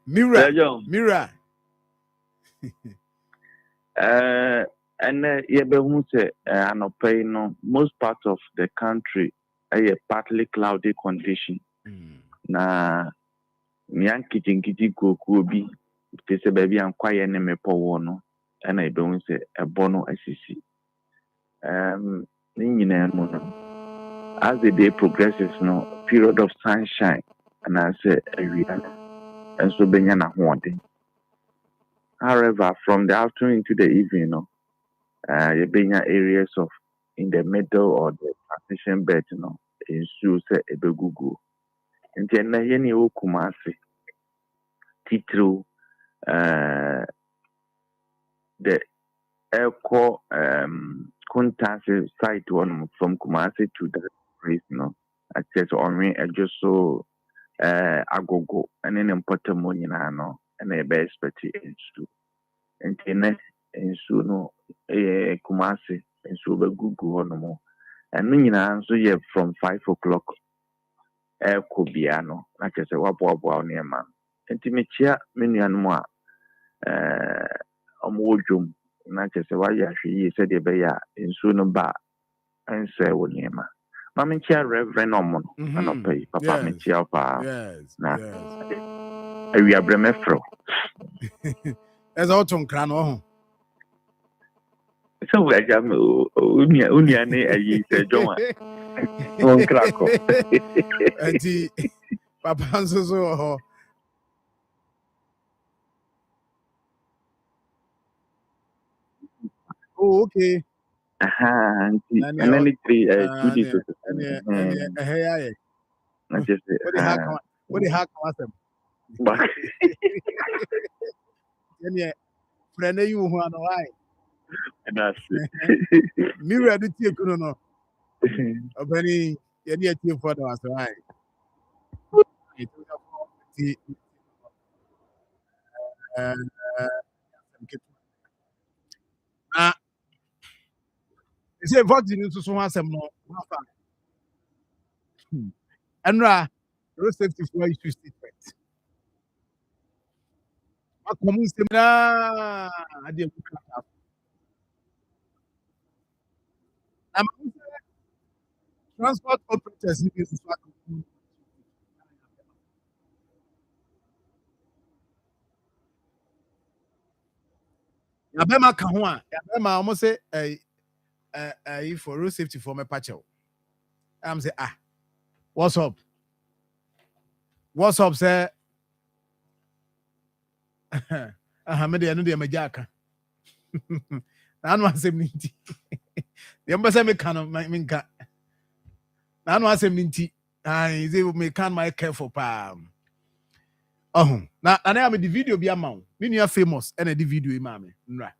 Mira. And most parts of the country a partly cloudy condition. Na Yankee Gokubi, they say baby and quiet name a powono, and I don't say a bono SEC. As the day progresses, no period of sunshine, and I say a real, and so Benyana wanting. However, from the afternoon to the evening, no, areas of in the middle or the transition belt, in say a begugu. And then any Kumasi, Titru, the Elko Kuntasi site one from Kumasi to the place, I said on me, I just saw Agogo, and then important money, and a best petty age. And then no Kumasi and so Google no more. And meaning so yeah from 5 o'clock Kobiano, like I said, wabo near man. And Timichia Minianwa Omwojum, like I said, why she said the bear in Suno Bar and say what near man. Mamma Reverend Omon, and pay Papa Michia pa. Yes. We are Bremefro. As autumn crano. So we are Uniane, I said, John. On Krakow. Papa so. Oh, okay. And then it's 2 days. What the heck was them? Friend, you want to lie. And that's it. Mirror the tea, couldn't know. A very idea for us, right? They say vaccine into someone some more. And road safety for issue statement. What common seminar? I did transport operators need to start. Yabema Kahua, Yabema almost say for road safety for my patcho. I'm say, what's up? What's up, sir? Mede no de majaka. Na no asem nti. Dem be say me kan me nka. Na no asem nti. Ai ze me kan my careful pa. Na am the video bi ama wo. Me nua famous and the video e ma me. Nra.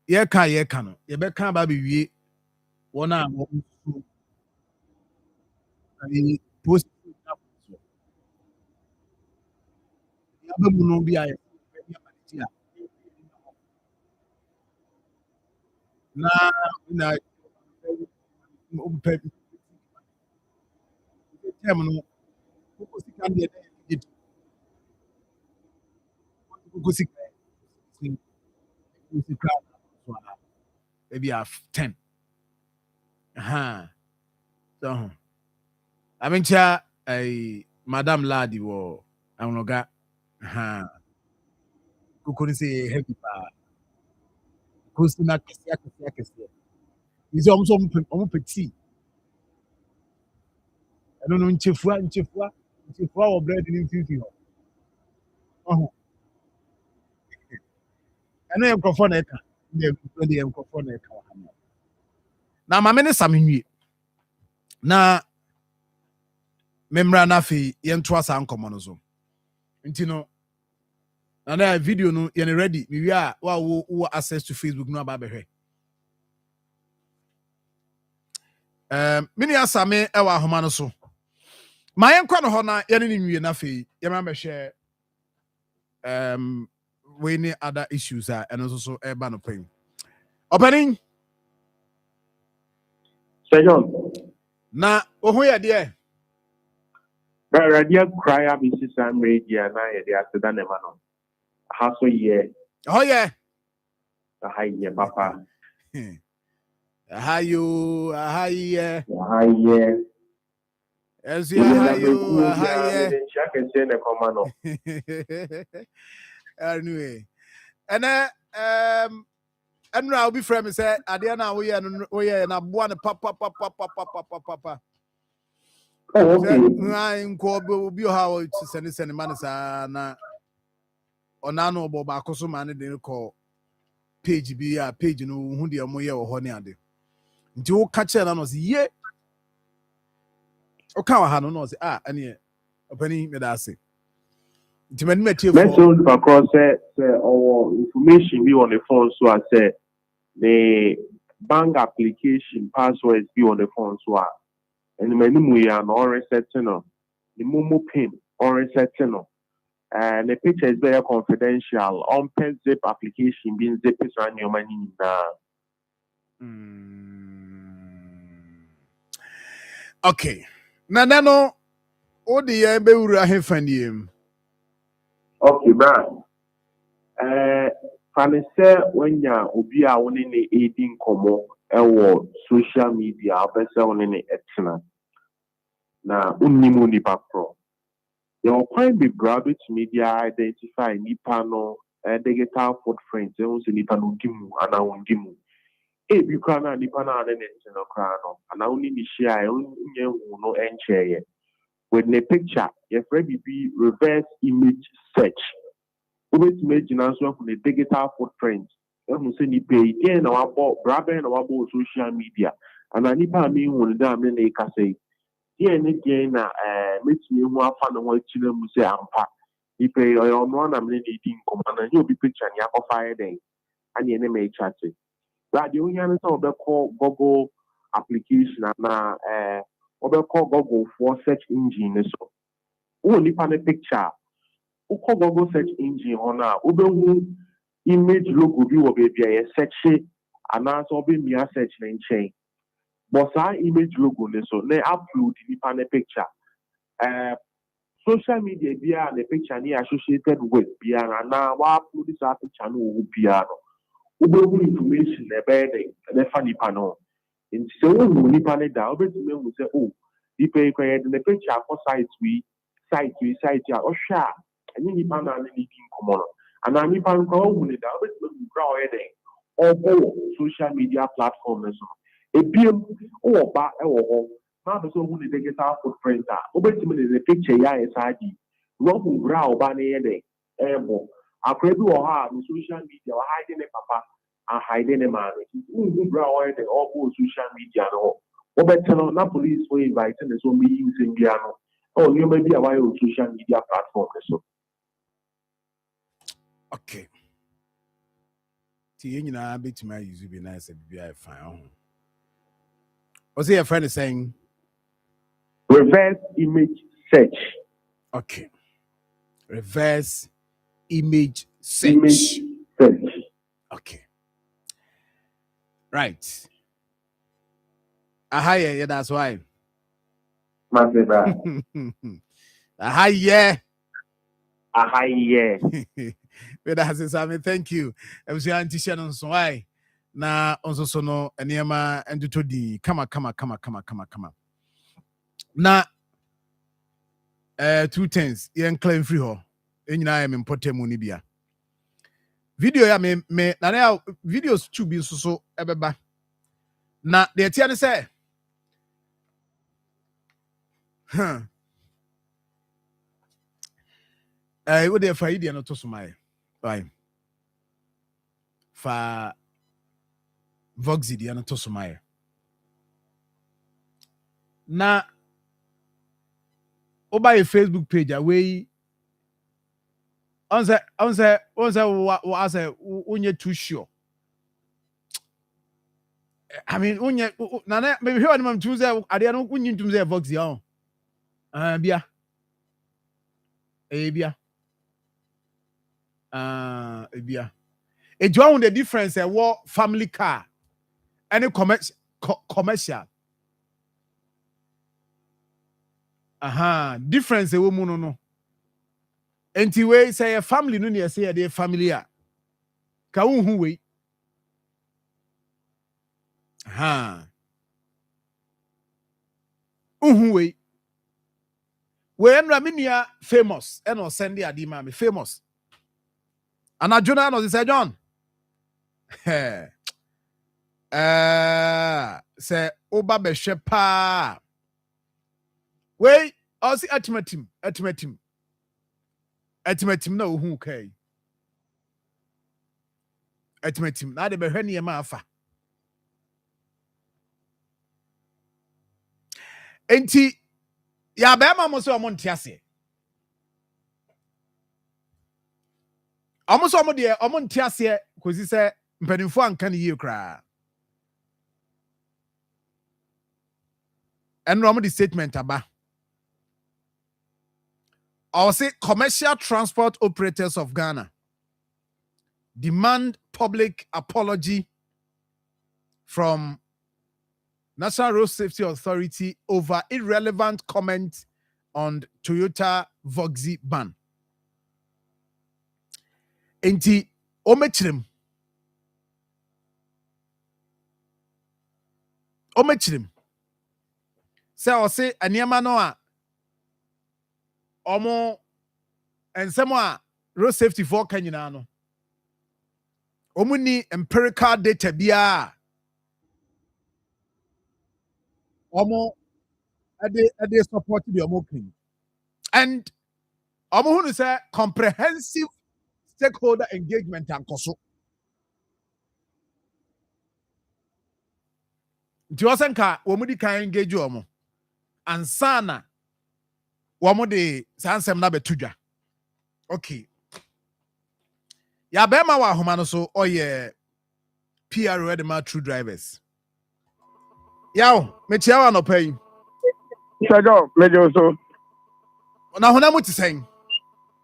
Ye ka no. Ye be kan ba be wie. Wona wo ai post ya be mu no bi aye. Na umpe tem no kusika ndi edit kusika maybe 10 so I mean madam ladi wo anoga kukuni say heavy pa kusina kesia izo omo petit eno no nchefua wo bread ni mfifi ho eno ye microphone na eka ye microphone na eka wa na mame ne samenwie na memra na fe ye nto asa nkomo no so nti no na video no ye ready me wi a wo access to Facebook no aba behwe mini asame e wa ahoma no so ma ye nkwa no ho na ye ne nwie na fe ye ma behwe we any other issues and also e ba no pen opening Sir John na ohu ye de But radio cry up is some radio and I the after than a man. How so ye? Oh yeah. A high ye, papa. Hi you, hi yeah. High ye. As you hi you, hi yeah. yeah. I can say the command. Anyway, and and I'll be friend say Adiana we are na boa papa. Oh, okay. Nine ko bi how to send man na onano obo ba koso man de ko page bi a page no hu de mo ye wo ho ne ade. Nti wo ka che na no se ye. O ka wa ha no se ane opani me da ase. Nti man metie for. Let's hold across say our information be on the phone so I say the bank application passwords be on the phone so and many we are not resetting the Momo pin or resetting and the picture is very confidential on pen zip application being zip is on your money Okay. Na no o de ye be wura hefandiem. okay bro fane say when ya obi a woni ne edin komo ewo social media abese woni ne etina na unnimu nipa pro your point be grab it media identify nipa no digital footprint so nipa no dimu ana wondimu e bi kwa na nipa na ade ne no kra no ana woni ni share unye hu no enche with the picture your friend be reverse image search always imagine answer from the digital footprint when say ni pay again na wabo brabe na wabo social media ana nipa mi hu da me na ka say yeah ni again na metumi hu afa no ho chire mu say ampa ni pay o no na me ni din komana ni obi picture ni akofa den ani ne me chat but the only answer obe call Google application na obe call Google for search engine so who nipa ne picture who Google search engine on a ubehu image logo bi wo baby a search and also obe mia search na chain but our image logo ne so na upload nipa ne picture social media bia the picture ni associated with bia na wa upload this picture no wo bia no ubehu information na be the funny panel in so nipa ne da obetumi hu say oh nipa e kwere the picture for site a ohwa any nipa na ne din komo no ana nipa nko hu ne da obetumi hu gra oyede obo social media platform so ebiem o ba e wo ho na be so hu ne digital footprint a obetumi ne the picture ya esadi wo hu gra oba ne yede ebo akra bi wo ha no social media wa hide ne papa a hide ne man hu gra oyede obo social media no obetelo na police for invite ne so me use mbia no oh you may be aware of social media platform so Okay. Ti yen nyina betumi use be nice be I fine. Was your friend is saying reverse image search. Okay. Reverse image search. Image search. Okay. Right. Aha, yeah, that's why. Massive. Aha, yeah. Aha, yeah. But as I say, thank you. I was going to share on so why. Na onso so no enema enduto di kama. Na 2 things yen claim free ho. Enyina ya me mpotem ni bia. Video ya me na na videos tu bi so ebeba. Na de tia ne say wo de fa idea no to so mai. Bye. Fa Vox idea no to so mai. Na oba your Facebook page away on say what say unye too sure. I mean unye na maybe hear am too say ade no unye tum say Vox ya. Bia. Bia. Bia. E do on the difference what family car any commercial difference e wo mu no. Enti we say a family no ne say a family a. Ka unhu we. Unhu we. We enra minia famous and or send the adima me famous. And a Jonah no say John. Say oba be pa. We also atimatim na ohu kai. Atimatim na de be hwe ne ma afa. Enti ya be ma mo so mo ntiase. Omo so mo de omo ntiase kosi se mpanimfo anka ne yie kra. Enro mo the statement aba. I'll say commercial transport operators of Ghana demand public apology from National Road Safety Authority over irrelevant comment on Toyota Voxy ban. Enti omechrim say aniama no a omo ensemo a road safety for kanyina no omo ni empirical data bia omo ade support the omo king and omo hunu say comprehensive stakeholder engagement and koso nti osenka omo di kan engage omo ansana omo de sansem na betudwa okay ya bema wa homa no so oye PR ready ma true drivers yaw metia wa no pay Sajo, mejo so. na hona mu tisen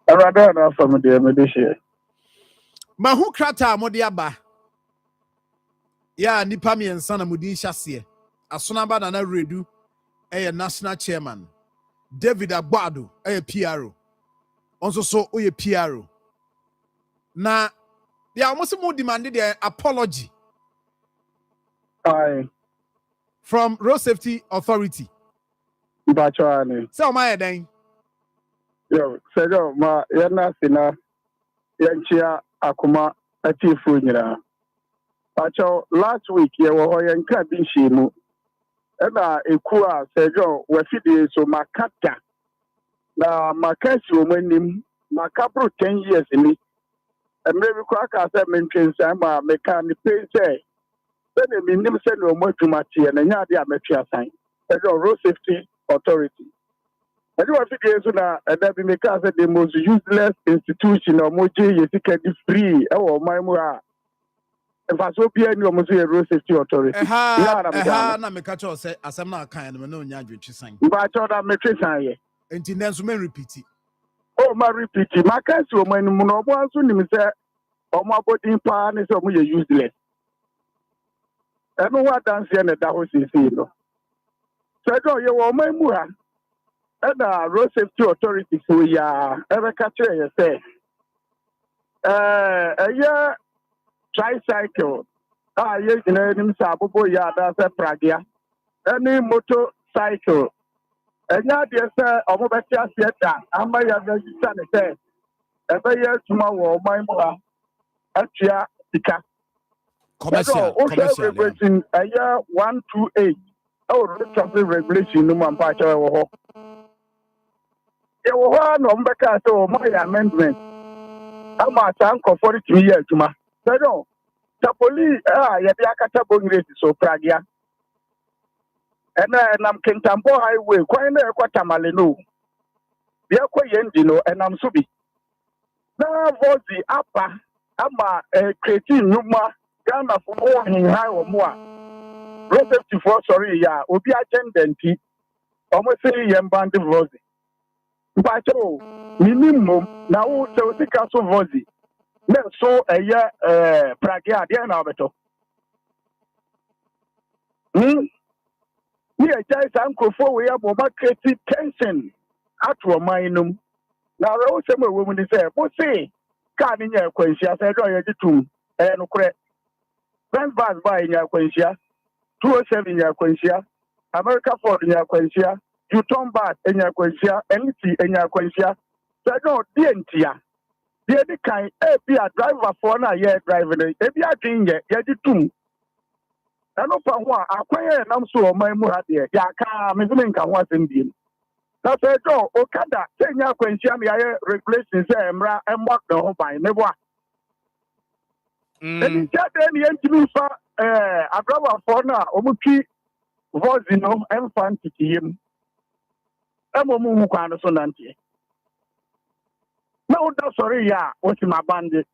Arada na from the mediation. ma hu krata mo de aba ya nipa mi ensa na mudin hyase asona ba na redu national chairman David Agbado PRO onso so oye PRO na ya almost more demanded the apology Aye. from Road Safety Authority. Bachani. So my then. Yo, Sajo, ma yana sina yanchia Akoma atifu nyina. Bacho last week ye wo yanka binshi mu. Ena ekua Sajo wafidi so makata. Na makasi omanim makabro 10 years ni. Emre bi kwa ka se mentwensa ma meka ni pay say. Then we nim say no more to matie na nya de ametwa san. Road Safety Authority. I do figure so na that be make us the most useless institution or moje yesika di free e wo man mu a. If I so be any almost a Road Safety Authority. Na meka cho say asem na kan no nya adwetwe san. Ba cho da metwe san ye. Enti nenso men repeat. Oh ma repeat. Maka si o man mu no bo anso nim say o ma bodin pa ne say o mo useless. Eno wa dance na da ho sisi no. So do ye wo man mu ha. The Road Safety Authority so ya ever capture you say a year tricycle yes in him sabobo ya that's a pragia any motorcycle and ya dear sir omo betia theater amba ya register say ever year tomorrow my mother atia tika commercial regulation a year 128 road traffic regulation no man pa cho you want no mbeka so my amendment. I'm a tank for 42 years, ma. So no, the police ya be akata bongire so pragia. And I'm Kentampo Highway, quite near Quatamaleno. Be a quayendi no, and I'm subi. Now was the upper, I'm creating Numa, Ghana for more in high or more. Road safety for sorry, ya, Obi agenda, almost 3 years band of Bacho, minimum now so the castle vozi. Then so a year Pragia, dear Nabeto. Here, Jais Uncle for we have creative tension at Romanum. Now, I also a woman is there. What say? Can't in your quenchia, I said, oh, you and correct. Grand Bas by in your quenchia, 207 in your quenchia, America Ford in your quenchia, you turn back in your quenchia, NC in your quenchia. So, no, DNTia. The kind, be a driver for a year driving, if you are doing it, you do. I know for one, I acquire an so my Muradia, Yaka, Mizzling can watch in the. That's a door, Okada, 10 year quenchia, replacing Emra and walk the whole by never. And in that, then the for a driver for now, Omuki was, you know, I'm fancy him. I'm a moo kind of sonanti. No, that's sorry, yeah, what's my bandit.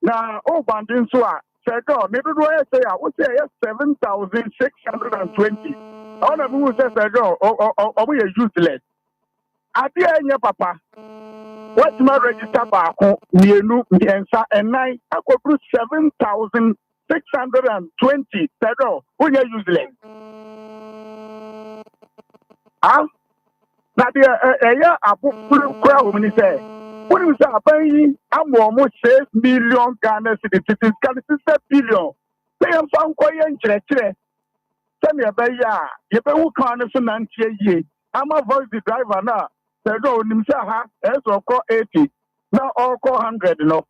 Now, oh, bandit, so said, oh, maybe I say, I would say 7,620. All of who says, oh, we are useless. At the end, papa, what's my register back? Near New Answer and 9, I could put 7,620. Said, oh, we are useless. Ah, now, the I put crowd when he said, what is happening? I'm almost 6 million Ghana cities. It is 6 billion. They have found quite interesting. Tell me about ya. You pay who can't finance ye. I'm a voice the driver now. They go Nimsaha, as or call 80. Now all call 100. No.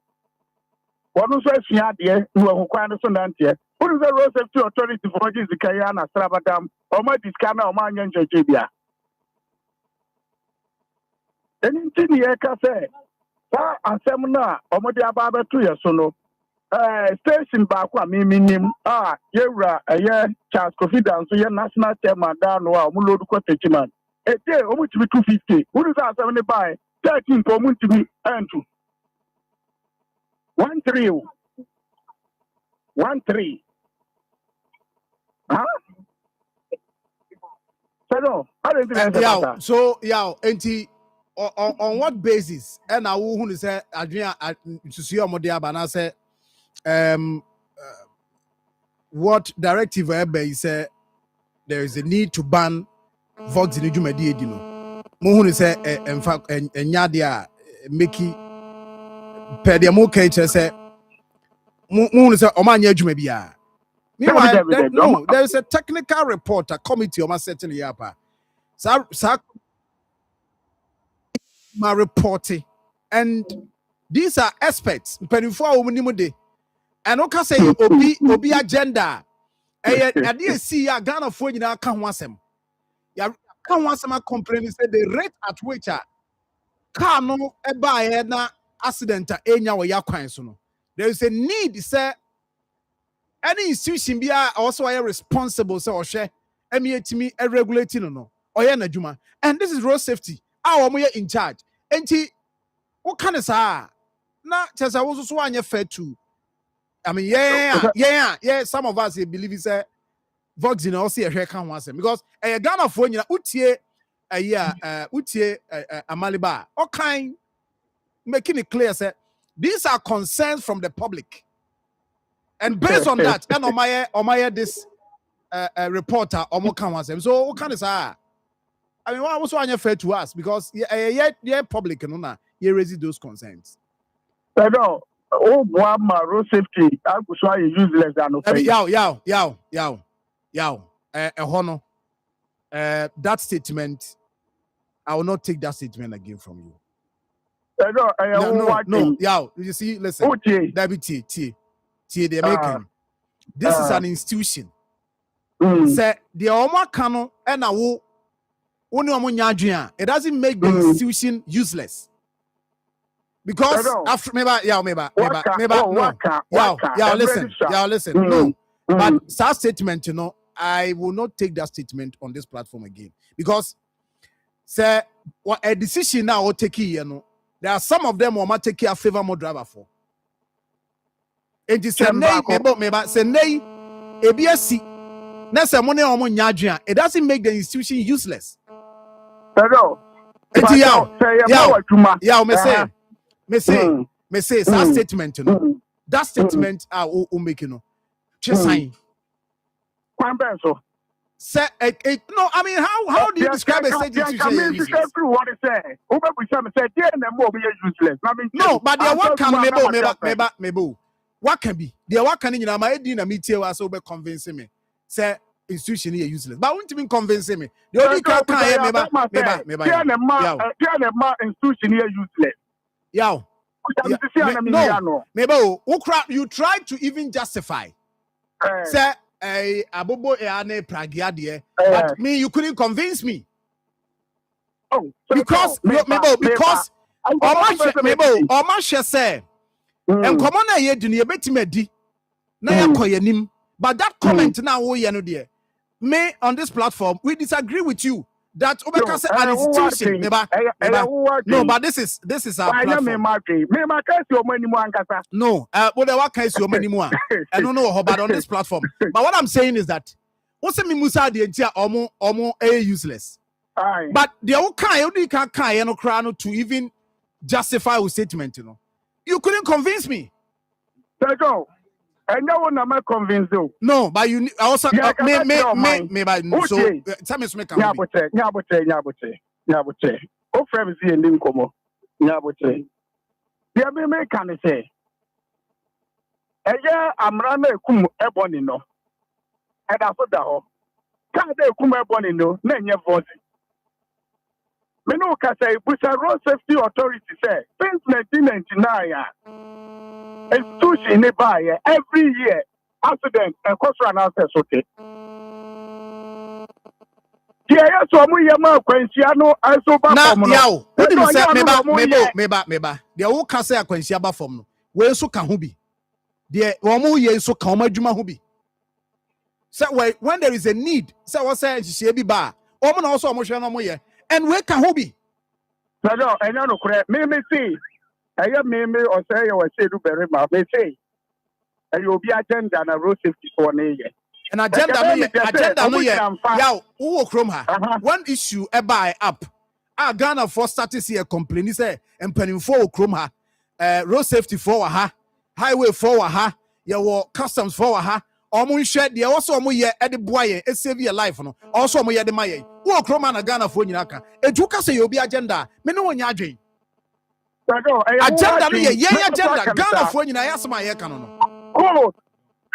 What was I see out there who can't finance ye? What is the road safety authority for this Kayana Strabadam or my discount or my young Jabia? Anything here can say. Asem na omode ababa to ye so no station back wa minim yewra Charles Kofi Dan so ye national chairman da no a omulodu ko techiman ete omutimi 250 who is asem ne buy 13 ko omutimi antu 13 so enti on what basis and I who say Adrian to see your model and say what directive he said there is a need to ban Vox in Jumadi Edino. Mohun say in fact and Yadia Mickey per the moke say Mohun say Omanya Jumabia. Meanwhile, no, there is a technical report, a committee on certainly yapa. My reporting, and these are experts. And okay say obi agenda. I didn't see a Ghana for you now can't want them. Ya can't want some complaining say the rate at which car no buy na accident enya we yakwan so no. There is a need say any institution be also are responsible so or share me regulating no or na juma. And this is road safety. Our we in charge. Enti what kind of say na chesa wo so anya fair too. I mean yeah some of us believe it's a Vox in also a can once because a Ghana for you utie a year utie Amaliba all kind making it clear say these are concerns from the public and based on that and on my this reporter omo can once so what kind of say I mean what was anya fair to us because yeah public no na you raise those concerns. I know. Oh, my road safety. I was why you useless than honor. That statement, I will not take that statement again from you. No, you see, listen, Deputy the American. This is an institution. Say the Oma Kano and a wo it doesn't make the institution useless. Because after maybe listen. No. But that statement, I will not take that statement on this platform again. Because say what a decision now will take here, there are some of them who might take a favor more driver for. It is a nay, maybe say nay, ABSC. It doesn't make the institution useless. Me say that statement, that statement are making just sign. Say, no, I mean, how do you describe a state institution as useless? What is say? Useless. No, but there what can maybe what can be? There what can you know my idea meeting was over convincing me. Say institution is useless. But won't even convince me. The only can institution is useless. Yeah. No, maybe you try to even justify. Say abobo ane pragia de, but me you couldn't convince me. Oh, because Omashe say and come on ye do ye betime di na yakoyanim, but that comment now wo ye no de me on this platform we disagree with you that Obeka say an institution no, but this is our platform. No, what can you money more? I don't know about on this platform. But what I'm saying is that what's me Musa the entire omo useless. But the only can to even justify a statement, you know. You couldn't convince me. Go. I know I'm not convinced though. No, but you also me so tell me Nyabote. O friends here in Komo. Nyabote. The me can say. Eya amrana ekum eboni no. E da so da ho. Ka da ekum eboni no na nye voice. Me no ka say Busa Road Safety Authority say since 1999 institution nearby every year accident and cost analysis okay. Yeah, so we yama kwensiano also ba from no. What do you say meba. The whole can say akwensia ba from no. We so ka ho bi. The omo ye so ka omo adwuma ho bi. So when there is a need, say what say she bi ba. Omo na also omo hwe no omo ye. And we ka ho bi. No, enya no kure. Me see. I am me or say you say do very much. Me say, you be agenda na road safety for ne. An agenda no ye. Yaw, who krom ha. One issue e buy up. Ghana for started see a complaint say empanimfo krom ha. Road safety for ha. Highway for ha. Your customs for ha. Omo hwe de also omo ye e de boy e save your life no. Also omo ye de maye. Who krom na Ghana for nyina ka. Eju say you be agenda. Me no wonya adwen. Agenda no ye agenda Ghana for nyina yasema ye ka no. Oh,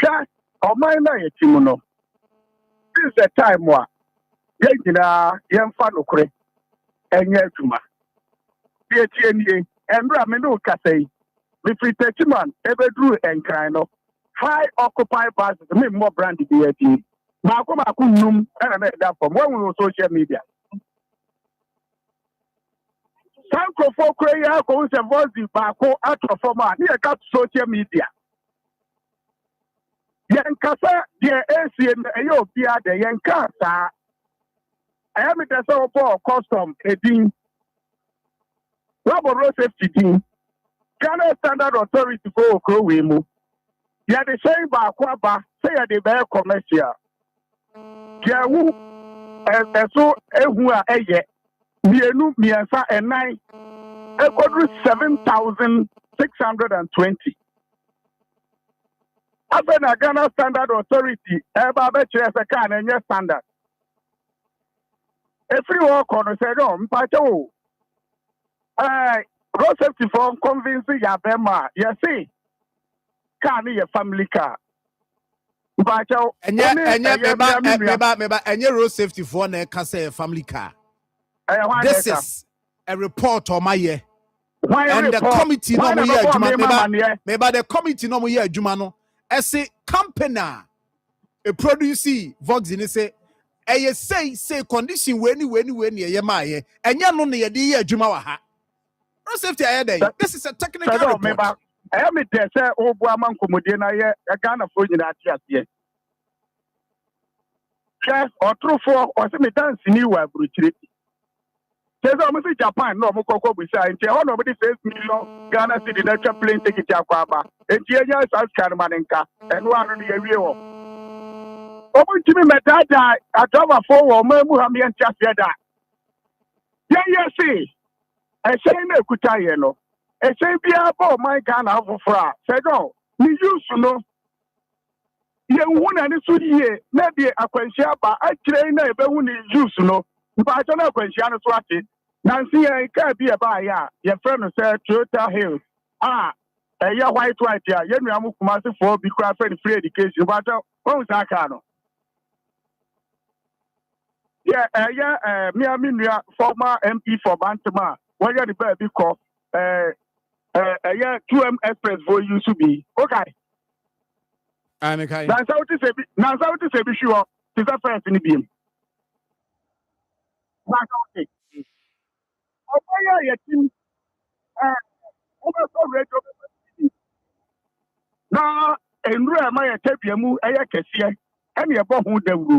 ja, o mai na ye timu no. This is the time wa. Ye nyina ye mfa no kure. Enye aduma. Ye tie nie. Emra me no ka sei. Me free man ebedru enkran no. High occupy buses me more brand the DAT. Ma ko num na da from when we social media. Sanko for Korea ko se voice baako ato forma ni e ka social media. Yen kasa de AC na e yo bia de yen kasa. I am the so for custom edin. Rubber road safety din. Ghana Standard Authority for okro we mu. Ya de say baako aba say ya de be commercial. Ya wu so ehu a eye mienu miensa enai equal 7,620. After the Ghana Standard Authority, eba be chere se kan enye standard. Every work on say no, mpacho. Road safety for convince ya bema. You see, can your family car. Mpacho. Enye road safety for na ka say family car. This is a report on my year. And the committee no mo year adwuma meba the committee no mo year adwuma no ese company a produce vox ni say say condition we ni ye ma ye enye no na ye de year adwuma wa ha road safety aye dey. This is a technical report. I am there say obu amankomodie na ye Ghana fo nyina ati ase chef otrofo o se me dance ni wa bruchire. There's almost Japan, no more cocoa beside. All nobody says million Ghana city natural plane ticket Aquaba. And Tia South Carolina and one on the area. Oh, Jimmy Metata, I drove a 4 Muhammian Chasiada. Yeah, see. I say no Kutayeno. I say be about my Ghana for fra. Say no. Me used to know. yɛnhu na ne so yie na deɛ akwanhyia ba akyerɛ na yɛbɛhu ne use no mpaakyɛ no akwanhyia no so ate nansi yɛn kaa bi ɛbaayɛ a yɛfrɛ no sɛ Toyota Hills ɛyɛ white a yɛnnua mo Kumasefoɔ bi koraa fɛ no free education mpaakyɛ wɔn saa kaa no ɛyɛ me nua former MP for Bantama wɔyɛ ne baabi kɔ ɛyɛ 2M Express for use bi okay. Okay. Nansa wote sɛ bi hwɛ te sɛ first ne biem nansa wote ɔbɛyɛ yɛtim wobɛsɔ radio na nnuro ɛma yɛtɛ bia mu ɛyɛ kɛseɛ ɛne ɛbɔ ho dawuro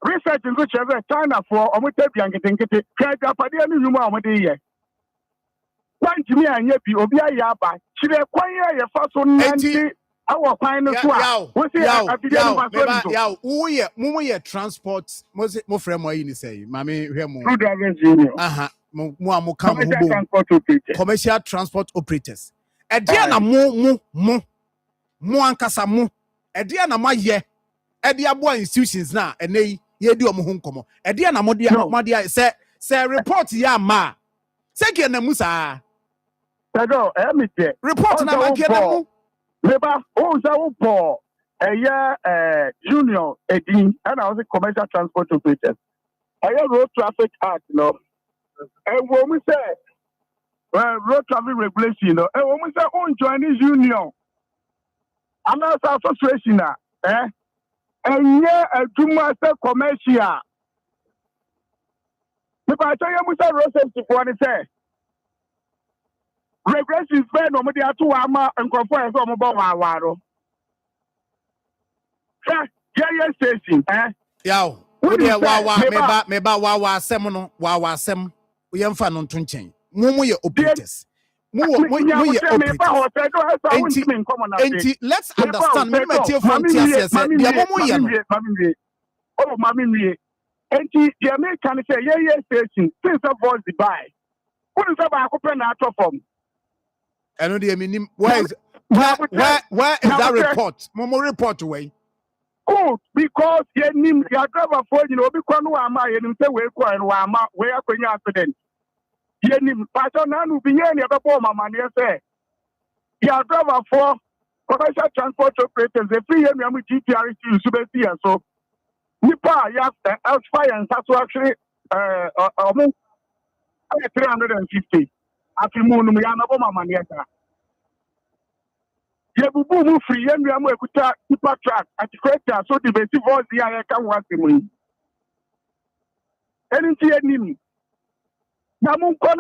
research nso kyerɛ sɛ Chinafoɔ ɔmotɛ bia nketenkete hwɛ agyapadeɛ no nnwuma a ɔmode yɛ wantumi anyɛ bi obi ayɛ aba kyerɛ kwan a yɛfa so nante awɔ kwan no so a wosi afidie no fa so yaw wo yɛ transport mo frɛ mo ayi ni sɛ maame hwɛ mo through drivers union mo a mo ka mo bo commercial transport operators ɛdeɛ na mo ankasa mo ɛdeɛ na mo ayɛ ɛde aboa institutions na ɛnɛ yi yɛdi ɔmo ho nkɔmɔ ɛdeɛ na mo de sɛ report yɛ ama sɛ kɛ na mu saa Tado, report na ma kɛ na mu Leba, oh, so union edin, and I was a commercial transport operator. Road traffic act, and when we say road traffic regulation, and when we say join this union, I'm not association, and yeah, a two-master commercial. If I tell you, we say road safety for the say. Regressions bẹ́ẹ̀ ni ọmọdé ato wa ama nkọ̀fọ́ ẹ̀ sọ ọmọ bọ́ wà wàrọ̀. Ṣé yẹ́yẹ́ station Yaw, wọ́n meba wà asẹ́m no wà asẹ́m yẹn nfa no nto nkyɛn. Mo yɛ operators. Mo yɛ operators. Enti let's understand. Me tie from TSS. Deɛ mo yɛ no. Oh, mami nwie. Enti deɛ me kan sɛ yɛyɛ station since a voice buy. Wọ́n sọ baako pɛ na atɔ fam. I know the meaning. Where is that report? Momo report away. Oh, because your driver for because no ama say we ko and ama we akonya accident. Ye nim pastor na no bi ye ne be bo mama ne say. Your driver for commercial transport operators the free you am GPRC so be see so. Nipa ya expire and so actually 350. Afimu no ya na bo mama ne ka ye bubu mu free ye nua mu ekuta tipa track atikweta so the best voice ya ka ho asemu yi enti enim na mu nkɔ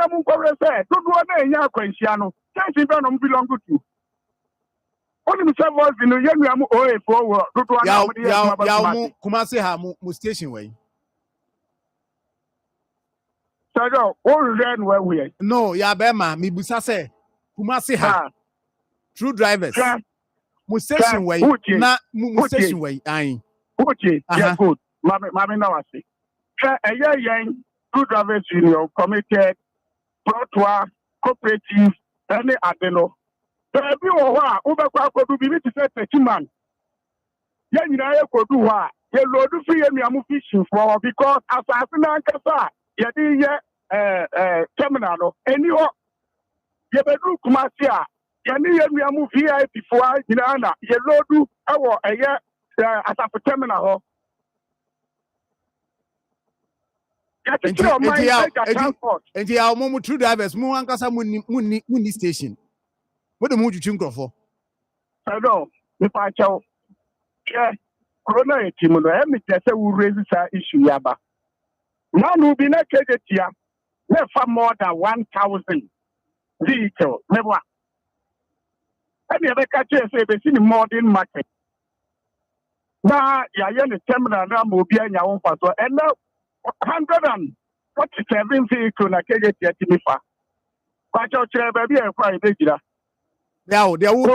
se dodo na enya akwanhia no sense be no belong to oni mi se voice no ye nua mu OA4 wo dodo na mu ya mu Kumasi ha mu station way. So, all ran where we are. No, ya bema mi busa se Kumasi ha true drivers. Mu station way na mu station way ayin. Okay, yeah, good. Mami na wase. Yen true drivers union committed protoa cooperative any adeno. There be o wa ubekwa kodu bi ti say 30 man. Yen nyina ye kodu ha ye loadu fi ye nuamu fishing for because asase na nkasa yɛde yɛ terminal no ɛni hɔ yɛbɛdu Kumasi a yɛne yɛ nuamu VIP foɔ nyinaa na yɛlodu ɛwɔ ɛyɛ asafo terminal hɔ yɛkyekyere ɔman transport enti ya mo true drivers mo ankasa munni station mo de mo twitwi nkrɔfo ɛdɔ nipa kyɛw yɛ corona yɛ tim no ɛmi tɛ sɛ wo raise sa issue yaba now no be na kejetia we for more than 1,000 vehicles never and you can say be in modern market na ya the terminal na mo bia nya won fa so and 147 vehicles na kejetia timifa kwa cho chere ba bia kwa be gira now there who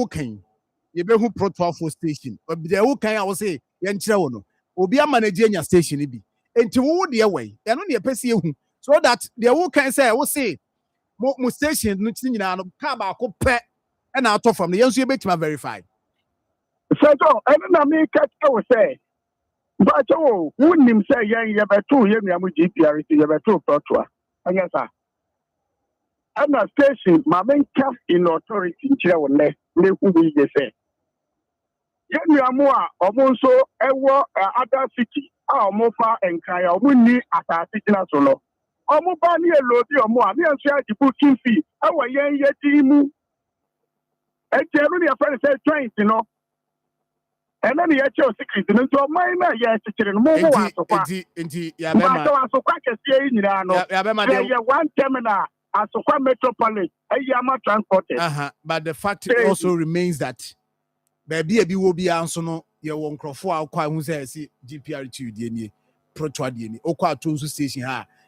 can you be who protocol station but there who can I will say yen kire wo no obi manage nya station bi enti wo de away eno ne pese ehu so that the who can say we say mo station no nyina no ka ba ko pe na ato from the yenso ye betima verify So I don't make catch our say. But oh, wouldn't him say, yeah, you have 2 years, GPR, you have 2 protua. I guess I'm not station, my main cap in authority in chair on left, who we say. Yet you are more, almost so, other city, our mofa and Kaya, we need at our city national. Almost near Lodi or more, near share the booking fee, our young yet team. And Jeremy, a friend said, trains, and then the actual secret, and so my yes, more so far. Indeed, yeah, So quite a say in Yabema, 1 terminal, as so quite metropolis, a Yama transported. But the fact also remains that baby will be answer no, you won't cross for our quite who says GPR2 DNA, Protua DNA, Oka Tunsu station,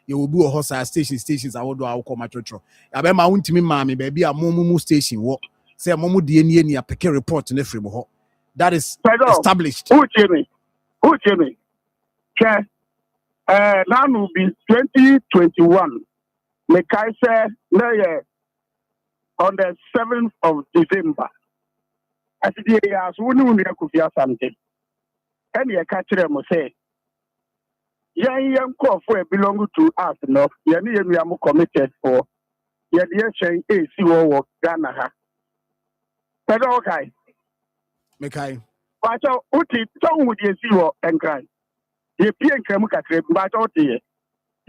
you will be a horse stations. I will do our Akoma Trotro. Yabema won't me, mammy, baby, a Momu station, what say Momu DNA near Peke report in the frame. That is established. Who Jimmy? Okay. Now will be 2021. Mekai say on the 7th of December. As the years we knew we could hear something. And you catch them say, young call for belong to us enough. We are more committed for. Yeah, the action is you Ghana. But okay. Mekai. But Uti, some would you see and cry. The P and Kamuka trip, but out here.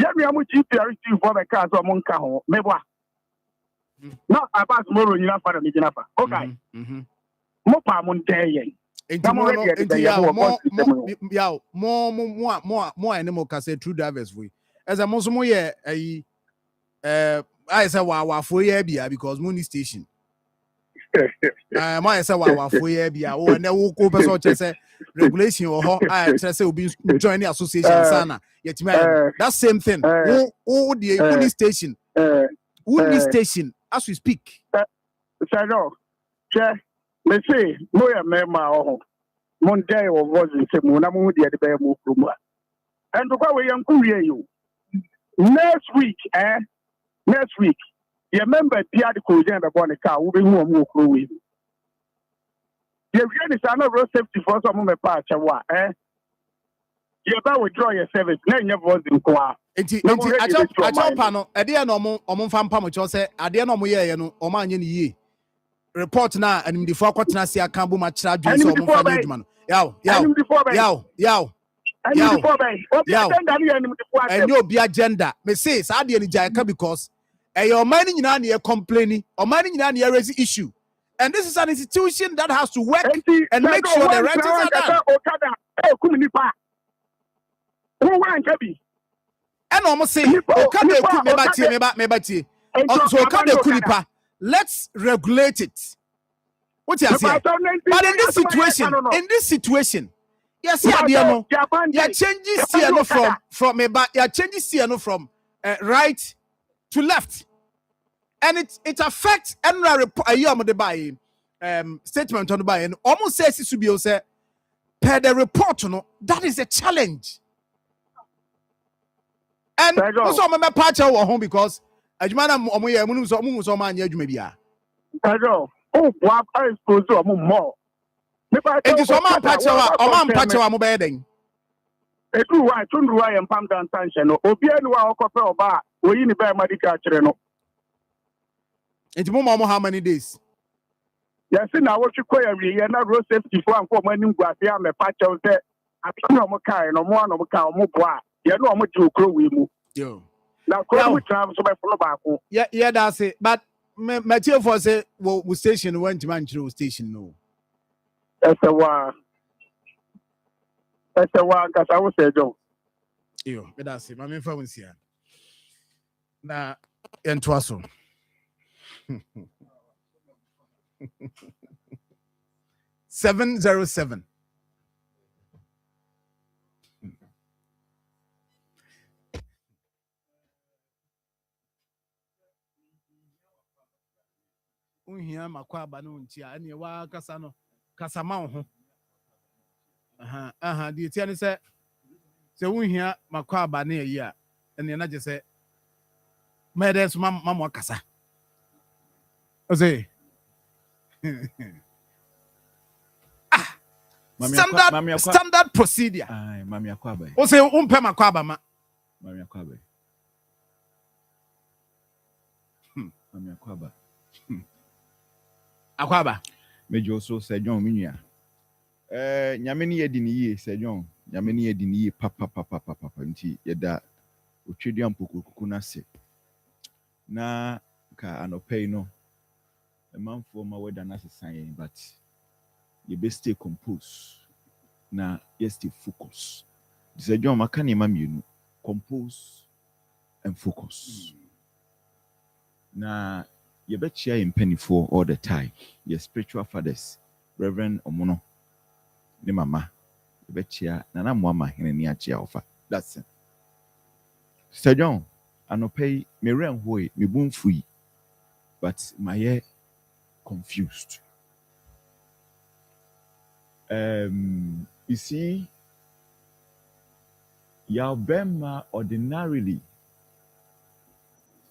Yami amu GPR for the cars or Monka, Meba. Not about tomorrow in Napa and Napa. Okay. Mopa Monte. More animal can say true drivers. As a Mosumo, I say, wow, for year because Mooney Station. My say, wow, for year, and then we'll go to regulation or I say, will be joining the association, Sana. Yet, that same thing. Oh, the Mooney Station. Mooney Station, as we speak. Sano, me say, Moya Mema, Monday or was in Semunamu, the other Mukuma. And the way I'm courier you. Next week, you remember the article about the car, we will move with. You really is another road safety for some of my parts. You about withdraw your service, then your voice in Kwa. I jump panel, a dear normal, fan Pamucho say, a dear normal year, or man ye. Report now, and the four quarters, I see a Cambo Macha, man. Yow. And you'll be agenda. Me says, I didn't jaka because your mining in any complaining or mining in any issue. And this is an institution that has to work and make sure the right are done. And almost say, let's regulate it. What you say? But in this situation, yes, you're changing CNO from you're changing CNO from right to left, and it affects any report. The buy statement on the buy and almost says it should be also per the report. No, that is a challenge. And also, I'm a patch at home because as man, I'm so man, maybe. Oh, what I suppose more. It is a man patch our mobile. A true white, and palm down tension. Obiano, our copper bar, we in the bear medical channel. It's more how many days? Yes, now what you query, and I wrote safety for when I am a patch out there. I don't know, Kai, no more, no cow, more. You know, much you grow with me. Yo. Now, we travel so back. Yeah, that's it. But Matthew for say, well, station went to Manchester station. No. That's a one, because I was saying, Joe. Yo, that's it. My main phone is here. Now, and Twasso. 707. Unhia makwa aba no ntia ene wa kasa no kasa ma ho di tia ne se unhia makwa aba na yi a ene na je se medes mama kasa o say standard procedure. Aye, Mami Akwabe. O say umpe makwaba ma. Mami Akwabe. Mami Akwaba. Akwaba. Mejo so Sir John Minia. Nyame ni yedi ni ye Sir John. Nyame ni yedi ni ye papa nti yeda otwedi ampokuku na se. Na ka anopay no. A man for my weather na sign but you best stay composed. Na yes stay focus. Sir John makani mamienu compose and focus. Na you bet share in penny for all the time. Your spiritual fathers, Reverend Omono, ne mama, you bet share Nana Mama in a chia offer. That's it. Sir John, I no pay me ren hoy, me boom free, but my hair confused. You see, Yalbema ordinarily.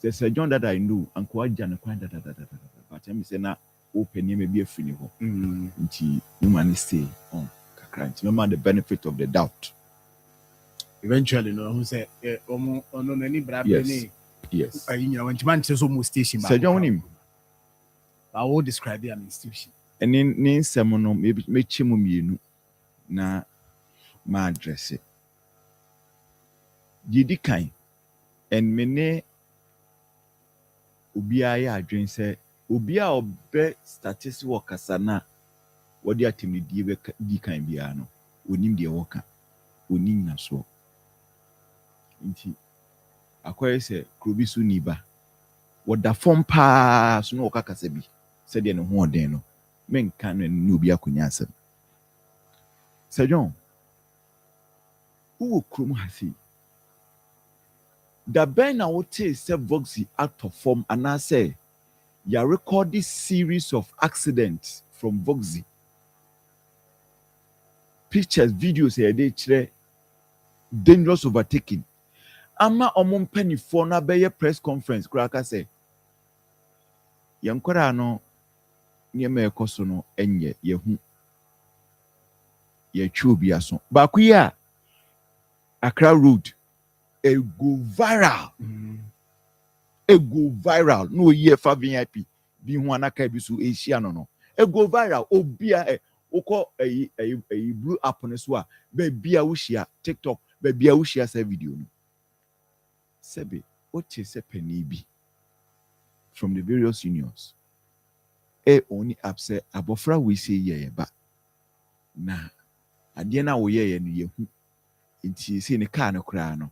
Sir John that I know, and quite Jan, but I say na open you may be a free home. Until woman stay on Kakranch. No matter the benefit of the doubt. Eventually, no, who say, no, any brab, yes. You when man says almost station. Sir John him. I will describe an institution. And in Semono, maybe make him na my address it. Didi kind and many. Ubia ya adwen say ubia obe statistics work asana wodi atemi di kan bia no onim de woka onim na so nti akwai say krobi su niba woda form pa so no woka kasa bi se de ne ho oden no menka no ni obi akonya asem Sir John who krom hasi the ben na wote say Voxy out of form and I say you record this series of accidents from Voxy. Pictures, videos they dangerous overtaking. Ama omon penny for na be press conference kraka say yankora no niema ekoso no enye yehu ye chubi aso ba ku ya Accra Road a go viral. A go viral. No year for VIP. Be one aka so Asia no. A go viral. Obia oko a blue app on so baby a wushia TikTok baby a wushia say video no. Sebe what is a penny be from the various unions. Only upset abofra we say ye ba. Na ade na wo ye no ye hu. Inti say ne car no kra no.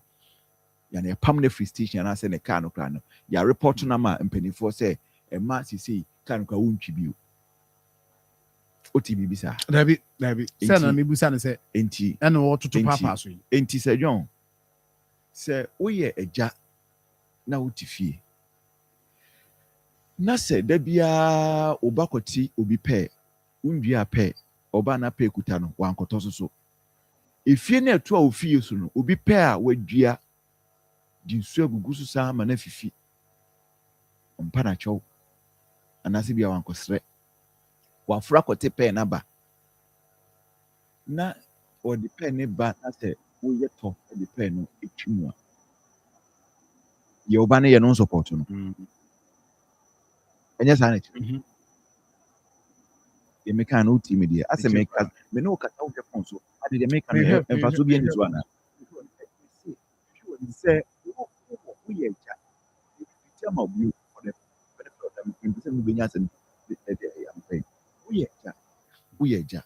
Yani a permanent free station and I say ne car no kra no. Ya report na ma mpanifo say e ma say car no kra wuntwi bio. Oti bibisa. Dabi. Say na me busa ne say enti and what to papa so. Enti Sir John. Say woye eja na wotifie. Na say da bia obakoti obi pe undua pe oba na pe kuta no wankoto so. Efie na eto a ofie so no obi pe a wadua di nsu agugu so sa ma na fifi ompa na chow anase bia wankosre wafura kote pe na ba na o di pe ne ba na se wo ye to di pe no etwimu a ye oba ne ye no support no enya sa na chi ye meka na uti media ase meka me no kata wo phone so ade de meka no emfaso bi eni so ana say we ye ja tell my view for the in the same business and I'm saying we ye ja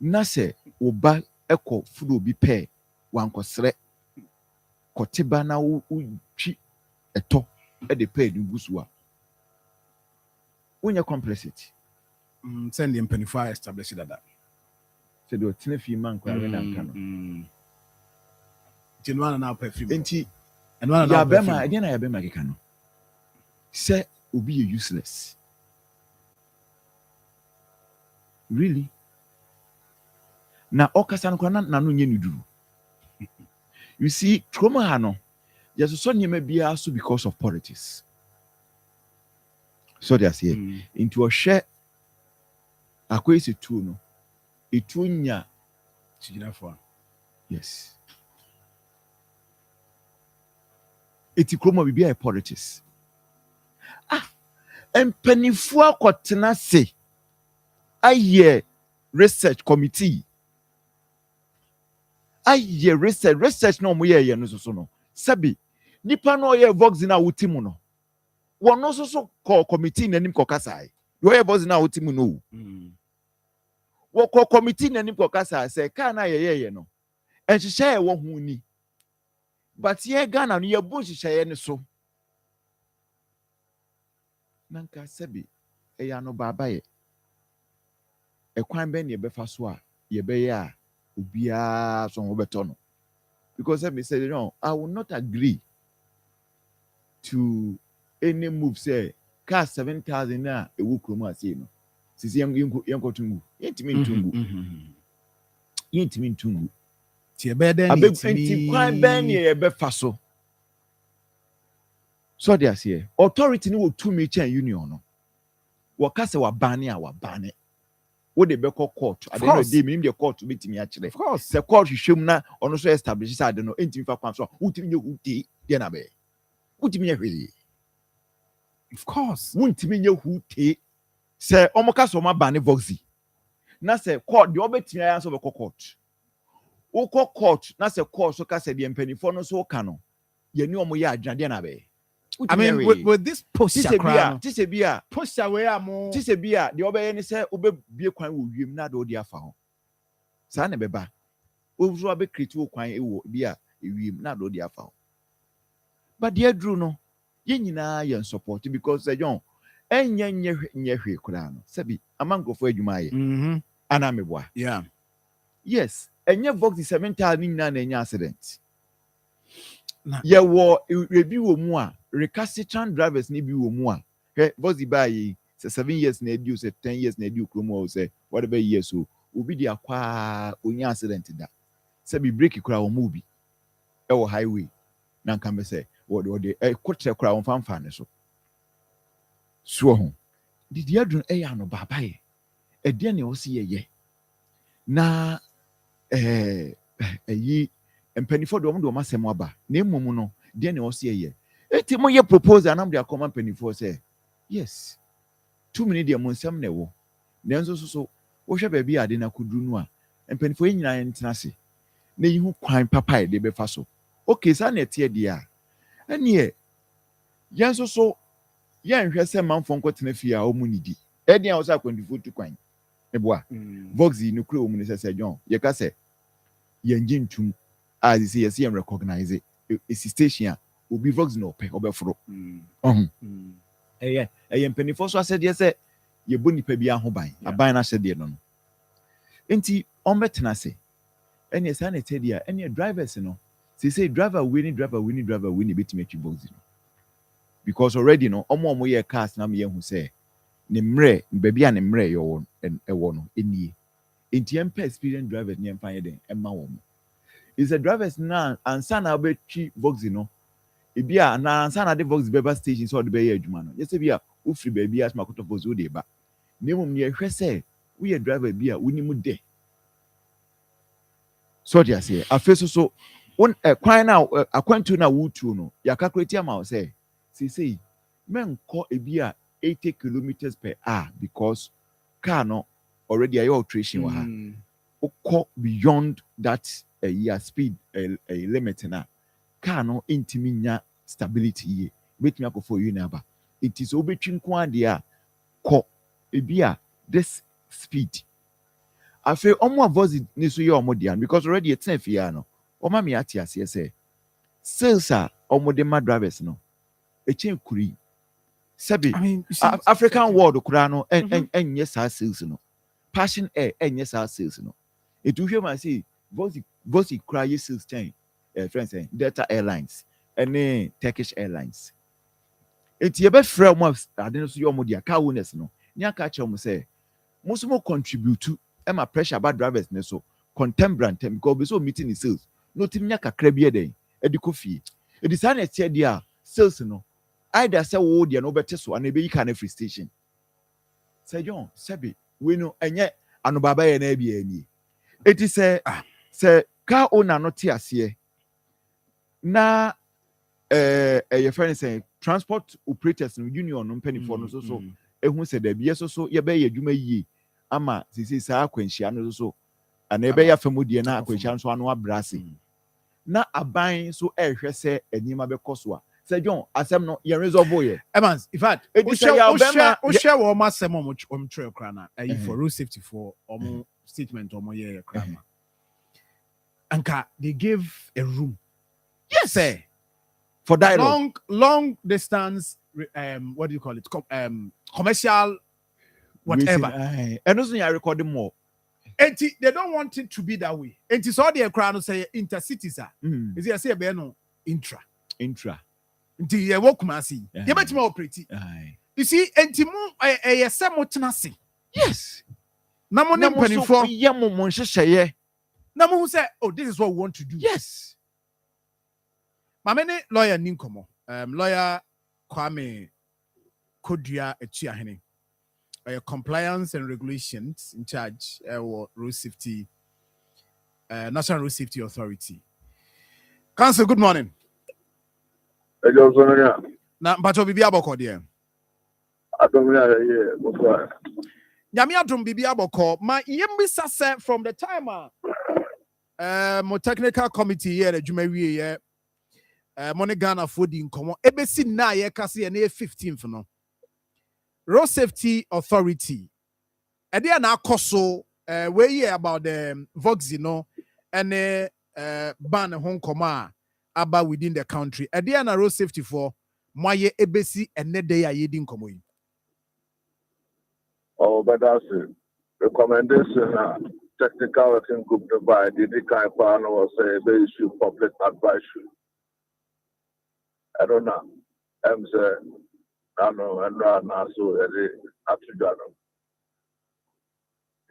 na say oba eko fudo bi pe wankosre kotiba na utwi eto e de pe du gusu a wonya complexity Send the penify establish that say do tenefi man kwa we na nka no na perfume enti and one ya bema again ya bema keka no say obi ye useless really na okasa no na no nye nuduru you see trauma ha no yes so nyema bia so because of politics so they are here into a share akwese tu no Etunya. Yes. Eti kromo bibia e politics. Empanifo akotena se. Aye research committee. Aye research no mo ye no so no. Sabi nipa no ye vox na wutimu no. Wono so call committee nanim kokasai. Yo ye vox na wutimu no. Wo call committee nanim kokasai say ka na ye no. Enhihye wo hu ni. But ye Ghana no ye bu nhihye ne so. Nanka sabi eya no baba ye. Ekwan ben ye befa so a ye be ya obia so ho beto no. Because I said, no, I will not agree to any move say car 7,000 na e wo kromo ase no. Sisi yanko tungu. Yentimi tungu. Ti be den enti kwan ben ye befa so. So they say authority ni wo tumi chen union no. Wo kase wa bane a wa bane. Wo de be court. At the end of the day me the court betimi a kire. Of course. The court hwehwem na ono so establish say no enti fa kwan so utimi nye huti de na be. Utimi nye hweli. Of course. Utimi nye huti. Say omoka so ma bane voxi. Na say court de obetimi ayan so be court. Wo court na say court so ka say de empanifo no so ka no. Ye ni omo ye adwade na be. I mean, with this posture, Tisebia, posture where mo. Tisebia, the obey any say, Obe be a quine with you, not do dear found. Sana beba. Ozo be critical quine, be a not do dear found. But dear Druno, yenina yan support because the young and yan ye crown. Sabi, a man go for you, my anameboa. Yeah. Yes, and your box is 7,000 in accident. Ye wo review more recalcitrant drivers ni bi wo mu a boss buy 7 years na edu say 10 years na edu kromo say whatever years so obi di akwa onya accident da say bi break kura wo mu bi e wo highway na nka me say wo de kotre kura wo fanfa ne so ho di adun ya no baba ye e de ne wo se ye na yi empanifo do mo masem aba na emom no de ne wo se ye eti mo ye propose anam de Akoma empanifo say yes 2 minutes de mo nsem na wo na nso so wo hwe ba bi ade na kuduru no a empanifo ye nyina ntena se na yi hu kwan papa de be fa so okay sa na tie de a ene ye nso so ye nhwe se manfo nkotena fie a o mu nidi e de a wo sa kwandifo tu kwan e boa voxi no kro o mu ne se John ye ka se ye njintum as say yes you recognize it it's station obi vox no pe obeforo empanifo so ase de say ye boni pa bia ho ban aban na hyede no enti on betena se ene sa na tedi a ene drivers no say driver winning betime twi vox no because already no omo ye cars na me hu say ne mre ba bia ne mre yo ewo no enie enti empa experience drivers ne empa ye den emma wo mo is a drivers na ansa na obetwi vox no ebia na ansa na de vox beba station so de be ye adwuma no yese bia wo free ba bia asma koto vox wo de ba nemum ne hwe se wo ye driver bia woni mu de so dia say afeso so won kwan na akwantu na wutu no ya calculate am out say men ko ebia 80 kilometers per hour because car no already ayo alteration wa ha go beyond that year speed a limit na car no intimi nya stability ye betimi akofo you naba it is obetwi nko ade a ko ebia this speed afi omo avoid ni so ye omo dia because already it's afia no oma me ati ase say sales a omo de ma drivers no echen kuri sabi African world kura no enye sa sales no passion air enye sa sales no etu hwe ma say voice cry sales chain friends Delta Airlines and Turkish Airlines eti ebe frɛ mo ade no so ye omo dia car owners no nya ka che mo say mo so mo contribute e ma pressure about drivers ne so contemporary because be so meeting the sales no tim nya kakra bi eden e di kofi e di sa na tie dia sales no either say wo dia no bete so and e be yi ka na free station say John sabi we no enye ano baba ye na bi ani eti se car owner no te ase na your friend say transport operators no union no mpanifo no so ehun se da bie so ye be ye adwuma yie ama sisi saa akwanhia no so ana ebe ya famudie na akwanhia so ano abrase na aban so ehwe se anima be koso a John asem no ye resolve ye Evans in fact we share wo ma sem om trail krana for road safety for statement ye krana anka they give a room yes say for dialogue long distance what do you call it commercial whatever and also you recording more and they don't want it to be that way and so the crowd say intercities is it say be no intra nti ye wokumasi ye betima operate you see enti mu ye mo tenase yes na mo ne mpanifo ye mo nhyehyeye na mo say oh this is what we want to do yes mamene lawyer ninkomo lawyer Kwame Kodua Echiahene compliance and regulations in charge road safety National Road Safety Authority. Council, good morning. Na mpacho bibi aboko there. Nyame adom bibi aboko ma yembisa se from the time mo technical committee here adwuma wie ye money Ghana for di nkomo ebesi na ye kase ye na 15th no. Road Safety Authority. Ede na akoso we hear about the Vox and ban home koma about within the country. Ede na road safety for moye ebesi ene day a yedi nkomo yi. Oh, but that's it. Recommendation technical working group provide the kind of plan was they issue public advisory. I don't know. I'm saying I know and now so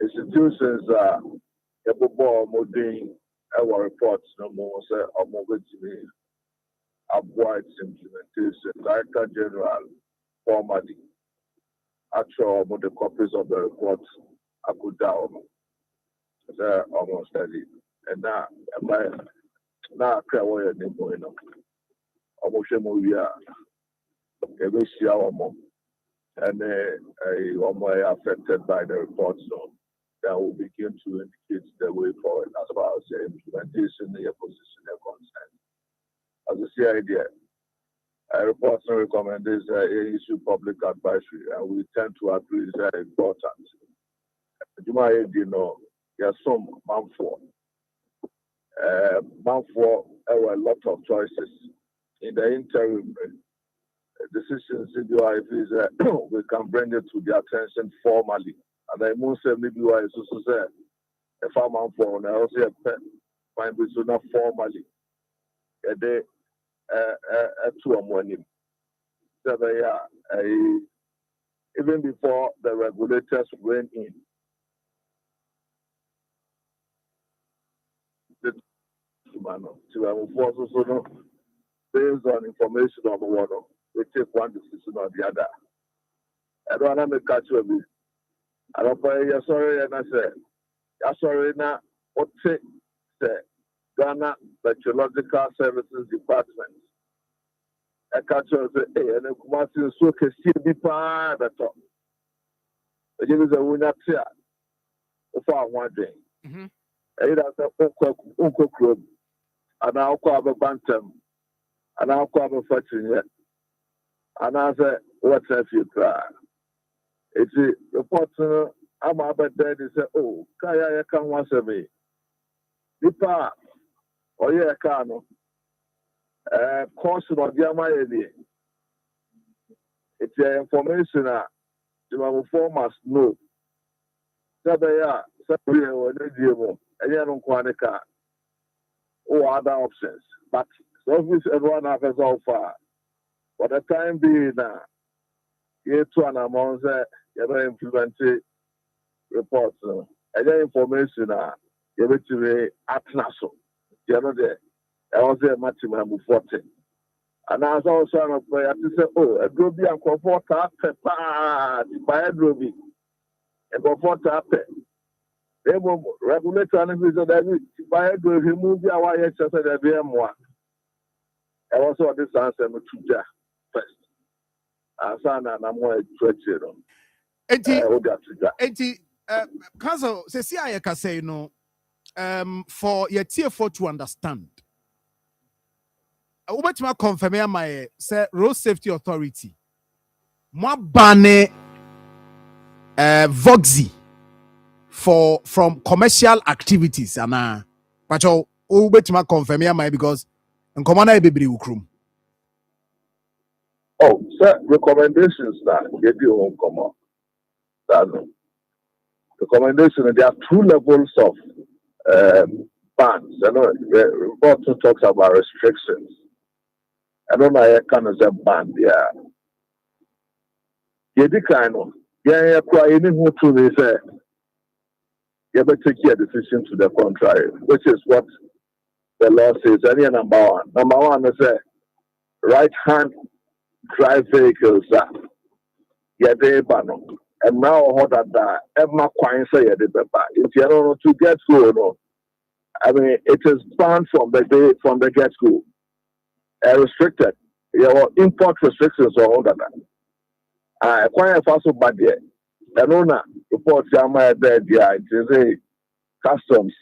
institutions more doing our reports no more say or more to me avoid implementation. Director General formally actual the copies of the reports I could down almost study and now I care what you're doing almost a movie every year and affected by the reports that will begin to indicate the way forward as far as the implementation of your position is concerned. As a CID, reports and recommendations issue public advisory, and we tend to agree is very important. You might there's some Marfo. Marfo there were a lot of choices. In the interim, decisions in the is we can bring it to the attention formally. And I must say maybe why it's also say if I'm on phone, I also find this not formally. A day to a morning. So even before the regulators went in, the based on information on the one, we take one decision or the other. I don't want to catch you. I don't pay you sorry, and I say, sorry now, what say the Ghana Meteorological Services Department. I catch you say, hey, and I'm asking so can see be part of top. But you know, we're not here for one thing. I that's a uncle club, and I'll call a bantam, and I'll call a fortune yet. And I say, what's if you try? It's a report. I'm about there. They say, oh, Kaya, can once a me. Nipa, or yeah, Kano. Course of the it's information that the formers know. Sabaya, Sabaya, or Nidiamo, and Yanon Quanica, or other options. But service everyone has so far. For the time being, you to an amount that you're implementing reports. And the information you're going to be at Nassau. You're not there. I was there maximum of 40. And I was also on prayer to say, oh, a groovy and comfort up, by a groovy, and comfort up. Regulator and visit every by remove the wire just at every more. I also this answer to first. Asana na more treacherous. Enti council say I can say no for your tier 4 to understand. What my confirm my say road safety authority. Moi banne Voxy from commercial activities and but you my confirm my because and commander be ukrum. Oh, sir, recommendations that get you home come on. Recommendation, there are 2 levels of bans. You know, the report talks about restrictions. I don't know how kind of a ban. Yeah. You decline on. Yeah, anything to me say. You better take your decision to the contrary, which is what the law says. Any number one. Number one is right-hand drive vehicles. Yeah, they ban on. And now what that Emma Quine say the paper. If you don't know to get go, I mean it is banned from the get go. Restricted. Your import restrictions or all that. Quite also bad there. And owner report Yama there, it is a customs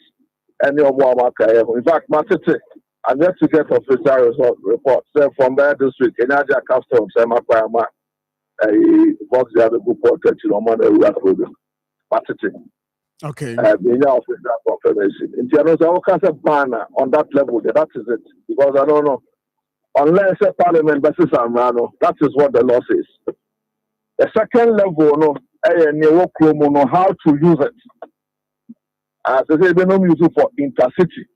and your more in fact, I'm yet to get official report from the district in Aja Customs and my box the other good portrait on the program. Okay. The official confirmation. In general, I can't say banner on that level. That is it. Because I don't know. Unless a parliament versus Amano, that is what the law says. The second level, no, how to use it. As I say, they don't use it for intercity.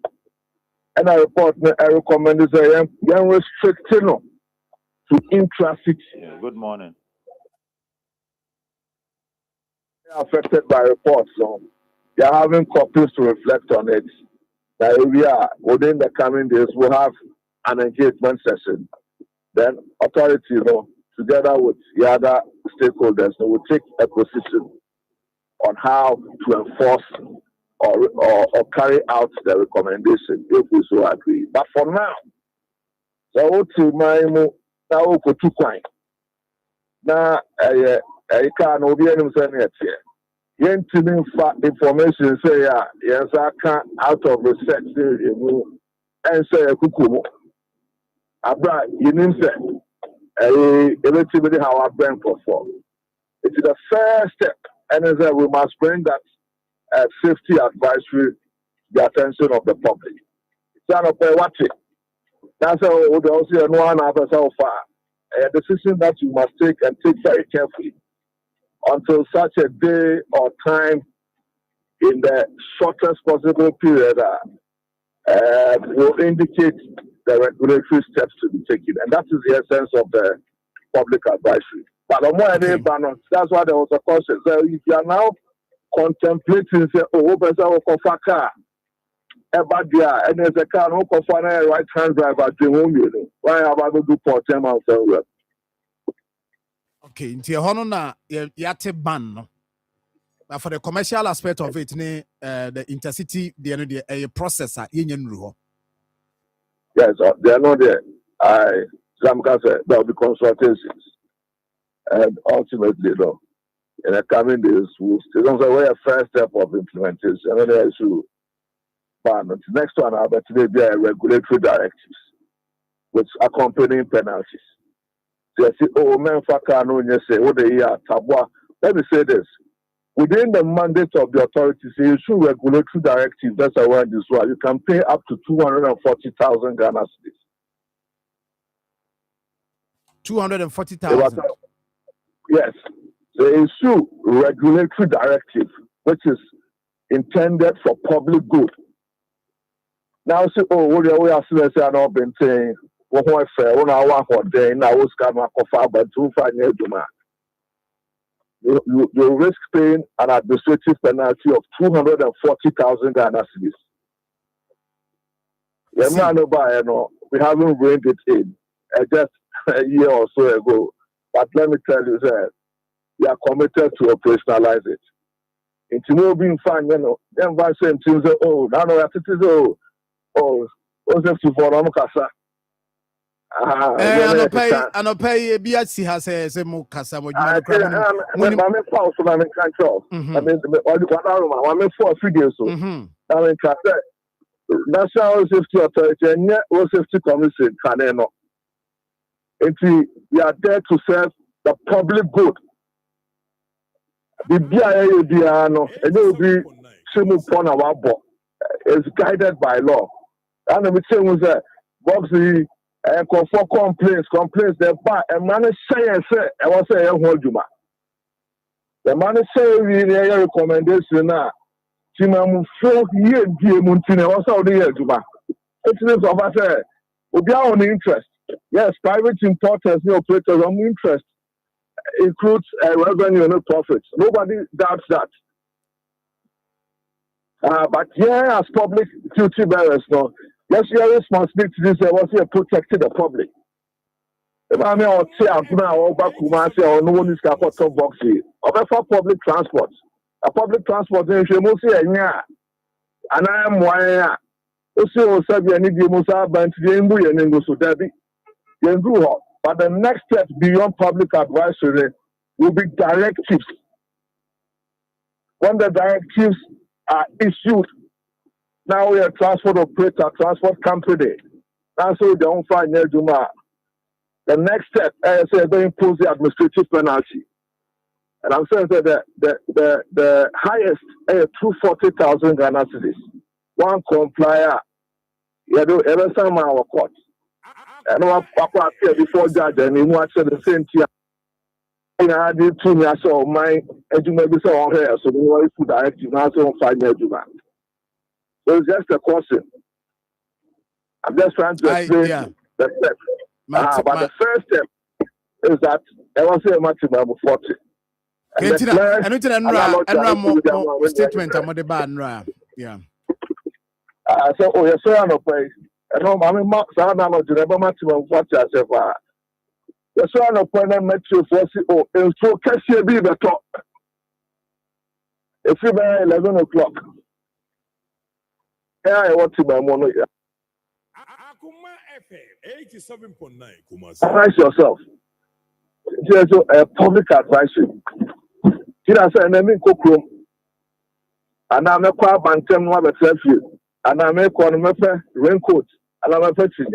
And I recommend is young restricting to intracity. Yeah, good morning. Affected by reports, so they are having copies to reflect on it. That we are within the coming days, we'll have an engagement session. Then authority, together with the other stakeholders, will take a position on how to enforce or carry out the recommendation if we so agree. But for now, so what to my now go to coin. Now I can't be any saying here. Information say yes, I can't out of research and say a kukumo. Abra, you name say eventually how our brain perform. It is the first step, and as we must bring that safety advisory the attention of the public. Stand up and watch it. That's how we also know another so far. A decision that you must take and take very carefully until such a day or time in the shortest possible period will indicate the regulatory steps to be taken. And that is the essence of the public advisory. But that's why there was a question. So if you are now contemplating, say, oh, better a car, and there's a car, no right-hand driver, why have I to do for 10 months? Okay, in Tiahono na yate ban no. But for the commercial aspect of it, the intercity, the process Yes, they are not there. Some can say there will be consultations, and ultimately, in the coming days, we'll still a first step of implementation. And then issue ban. The next one, but today there are regulatory directives with accompanying penalties. So I say, oh, men, no, you say, what they are tabua. Let me say this. Within the mandate of the authorities, you issue regulatory directives. That's why this one. You can pay up to 240,000 Ghana cedis. 240,000. Yes. They issue regulatory directive, which is intended for public good. Now, say, oh, what we are saying, been saying, what I fair, when I want for day, now was come up but 250 Juma. You risk paying an administrative penalty of 240,000 Ghana cedis. We haven't reined it in just a year or so ago. But let me tell you that we are committed to operationalize it. It's no being fine, then by saying things, oh, now I think it's what's up for Ramokasa? Anopay, BHC has a more Casa, what you I'm false, I'm in control. I mean, I'm in 4 videos. I mean, National Safety Authority and Network Safety Commission, Caneno. We are there to serve the public good. The BIA, and it will be Simu Pona Wabo is guided by law. And I'm saying was that Boxy and for complaints, the bar and man say and say, I was saying, hold you, man. The man say, we recommendation now. Timamu 4 years, dear Muntina, was out the year, Juma. It's of us, we are on interest. Yes, private importers, no operators on interest includes revenue and profits. Nobody doubts that. But yeah, as public duty bearers, no, yes, your responsibility is to protect the public. I mean, I'll say, I'm going to Kumasi or no one is going to top box here. For public transport. A public transport is and I am why also said you need the Musa Bant, the Engu and Engu Sudabi. But the next step beyond public advisory will be directives. When the directives are issued, now we are transport operator, transport company. That's why we don't find Juma. The next step is to impose the administrative penalty. And I'm saying that the highest is 240,000 Ghana cedis. One complier, you do every time our court. And what Papa said before judge, and you watch the same thing. I did 2 years of my education on here, so we want to direct you now to find Juma. So it's just a question. I'm just trying to explain the step. But the first step is that I was a maximum of 40. I don't more statement. I'm on the ban. Yeah. So, oh, yes, sir, no place. And I mean, Mark, I don't know, you never maximum 40 as ever. Yes, sir, no point. I met you for oh, and so Cassia be the top. If you by 11 o'clock, yeah, I want to buy mono. Akoma FM 87.9. Advise yourself. There's a public advisory. Here I say, I'm in Kokrom, and I'm a car bantam, one of the and I'm a raincoat, and I'm a fetching.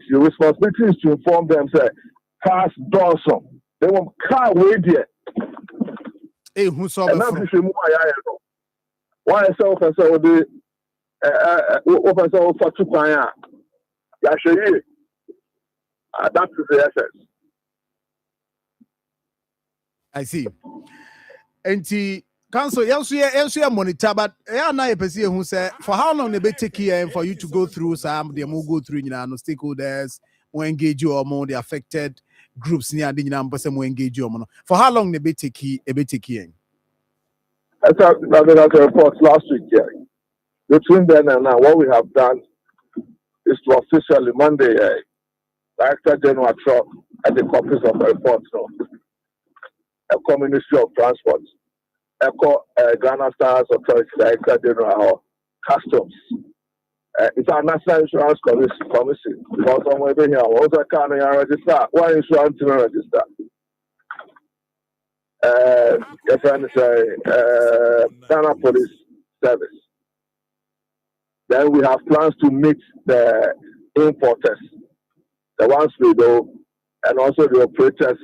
Your responsibility is to inform them, say, cars Dawson. They want car way there. Hey, who saw the why self and so the officer for 2 points? Yeah, sure. That is the essence. I see. And the council, you monitor, but I know a person who said, for how long they be taking for you to go through some, they will go through, no stakeholders, will engage you or more the affected groups near the number, some will engage you or more. For how long they be taking, I thought that report last week, yeah. Between then and now, what we have done is to officially Monday, Director General Trump at the copies of the report, Akoma Ministry of Transport, Ghana Stars Authority, Director General Customs. It's our National Insurance Commission. Because I'm over here, also can register. Why insurance to register? Your friend is Ghana Police Service. Then we have plans to meet the importers, the ones we do, and also the operators,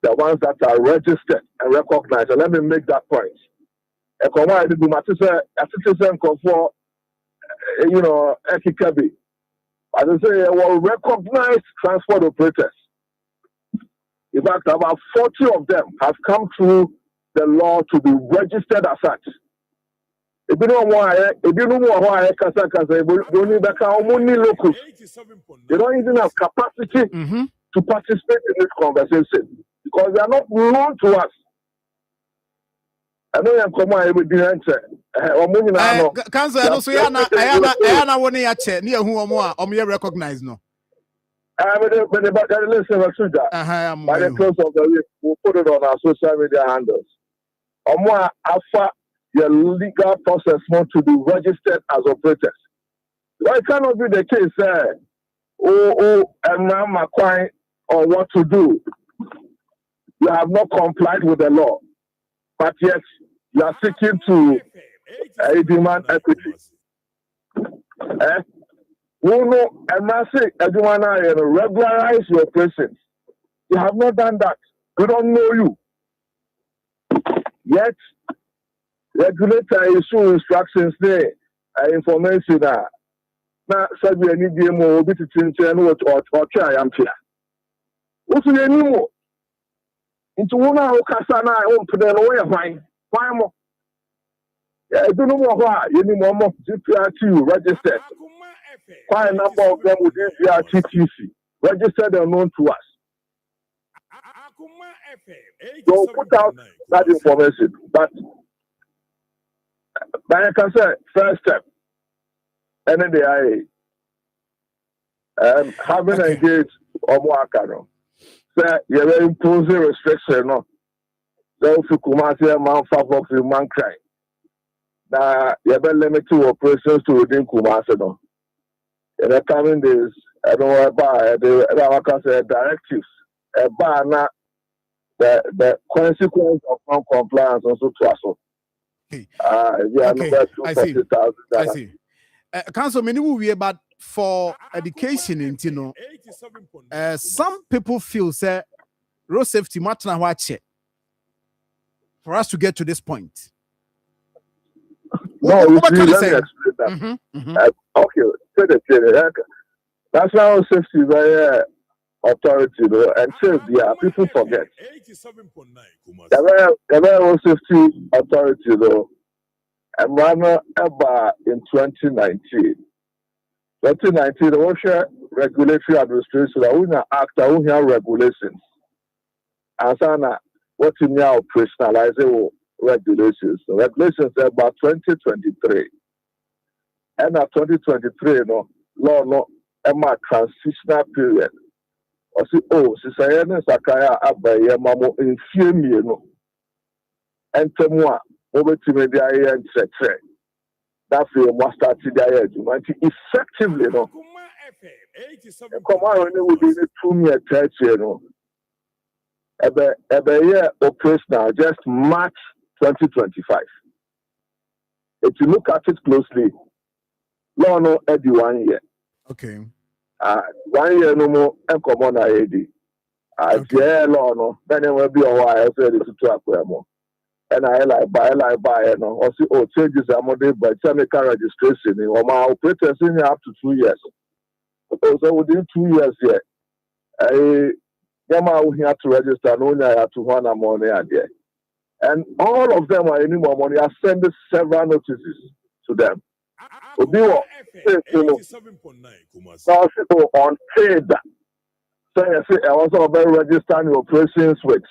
the ones that are registered and recognized. And let me make that point. Akoma, I did my citizen for, Ekikabi. As I say, well, recognized transport operators. In fact, about 40 of them have come through the law to be registered as such. If you know why, locals, they don't even have capacity to participate in this conversation because they are not known to us. I know you're coming with the answer. Council, I know so I am one year chair near who are more or me recognize no. By the close of the week, we'll put it on our social media handles. Omo afa your legal process not to be registered as operators. Why cannot be the case? And now my client on what to do. You have not complied with the law, but yet you are seeking to demand equity. No, and I say, everyone, regularize your presence. You have not done that. We don't know you. Yet, regulator issue instructions there, information that now said we need to more bit to change or try am here. What's the name? Into one hour, Cassana, I won't put away of mine. Why more? I don't know why you need more GPRT registered. Quite a number of them with GPRTTC registered and known to us. Don't put out that information. But I can say, first step, and then having engaged or more cano. Say, you're imposing restriction. No, so if you come out here, man, Marfo in man cry. Now, you're limited operations to within Kumasi. No, in the coming days, I don't know about the directives. About the consequence of non-compliance also to us. I see. Council, many we but for education in some people feel say road safety much now watch it for us to get to this point. No, let me explain that. Okay, National Safety Authority, and safety, people forget. The Road Safety Authority, though, and ran about in 2019. 2019, the Ocean Regulatory Administration, we act, we have regulations. And so, what in now operationalizing regulations? The regulations are about 2023. And at 2023, law, transitional period. I say, Sisayana Sakaya Abaya Mamo in Fiemino. And Temua, over to media and Setre. That's the master today. Effectively, no. Come on, within the 2-year church, a year operational, just March 2025. If you look at it closely, law no every 1 year. Okay. 1 year no more, and come on, yeah, law no, then it will be a while. I said it's to Akoma. And I like buy, no. Also, changes are more by chemical registration. Or my operators in up to 2 years. So within 2 years, we have to register. No, I have to run a money there. And all of them are any more money. I send several notices to them. On trade. So I say I also about registering operations with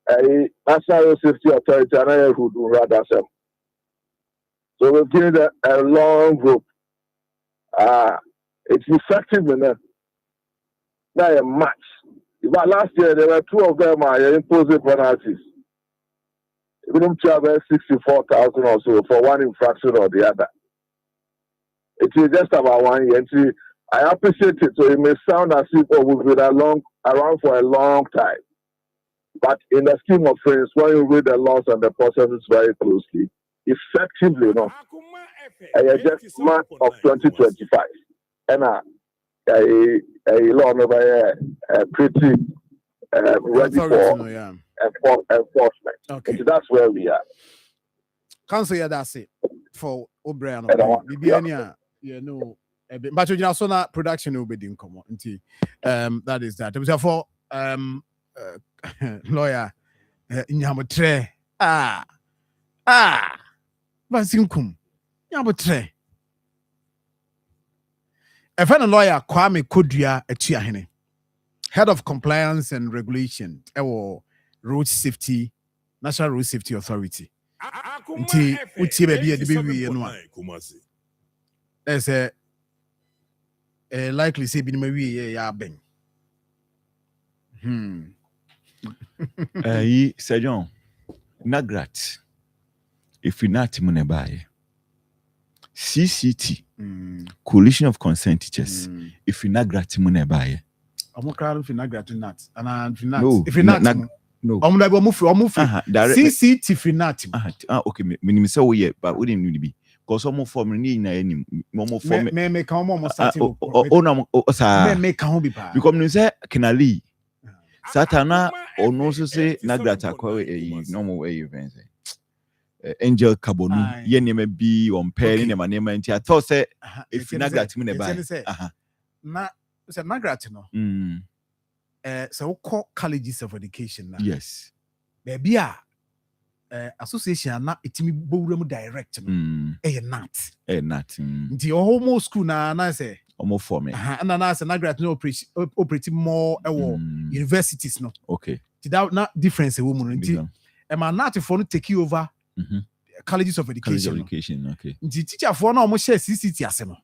a National Safety Authority and I who do rather some. So we've given a long group. It's effective enough. Now a match. But last year there were 2 of them are imposing penalties. Even charge 64,000 or so for one infraction or the other. It is just about 1 year. And I appreciate it. So it may sound as if we've been around for a long time. But in the scheme of things, when you read the laws and the processes very closely, effectively, just March of 2025, and a law over pretty ready for enforcement. Okay. So that's where we are. Council, yeah, that's it for O'Brien. But you also not production will be doing come that is that. It was for lawyer Nyamutre. Bansinkum Nyamutre. A fellow lawyer Kwame Kodria Echiahene, head of compliance and regulation, road safety, National Road Safety Authority. Uti baby the baby there's a likely say be maybe ya ben. Sir John, Nagrat. If we not munebaye. CCT. Coalition of Concerned Teachers. If we Nagrat munebaye. I'm crowd if you Nagrat not. And if you not, No, if you not, no. CCT if you not. Okay, me say oh yeah, but we didn't need to be. Because some form ni na any more form. Me come on starting. Sir. Me come be pa. Because me say Kenali. Satana or no so say Nagrat akwa normal way you can say. Angel Kabonu, ye name be on pen in my name and I thought say if Nagrat munebaye. Na say Nagrat no. So call colleges of education now. Yes. Baby association na itimi bowrem direct no. Not. The homo school na say Almost for me. And na say Nagrat no operating more universities no. Okay. Without not difference a woman. E ma not for no take you over colleges of education. Okay. The teacher for no almost share CCT asem.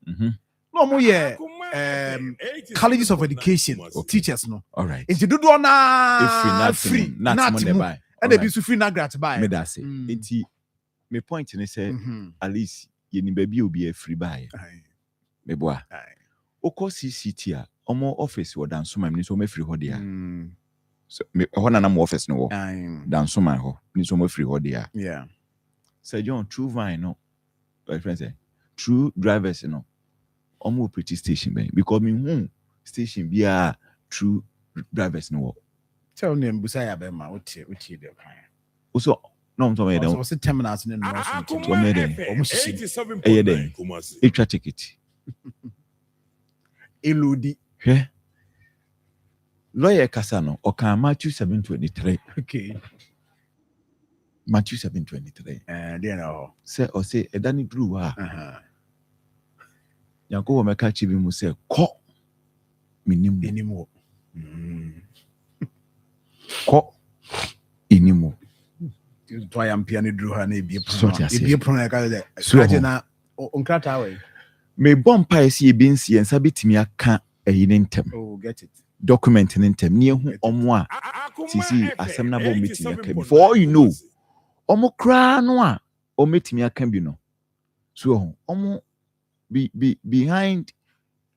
No more colleges of education teachers no. All right. If you do na free not money. And they be free Nagrat buy. Me that say. Enti me point ni say at least ye ni baby obi a free buy. Me boa. Oko CCT a omo office wo dan so ma me so me free ho dia. So me ho na na office no wo. Dan so ma ho. Ni so me free ho dia. Yeah. Sir John True Vine no. My friend say True Drivers no. Omo pretty station ben because me station be True Drivers no. Tell them Busaya Bema, what you do. Also, no, I'm talking about what's the terminals in the Akoma FM 87.9 Kumasi. Extra ticket. Elodi. Lawyer Casano, or can Matthew 7:23. Okay. Matthew 7:23. You know. Say or say a Danny Drew. Yanko Meka Chibimu say, call minimum. Ko inimo to I am piano drew her name be a pronoun so na onkrata way me bompa esi ebinsi ensa bitimi aka ayine ntem oh get it document in ntem ne hu omo a sisi asem na bo metimi aka bi for all you know omo kra no a o metimi aka bi no so omo behind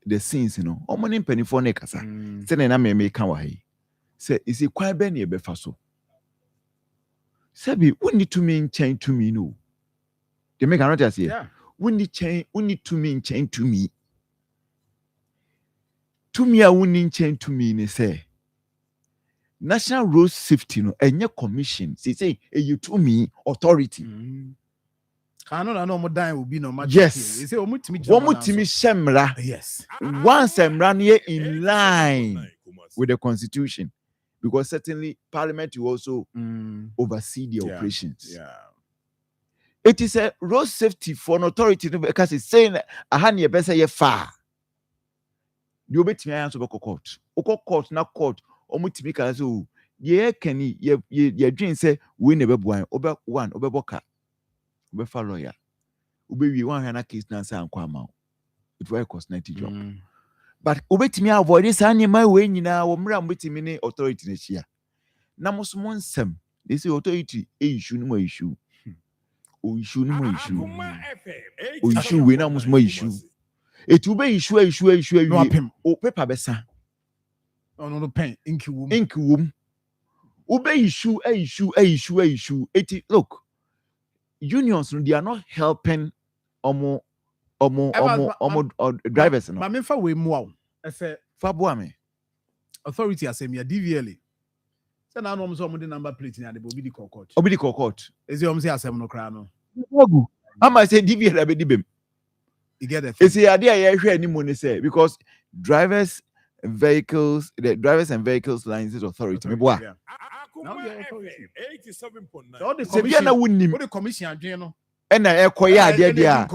the scenes no omo ne mpanifo ne kasa se na me ka wa hai say is it quite benny befa so sabi we need to mean change to me no they make another say yeah we need to mean change to me a we need change to me ne say national road safety no enye commission say you to me authority no mo dan will be no much yes say omutimi shemra yes once semra ne in line with the constitution. Because certainly Parliament will also oversee the operations. Yeah. It is a road safety for an authority because it's saying a hand your best ye far. You bet me answer court. Court na court. Omutimi ka so ye keni ye dream say we never buy obe one obe boka obe fa lawyer obe we one hana case na say anko ama it will cost 90 job. But obetimi avoid this animal way nyina wo mra mbetimi ne authority na chia na musumon nsem they say authority issue no issue o issue no issue o issue we na musumon issue it will be issue o paper besa no pen ink wom ube issue it look unions they are not helping omo drivers no. Ma me fa we mu aw. E say fa boa me. Authority asem ya DVLA. Say na no so mo de number plate ni ade obi di court. Obi di court. Is you say asem no kra no. Ogu. Ama say DVLA be di bem. You get it. Is ade ya hwe ani mo ne say because the drivers and vehicles license authority me boa. Akoma FM 87.9. So the commission adwen no. And I acquire the idea.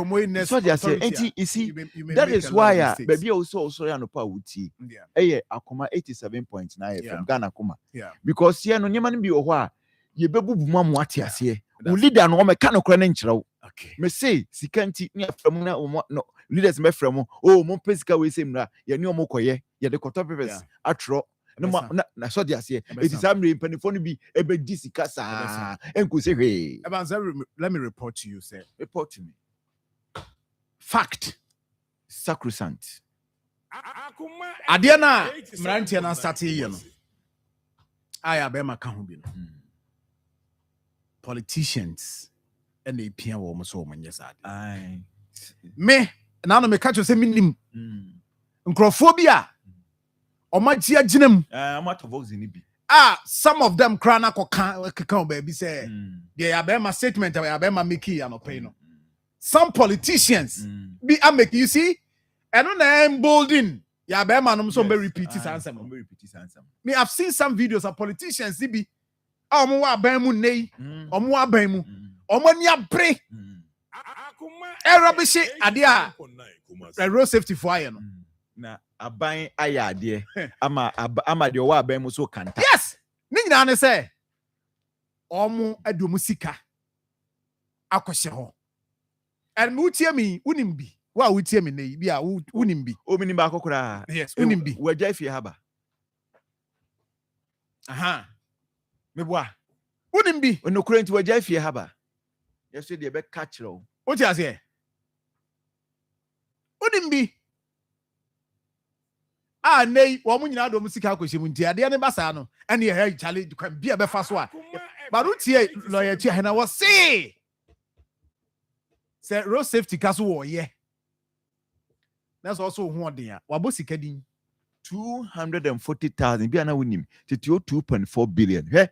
So they say, you see, that is why baby also no power wuti. Yeah. Akoma 87.9 FM Ghana Akoma. Yeah. Because here no nyama bi ohwa ye bebu bu mamu ate ase. U leader no me ka no kra na nkyerɛw. Okay. Me say sikanti ni afram na no leaders me frem. Oh, mo pesika we say mra ye ni omo koye. Ye de koto papers atro na so dia se it is amre penifo no bi ebedi sika saa enko se hwe let me report to you, sir. Report to me. Fact. Sacrosanct. Adeɛ na mmeranteɛ na start yɛ no. Aya bɛma ka ho bi no. Politicians and they pia wo so wo nyɛ saa. Me na no me ka kyerɛ sɛ minim. Nkrɔfoɔ bi a ɔmagye agyinam. Amato vox ni bi. Some of them cry na keka baby say they ya bɛma statement ya bɛma make ya no pay no. Some politicians be make you see and on embolden ya bɛma no so be repeat this answer. Me I've seen some videos of politicians be omo wa ban mu nei omo wa ban mu omo ni abre rubbish ade a road safety for aye no na aban aye ade ama de wa aban mu so kanta. Yes ni nyina ne say omo adomu sika akohye ho and mu tie mi unim bi wa wo tie mi nei bi a unim bi o mi ni ba kokora. Yes unim bi waja fie haba. Meboa. Unim bi. No current waja fie haba. Yeso de be catch ro. What you say? Unim bi. Nei, wo mu nyina do mu sika akohye mu ntia de ne basa no. Ene ye challenge kan bia be fa so a. Barutie lawyer tia na wo say. Say road safety kaso wo ye. That's also ho odin a. Wabo sika din. 240,000 bi ana wonim. Titio 2.4 billion. He.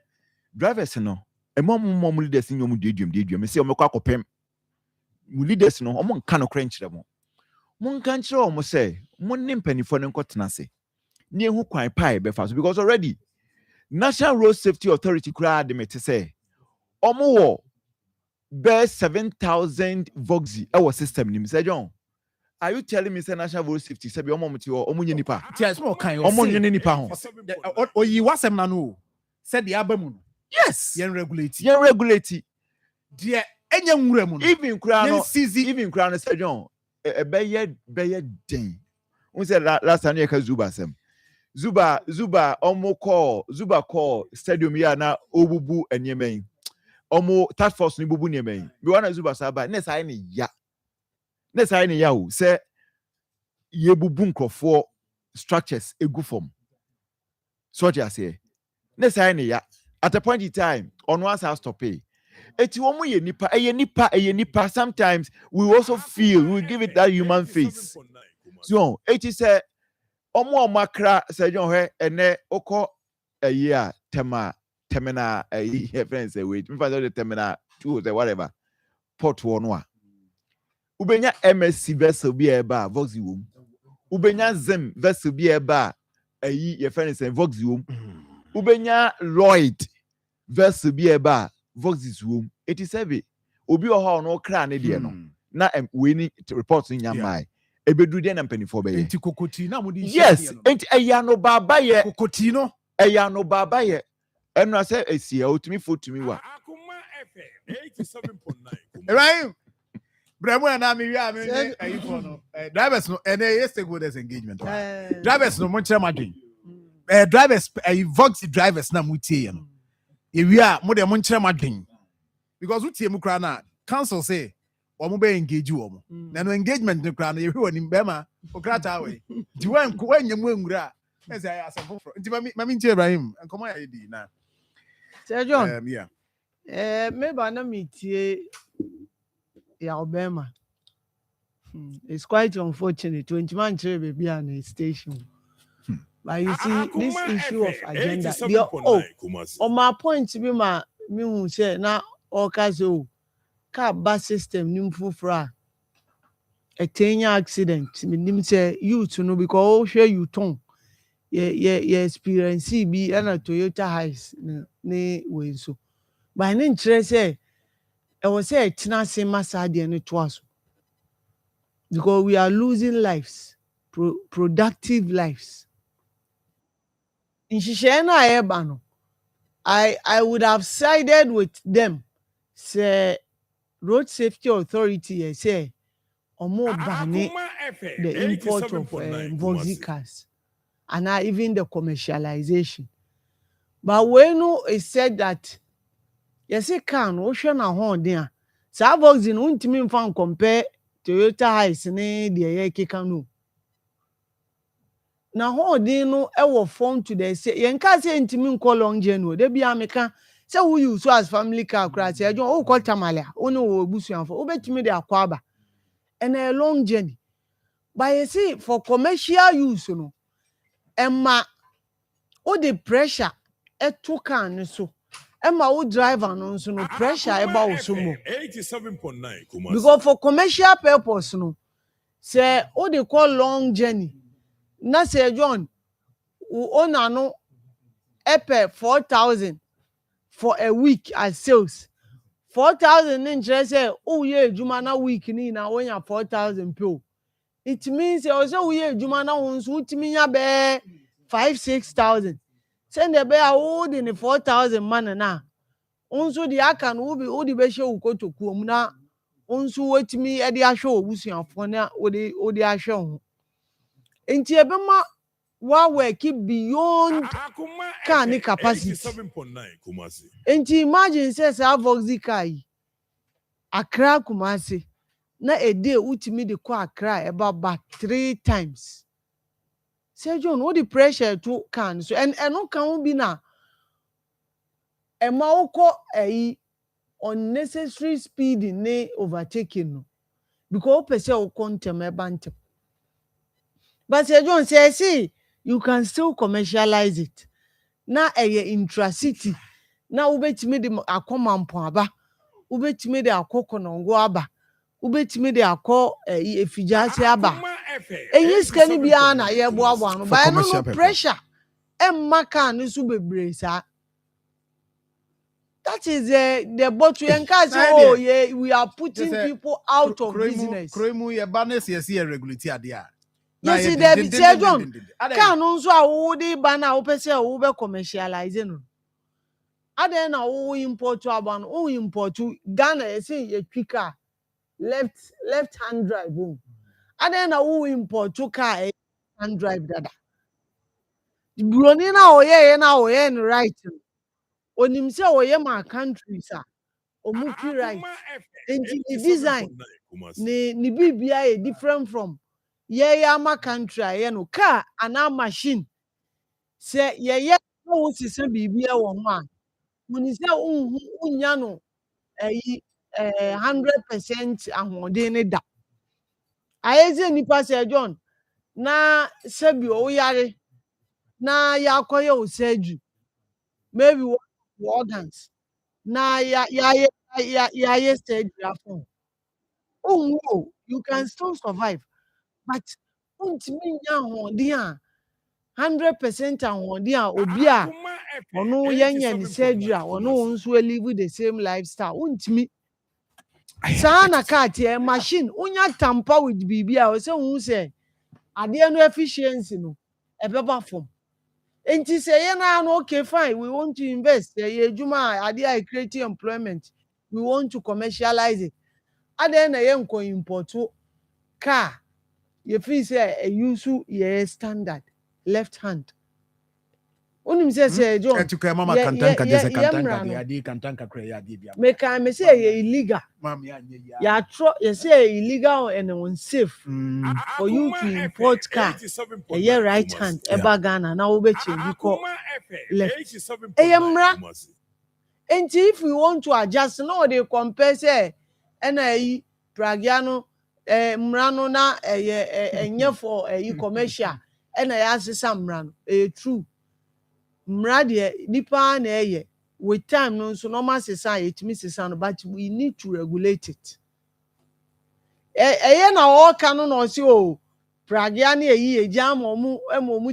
Drivers no mom leaders in your deduum me say o mekwa kopem mu leaders no o mon ka no kra nkyere mo mon kan kyere o mo say mon nim panifo no nkotena se ne hu kwan pai be fa so because already National Road Safety Authority kra de mete say o mo wo be 7,000 voxi e wo system nim say John, are you telling me say National Road Safety say be o mo mti o mo nyenipa yes mo kan o mo nyenipa ho o yi wasem na no said the abamu. Yes, yen regulate. Dear enya nwura mu no. Even kra no say John, be den. We say last time you ka Zuba sem. Zuba call stadium ya na obubu enyemen. Omo task force ni bubu enyemen. Be wana Zuba saba na sai ne ya o say ye bubu nkrofo structures egu form. So just say na sai ne ya. At a point in time, on one has to pay. Sometimes we also feel we give it that human face. So it is a omo makra say John he ene oko a year terminal friends wait me find the terminal 2 or whatever port 1 ubenya MSC vessel bi eba voxi wom ubenya zem vessel bi eba your friends voxi wom ubenya Lloyd verse bi eba voxis room 87 obi o no kra ne de no na we ni report nya mai ebedu de na mpanifo be enti kokoti na mudi yes enti eya no baba ye kokoti no eya no baba ye enu ase esia otumi fotumi wa Akoma FM 87.9 right bremo na me wi a me ayi for no drivers no ene stakeholders engagement drivers no mo kire madwen drivers vox drivers na mutie no ewi a mo de mo nkire madwen because utie mu kra na council say o mo be engage wo mo na no engagement ne kra na ye hwe woni be ma o kra ta we di wan nyemu enwura e say ya asafo fro nti mami ntie Ibrahim enkomo ya di na Sir John yeah me ba na mitie ya Obama it's quite unfortunate 20 man chere baby an station. But you see, this issue of agenda, on my point, be my me say now all caso car bus system nimfufra a 10-year accident. Me say you to know because share you ton experience be and a Toyota Hiace ne way so. But an interest say I was say it's not same massage and it was because we are losing lives, productive lives. In Shishena Ebano, I would have sided with them. Say Road Safety Authority say or more banning the import of voxi cars and even the commercialization. But when it said that yes, it can ocean a horn there. So box in ultimate fan compare Toyota Hiace ne the keka no. Na horn no ewo form to the say yenka say intimi nko long journey de bia meka say we use so as family car crash e jo o ko tamale oni wo busuanfo obetimi de akwaba and a long journey. But you see for commercial use no emma o the pressure e to can so emma o driver no so no pressure e ba o so mo 87.9 Kumasi. because for commercial purpose no say o dey call long journey na say John owner no pay 4,000 for a week as sales. 4,000 interest say oh yeah juma na week ni na when ya 4,000 pay. It means also we yeah juma na won so utimi nya be 5,000-6,000. Send the be hold in 4,000 man na. Onso the aka no be odi be hwe ukotoku om na onso wetimi e de ahwe obusuafo na odi ahwe ho. Enti ebema wa work beyond car ni capacity. 87.9 Kumasi. Enti imagine say Voxy car yi Accra Kumasi na a day utimi de kwa Accra about 3 times. Say John, what the pressure to can so and no can be na ema uko unnecessary speed ne overtaking no because person will contem eba. But say John say see you can still commercialize it. Na intracity na ubetimi de Akoma mpon aba ubetimi de akoko nongo aba ubetimi de akọ efijase aba enyi sika ni bia na ye boabo no ba no pressure emma kan ni so bebre sa. That is the bottle and case oh yeah we are putting people out of business. Kremu ye banes yes ye regulate ade. Yes, there say John kan nso a wo de ba na wo pese wo be commercialize no. Ade na wo import aba no wo import Ghana you say ye twika left hand drive boom. Ade na wo import car hand drive dada. Broni na oye na oye no right. Onim say oye ma countries a omuki right. Enti design ni bibia e different from ye ama country ye no car and a machine. Say ye no sise bibia wo ho a. Muni say unya no 100% ahode ne da. Ayeze nipa say John na sebi o yare na yakoye o surgery maybe organs na ya surgery afon. Oh, you can still survive but untimi nya ahode a 100% ahode a obi a ono yenye ni surgery a ono nso live the same lifestyle untimi. Sana cat machine unya tamper with bibia o say hu say ade no efficiency no ebeba form. Enti say ye na no okay fine we want to invest ye ejuma ade I create employment we want to commercialize it. Ade na ye nko import car ye feel say e use ye standard left hand. Unim say John etuka mama kantanka je kantanka de ade kantanka kra ya ade bia. Me can me say ye illegal. Mam ya nye Ya you say illegal and unsafe for you to import car. A right hand eba Ghana na obe change ko left. Eyemra. And if we want to adjust no they compare say na pragiano mrano na enye for commercial na ya asesa mrano true. Mra de nipa na eye with time no so normal society etimi sesa no but we need to regulate it. Eye na o ka no no si o pragia na eyi eja mu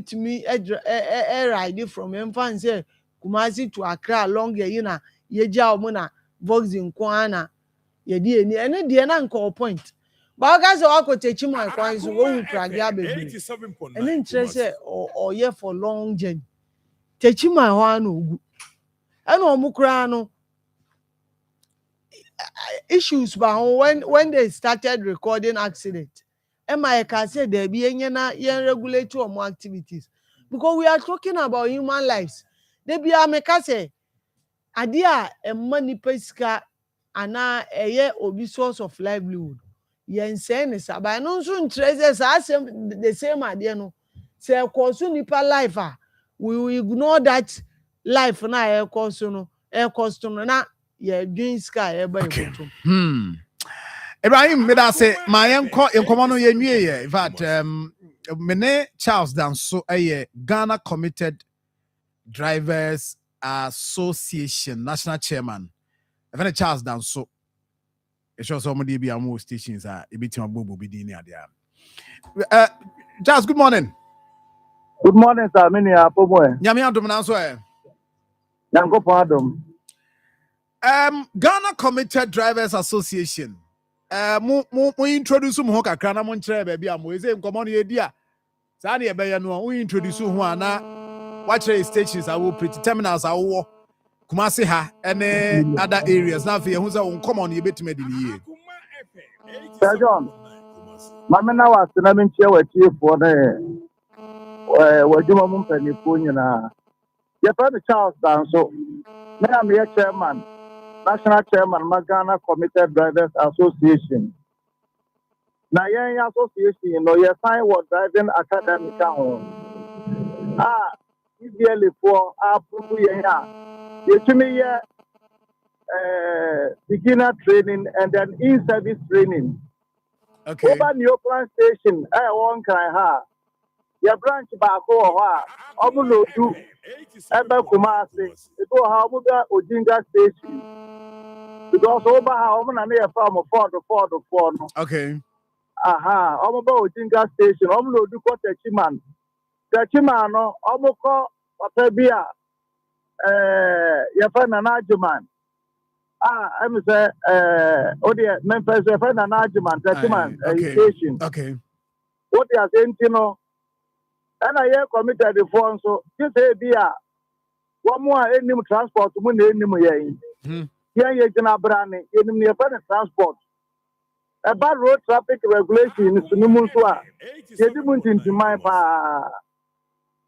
timi ride from Emfa say Kumasi to Accra long ye na ye ja omu na Voxy nko ana ye di eni ene de na nko point ba ga se o ko techi my kwan so wo pragia bebre ene interest o ye for long journey techi my ho ana ogu ene omu kra no issues ba when they started recording accident. Emma can say there be any na regulate omo activities because we are talking about human lives. They be a mekase idea a money pesca and a obi source of livelihood. Yen saying is about no soon treasures as the same idea no. Say consume nipa life we will ignore that life na air cost no na yeah doing sky Okay. Ibrahim, me da say my enko enkomo no ye nwie ye. In fact, mene Charles Danso Ghana Committed Drivers Association National Chairman. Even Charles Danso. It shows somebody be more stations are a bit more bobo be dini adia. Charles, good morning. Good morning, sir. Many Apomo. Nyame adom na so Yanko Padum. Ghana Committed Drivers Association. Mo introduce mo ho kakra na mo nkyerɛ ba bia mo eze nkomo no ye dia. Saa na ye be ye no we introduce ho ana watch stations are wo pretty terminals are wo Kumasi ha ene other areas na fe hu say won nkomo no ye betime di ye. Sir John. Mama na was na me nkyerɛ wa tiefo na wadwuma mu mpanifo nyina. Ye fa Charles Danso. Na am ye chairman. National Chairman Ghana Committed Drivers Association. Na yen association no ye sign what driving academy ka ho. EBL for approve yen ye tumi ye beginner training and then in-service training. Okay. Over New Plan Station, one kind ha. Your branch back over Omulodu, Ebe Kumasi, it go how Ojinga Station. Because over how I'm near farm of 4 to 4. Okay. Aha, Omoba Ojinga Station, Omulodu Kotechiman. Techimano, Omoko, Otebia, your friend and argument. I'm say, oh dear, Memphis, your friend and argument, Techiman, station. Okay. What they are saying, you know, and I have committed the phone, so just say, dear, one more any transport, to win any more. Here, you're going to brand it in the transport. About road traffic regulation is Numuswa. You didn't into my pa.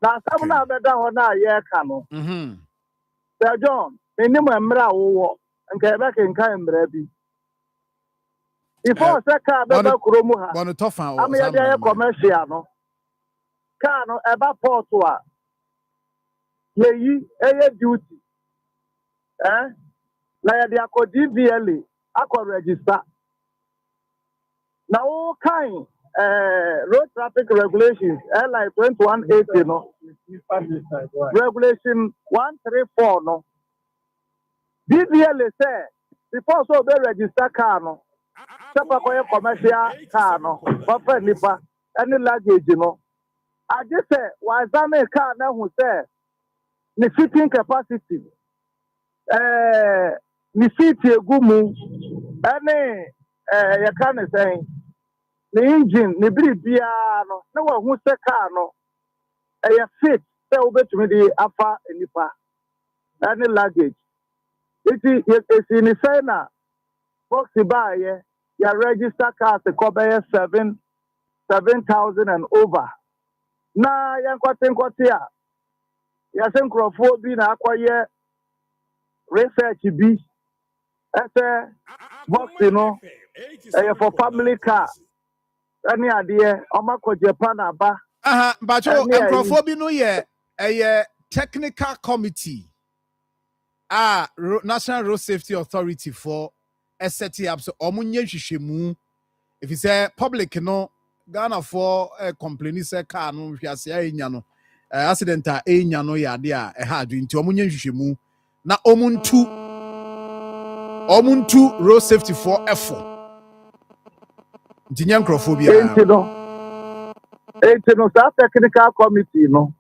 Now, some of the down now, yeah, Cano. Sir John, minimum Mra and Quebec and Cambrebi. Before Saka, Baba Kuromuha, I'm a commercial. Cano, about Portua. Ye, a duty. Eh? Like the Akko DVLA, Akko register. Now, all kind road traffic regulations, like 2180, no, regulation 134, no. DVLA say before so be register car, no, separate commercial car, no, for nipa, any luggage, no. I just say, why is that make car now who say the seating capacity? Ni seat gumu any you can say the engine ni bia no na wa hu se car no fit say obetumi di afa enipa any luggage it is in say na box buy ya register car to cover 7,000 and over na yan kwaten a ya se nkrofo bi na akwaye research bi ese box no for family car any idea omako Japan aba but enkrofo bi no ye technical committee National Road Safety Authority for SET up so omunye hwehwemu if you say public no Ghana for complaining say car no hwiase anya no accident anya no ya de a ha adu nti omunye hwehwemu na omuntu road safety for effort. Ntinya nkrofobia. Enti no sa technical committee no.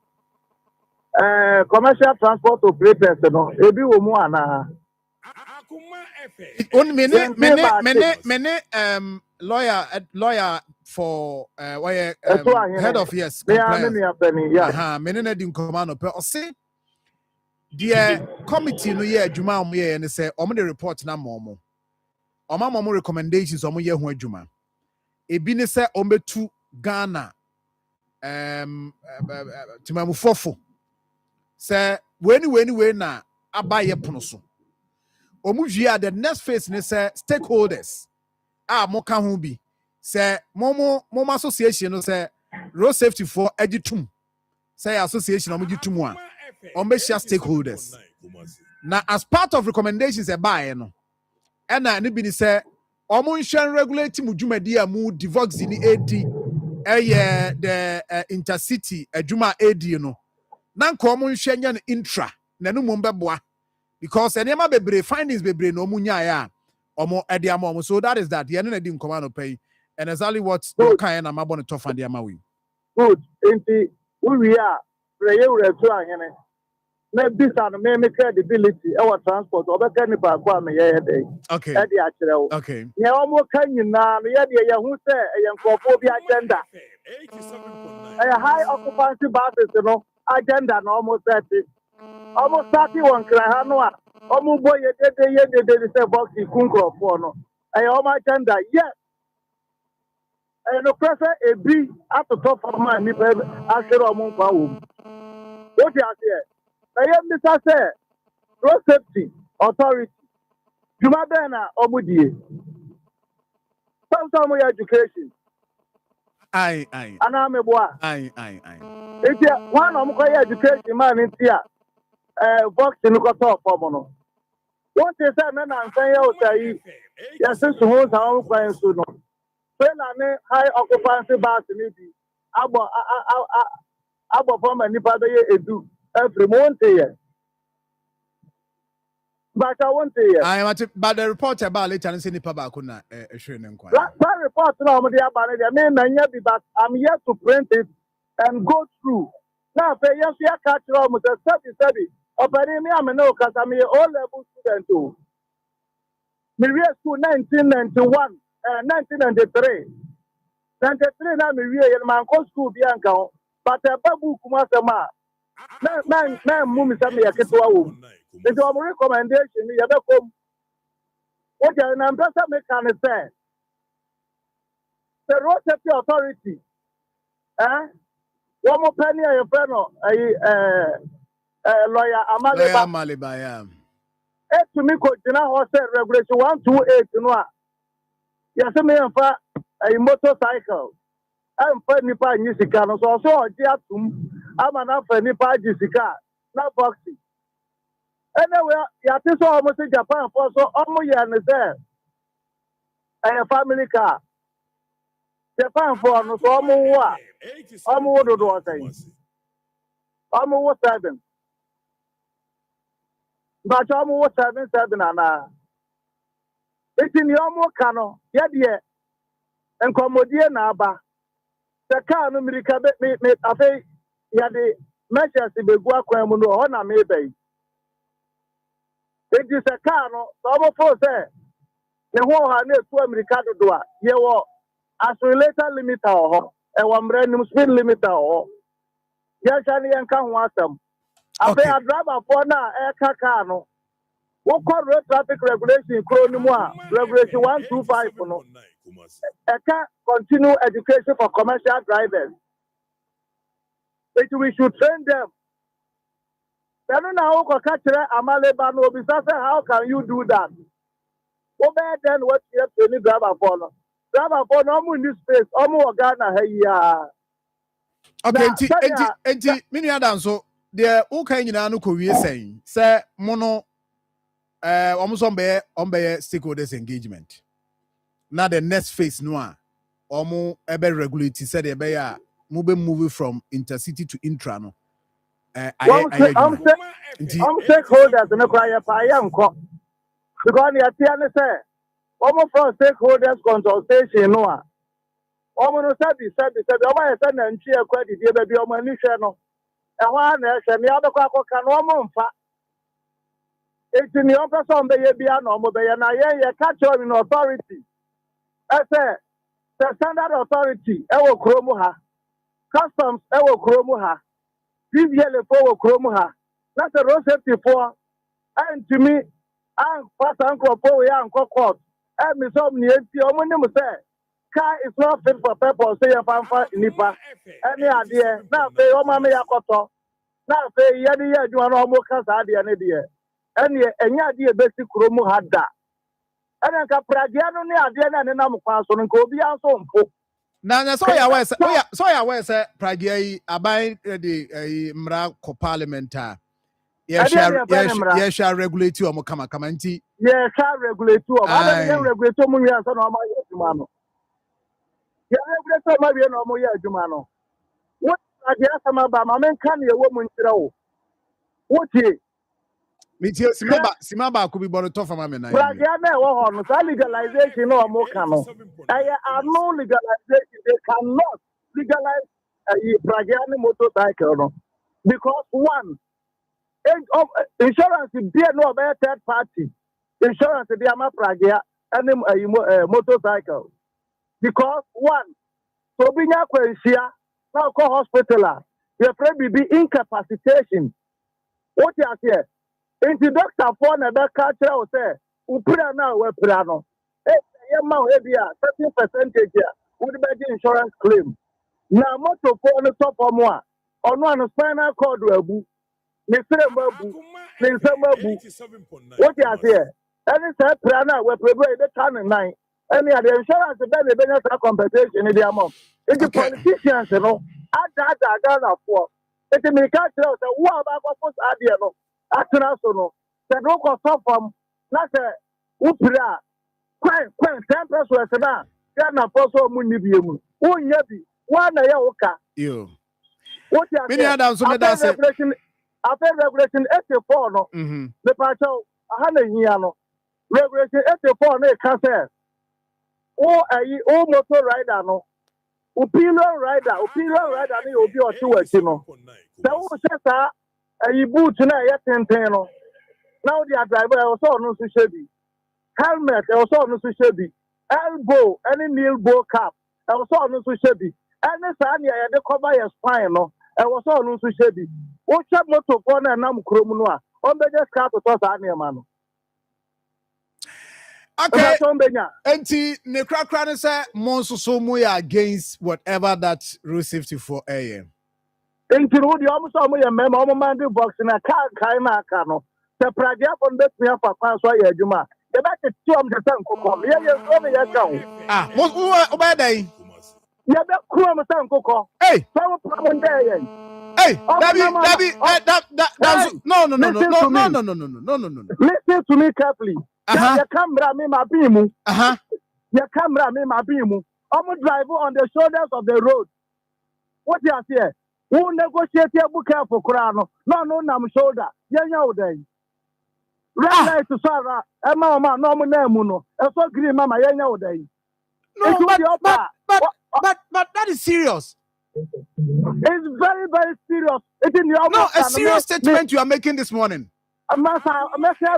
Commercial transport operators no ebi wo mu ana. On many lawyer for head of compliance. Many na di nkoma no pe o se the committee no ye adwuma om ye ne say om the report na momo recommendations om ye ho adwuma ebi ne say om betu Ghana timamufofo say when na abaye pono so omuvia the next phase ne say stakeholders moka ho bi say momo association no say road safety for agitum say association omugitum a ombeshia stakeholders na as part of recommendations buy no na ne bi ni say omo nhwen regulate mu dwumadi a mu divox ni AD the intercity adwuma AD no na nka omo nhwen nya intra na no mu mbeboa because enema bebre findings bebre no mu nya ya omo edi ama omo so that is that ye no na di nkoma no pay and exactly what you kind na mabon to find ama we good enti we are prayer we to ahene na bisa no me credibility our transport obeka ni ba kwa me ye dey okay e dey akere wo okay ye omo kan nyina no ye dey ye hu se ye nkofo bi agenda 87.9 high occupancy buses no agenda no almost 30 almost 31 kra no a omo boye de say box kunkro for no omo agenda yes no pressure ebi atoto for man ni pe asere omo nkwa wo what you say na ye misa say road safety authority juma be na omo die some education ai ana me boa ai eti one omo ko education man nti a box ni ko to for no what you say na nsan ye o sai yes so ho sa omo kwan so no na ne high occupancy bus ni bi abo for ma nipa be edu every month here but I want to hear I want to but the report about later and say nipa ba ko na ehwe ne nkwa that report na omo dey aba ne me na nya bi but I'm here to print it and go through now pay yes ya catch omo say study opere me am na o kasa me O level student o me real school 1991 1993 na me wie yen man ko school bi anka ho but e babu kuma sama na mu mi sama ya ketwa wo it was recommendation ni yabe kom o je na mpesa me kan say the road safety authority wo mo pani e fe no lawyer Amaleba ya to me ko jina ho say regulation 128 no a yase me mfa a motorcycle mfa nipa anyi sika no so oje atum ama na fa nipa aji sika na boxing anyway yate so almost Japan for so omo ye ne say a family car Japan for no so omo wo a omo wo do say omo wo 7 but omo wo 7 ana eti ni omo ka no ye de enkomodie na aba the car no mirika me afi ya de measures begu akwan mu no ho na me bai it is a car no omo for say ne ho ha na etu america dodo a ye wo accelerator limiter ho e wo mra nim speed limiter ho ya sha ne yan ka ho asam afi a driver for na e ka car no wo road traffic regulation kro ni mu a regulation 125 no eka continue education for commercial drivers we should train them. Then now catch Amaleba no be say how can you do that? What better than what you have to driver for no? Driver for no in this space, Ghana here. Okay, enti mini adam so the who kan nyina no ko wie sen say mono almost on be stakeholders engagement. Now the next phase no a omo ebe regulate said e be ya moving from intercity to intra no I'm stakeholders no cry pa ya nko because ya tia ne say omo from stakeholders consultation no a omo no sabi omo ya say na nchi e kwa didi e be omo ani hwe no e ho na e hwe ne abekwa akoka no omo mfa eti ni on person be ye bia no omo be ye na ye catch on authority I say the standard authority e wo kromu ha customs e wo kromu ha DVL for wo kromu ha na the road safety for and to me and pass and crop we an court e mi so ni enti o mo ni mo say car is not fit for purpose. Say your fanfa nipa. Any idea? Now say your mama yakoto. Now say yadi yadi one almost can't idea any idea. Any idea basic room had that. And then Capragiano near the end and I'm passing and go beyond some. Na so ya we say Pragia abai the mra ko parliamentar. Yeah, shall regulate you or kama nti. Yeah, shall regulate you. I don't regulate so many years on my Jumano. Yeah, regulate my no more year Jumano. What I guess I'm about my man can a woman throw. What ye? Meet Simaba could be born to for my man. Pragiana or legalization or more cano. I are no legalization. They cannot legalize a Pragiana motorcycle because one. Insurance is there no about third party. Insurance is there pragia and motorcycle. Because one, so being a question now call hospital. Your friend will be incapacitation. What you say? Into doctor for the culture or say, Upura now we prano. Hey, you heavy 30% here would be insurance claim. Now motor for the top of more. On one spinal cord will Mr. Mabu, what you say? Any said prana will prepare the 9. Any other insurance, then the business compensation in the amount. It's the politicians, you know, at that for. It's a mechanic, what about what's Adiano? Atanasono, the local from not a Upra, quite 10% was now. Yana Poso Munibium, one yabi, one Ayoka. You. What you say? After regulation 84 no the pacho ahana hia no regulation 84 no ka say o motor rider no opinion rider ni obi o ti wachi no se wo se sa boot na ye tenten no now the driver e so no so shebi helmet e so no so shebi elbow any knee bow cap e so no so shebi any sa na ye de cover your spine no e was all no so shebi o cha motor for na nam krom no a on be just car to sa na ma no. Okay. Enti ne krakra ne say monso so mu against whatever that road safety for AM. Enti no di omo so mo ye mema omo man the box na car kai na aka no. Se pragia for bet me afa kwan so ya adwuma. Ye ba te ti om de san kokko. Ye so me ye ka o. Ah, wo ba dai. Ye be ku am san kokko. Hey, so wo problem dey ye. Hey, Debbie, no. Listen to me carefully. Your camera me my beam. Your camera me my beam. I'm drive on the shoulders of the road. What you say? Who negotiate your book for Kurano? No, I'm shoulder. Yeah, day. Red light to Sarah. Mama, no name, no. So green, mama, yeah, day. No, but that is serious. It's very, very serious. It's in the a serious statement you are making this morning. I must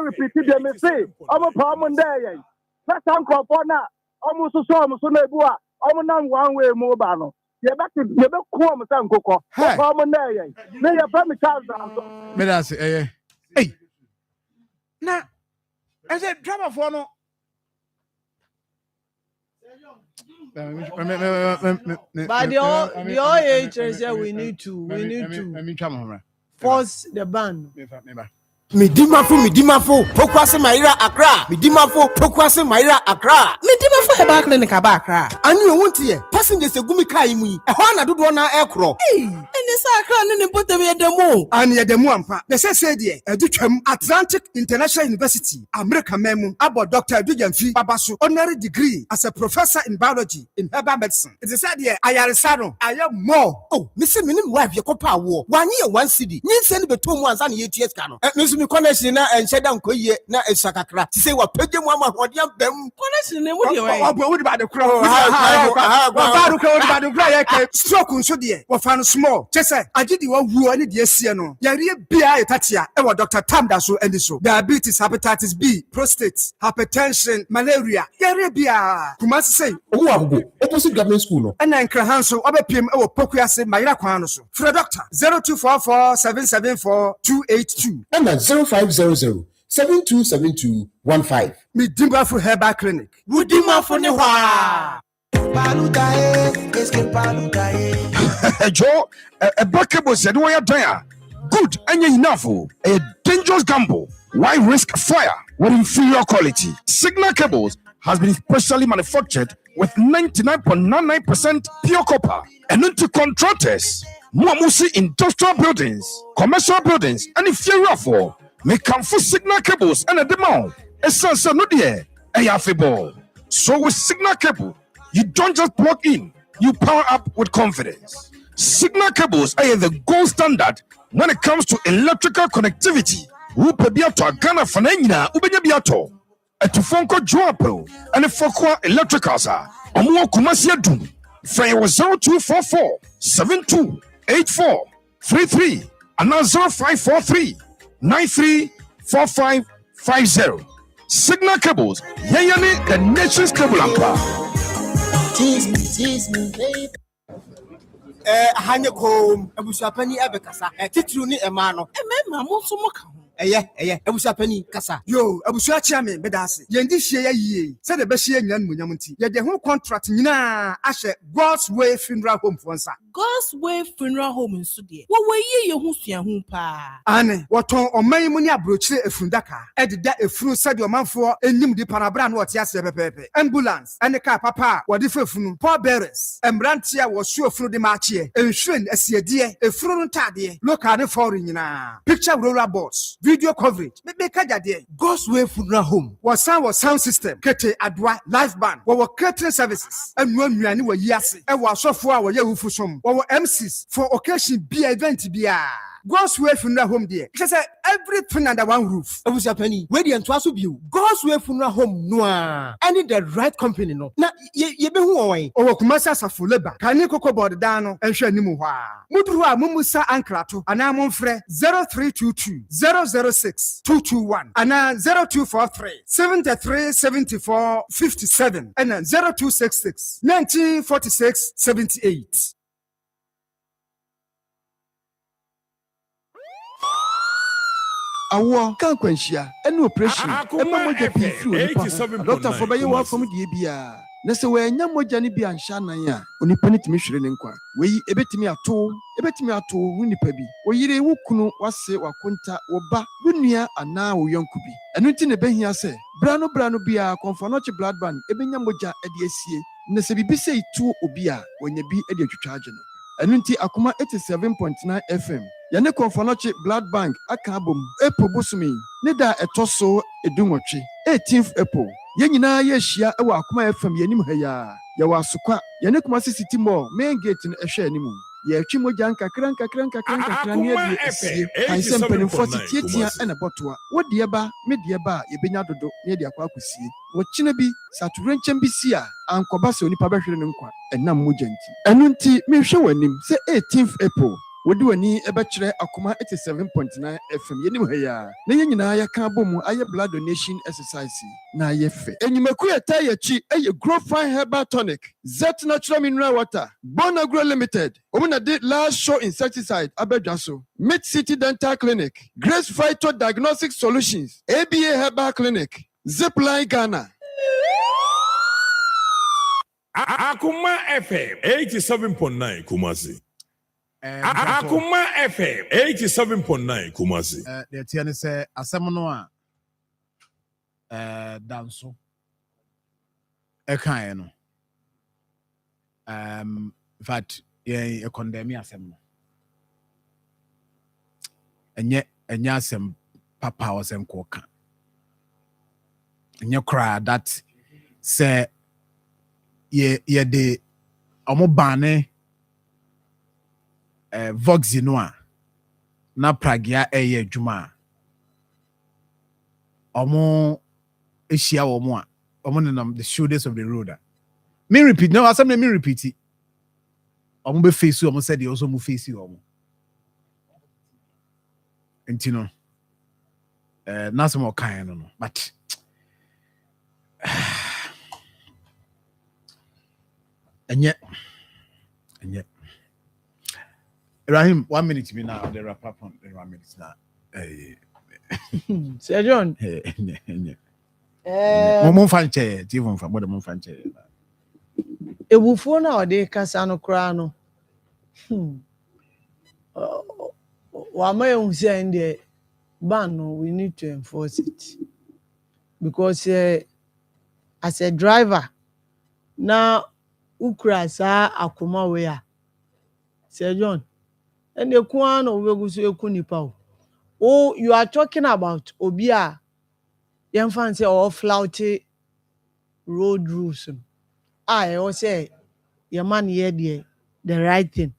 repeat it. Me say, I'm a problem there. That's uncle for now. Almost so nebua. I'm not one way mobile. You better come and go. Problem there. May your family child. Me that's hey. Now, I said drama for no. But the OHS we need to force the ban. Midimafo, Pokwase Maira Accra. Midimafo, Pokwase Maira Accra. Midimafo Heba Clinic Aba Accra. And you want here, passengers a gumi kaimui, a Hana do one aircraft. Hey, and this Accra and put them at the mo. And yet the Muampa, the said, Educam Atlantic International University, America Memo, about Dr. Dujanfi Babasu, honorary degree as a professor in biology in herbal medicine. It is said here, I am more. Oh, Mr. Minim wife, your copa war. 1 year, 1 city. Means send the 2 months and 8 years cano. Me connection na and shut down koye na esakakra ti say wa pege mu ama hodiam bam connection na wo de way wo de ba de kro stroke nso de wo fa no small chese agidi wa wu ani de asie no yare bia etatia e wo Dr. Tamda so and so diabetes, hepatitis B, prostate, hypertension, malaria yare bia kuma say wo agogo opposite government school no and nkra hanso obepiem e wo Pokuase Mayira kwan no so for doctor 0244 774 282 and 0500 727215. Midimafo Herbal Clinic. Midimafo ne wa. Joe, a black cable said, "Why are good and enough? A dangerous gamble. Why risk fire with inferior quality?" Signal Cables has been specially manufactured with 99.99% pure copper and into contractors. Muamusi industrial buildings, commercial buildings, and inferior for may come for Signal Cables and a demand. Essence no dear, a so with Signal Cable, you don't just plug in, you power up with confidence. Signal Cables are the gold standard when it comes to electrical connectivity. Rupe biato Ghana fanenina ubenya biato. Etufonko Joapro and Fokwa Electricals are Omo Kumasia Dum. Fire was 0244 7284 33 and now 0543 934550. Signal Cables, Yayani, the nation's cable ampa. Tease me, baby. Hanyako, Abusapani Abekasa, Titru ni Emano, Emma Monsomoka. Abusapani Kasa. Yo, Abusua Chairman, Bedasi. Yendi share ye, said the Bashir Yan Munyamunti. Yet the whole contract, Nina, Asher, God's Way Funeral Home for Onsa. God's Way Funeral Home in Sudi. What were ye, Husia Humpa? Anne, what on my money approach a fundaka, added that a fruit said your man for a nim de Parabran, what Pepe, ambulance, and the car papa, what different from poor bearers, and Brantia was sure through the march here, and shrink as ye dear, a front taddy, look at the foreign picture roller boards. Video coverage. God's Way Funeral Home. Was sound system. Kete Adwa live band. Our catering services. And when we are new yasi. And was software our Yahufusom. Our MCs for occasion be event be God's Way Funeral Home there. She said everything under one roof. I was a penny. Where the entwas will be. God's Way Funeral Home noir. I need the right company no. Na ye be who away. Our commercial safuleba. Kani koko board dano and share nimuwa. Mudruwa mumusa ankrato. Anamon fre 0322 006 221. Ana 0243 73 74 57. And 0266 1946 78. Awo kan kwanhyia ɛne operation ɛma mogya pii fi onipa doctor for bɛyɛ wɔ afɔm deɛ bia na sɛ wɔanya mogya ne bi anhyɛ anan a onipa ne tumi hwere ne nkwa wei ebetumi ato wo nipa bi oyire wo kunu wase wakonta wo ba wo nua anaa wo yɔnko bi ɛno nti ne behia sɛ bra no bia konfanoche blood bank ebenya mogya ɛde asie na sɛ bibi sɛ itu obi a wɔnya bi ɛde atwitwa agye no ɛno nti Akoma 87.9 FM Yane Konfanoche Blood Bank akabom April bosumi ne da etoso edunwotwe 18th April yenyina ye hia e wa Akoma FM yanim ha ya ya wasokwa Yane Kumasi City Mall main gate no ehwe animu ye atwi mogya nkakra ne ade esie kanse mpanimfo tietia ene botoa wode ba medie ba yebenya dodo ne de akwa akosie wokyina bi saturenkyem bi si a ankoba se onipa behwere ne nkwa enam mogya nti enu nti mehwe wanim se 18th April Wodi wani ebekire Akoma 87.9 FM yenim ha ya na yenyina ya ka bom aye blood donation exercise na aye fe enyimaku eta yachi aye grow fine herbal tonic Zet natural mineral water Bonagro limited omuna de last show insecticide abedwaso Mid City Dental Clinic Grace Phyto Diagnostic Solutions ABA Herbal Clinic Zipline Ghana Akoma FM 87.9 Kumasi. Akoma FM 87.9 Kumasi. The tiani say asemono a danso ekan no that ye condemn asem no enye asem papa wasem ko kan enye cry that say ye de omo bane Vox noa na pragia eye adwuma omo ehia wo mo a omo nenam the shoulders of the road me repeat no asem me repeat omo be face omo said they also mo face omo entino na some kind no but enye Ibrahim, 1 minute me now. The wrap up on 1 minute now. Sir John. Mom fanche, even from what mom fanche. ebufuo na ɔde kasa no koraa no wama ehu sɛ ɛndeɛ ban no we need to enforce it because as a driver na ukura saa akoma wei a Sir John and the kwan or we go so eku nipa o you are talking about obi a yɛn fan say or flouty road rules I or say your man here the right thing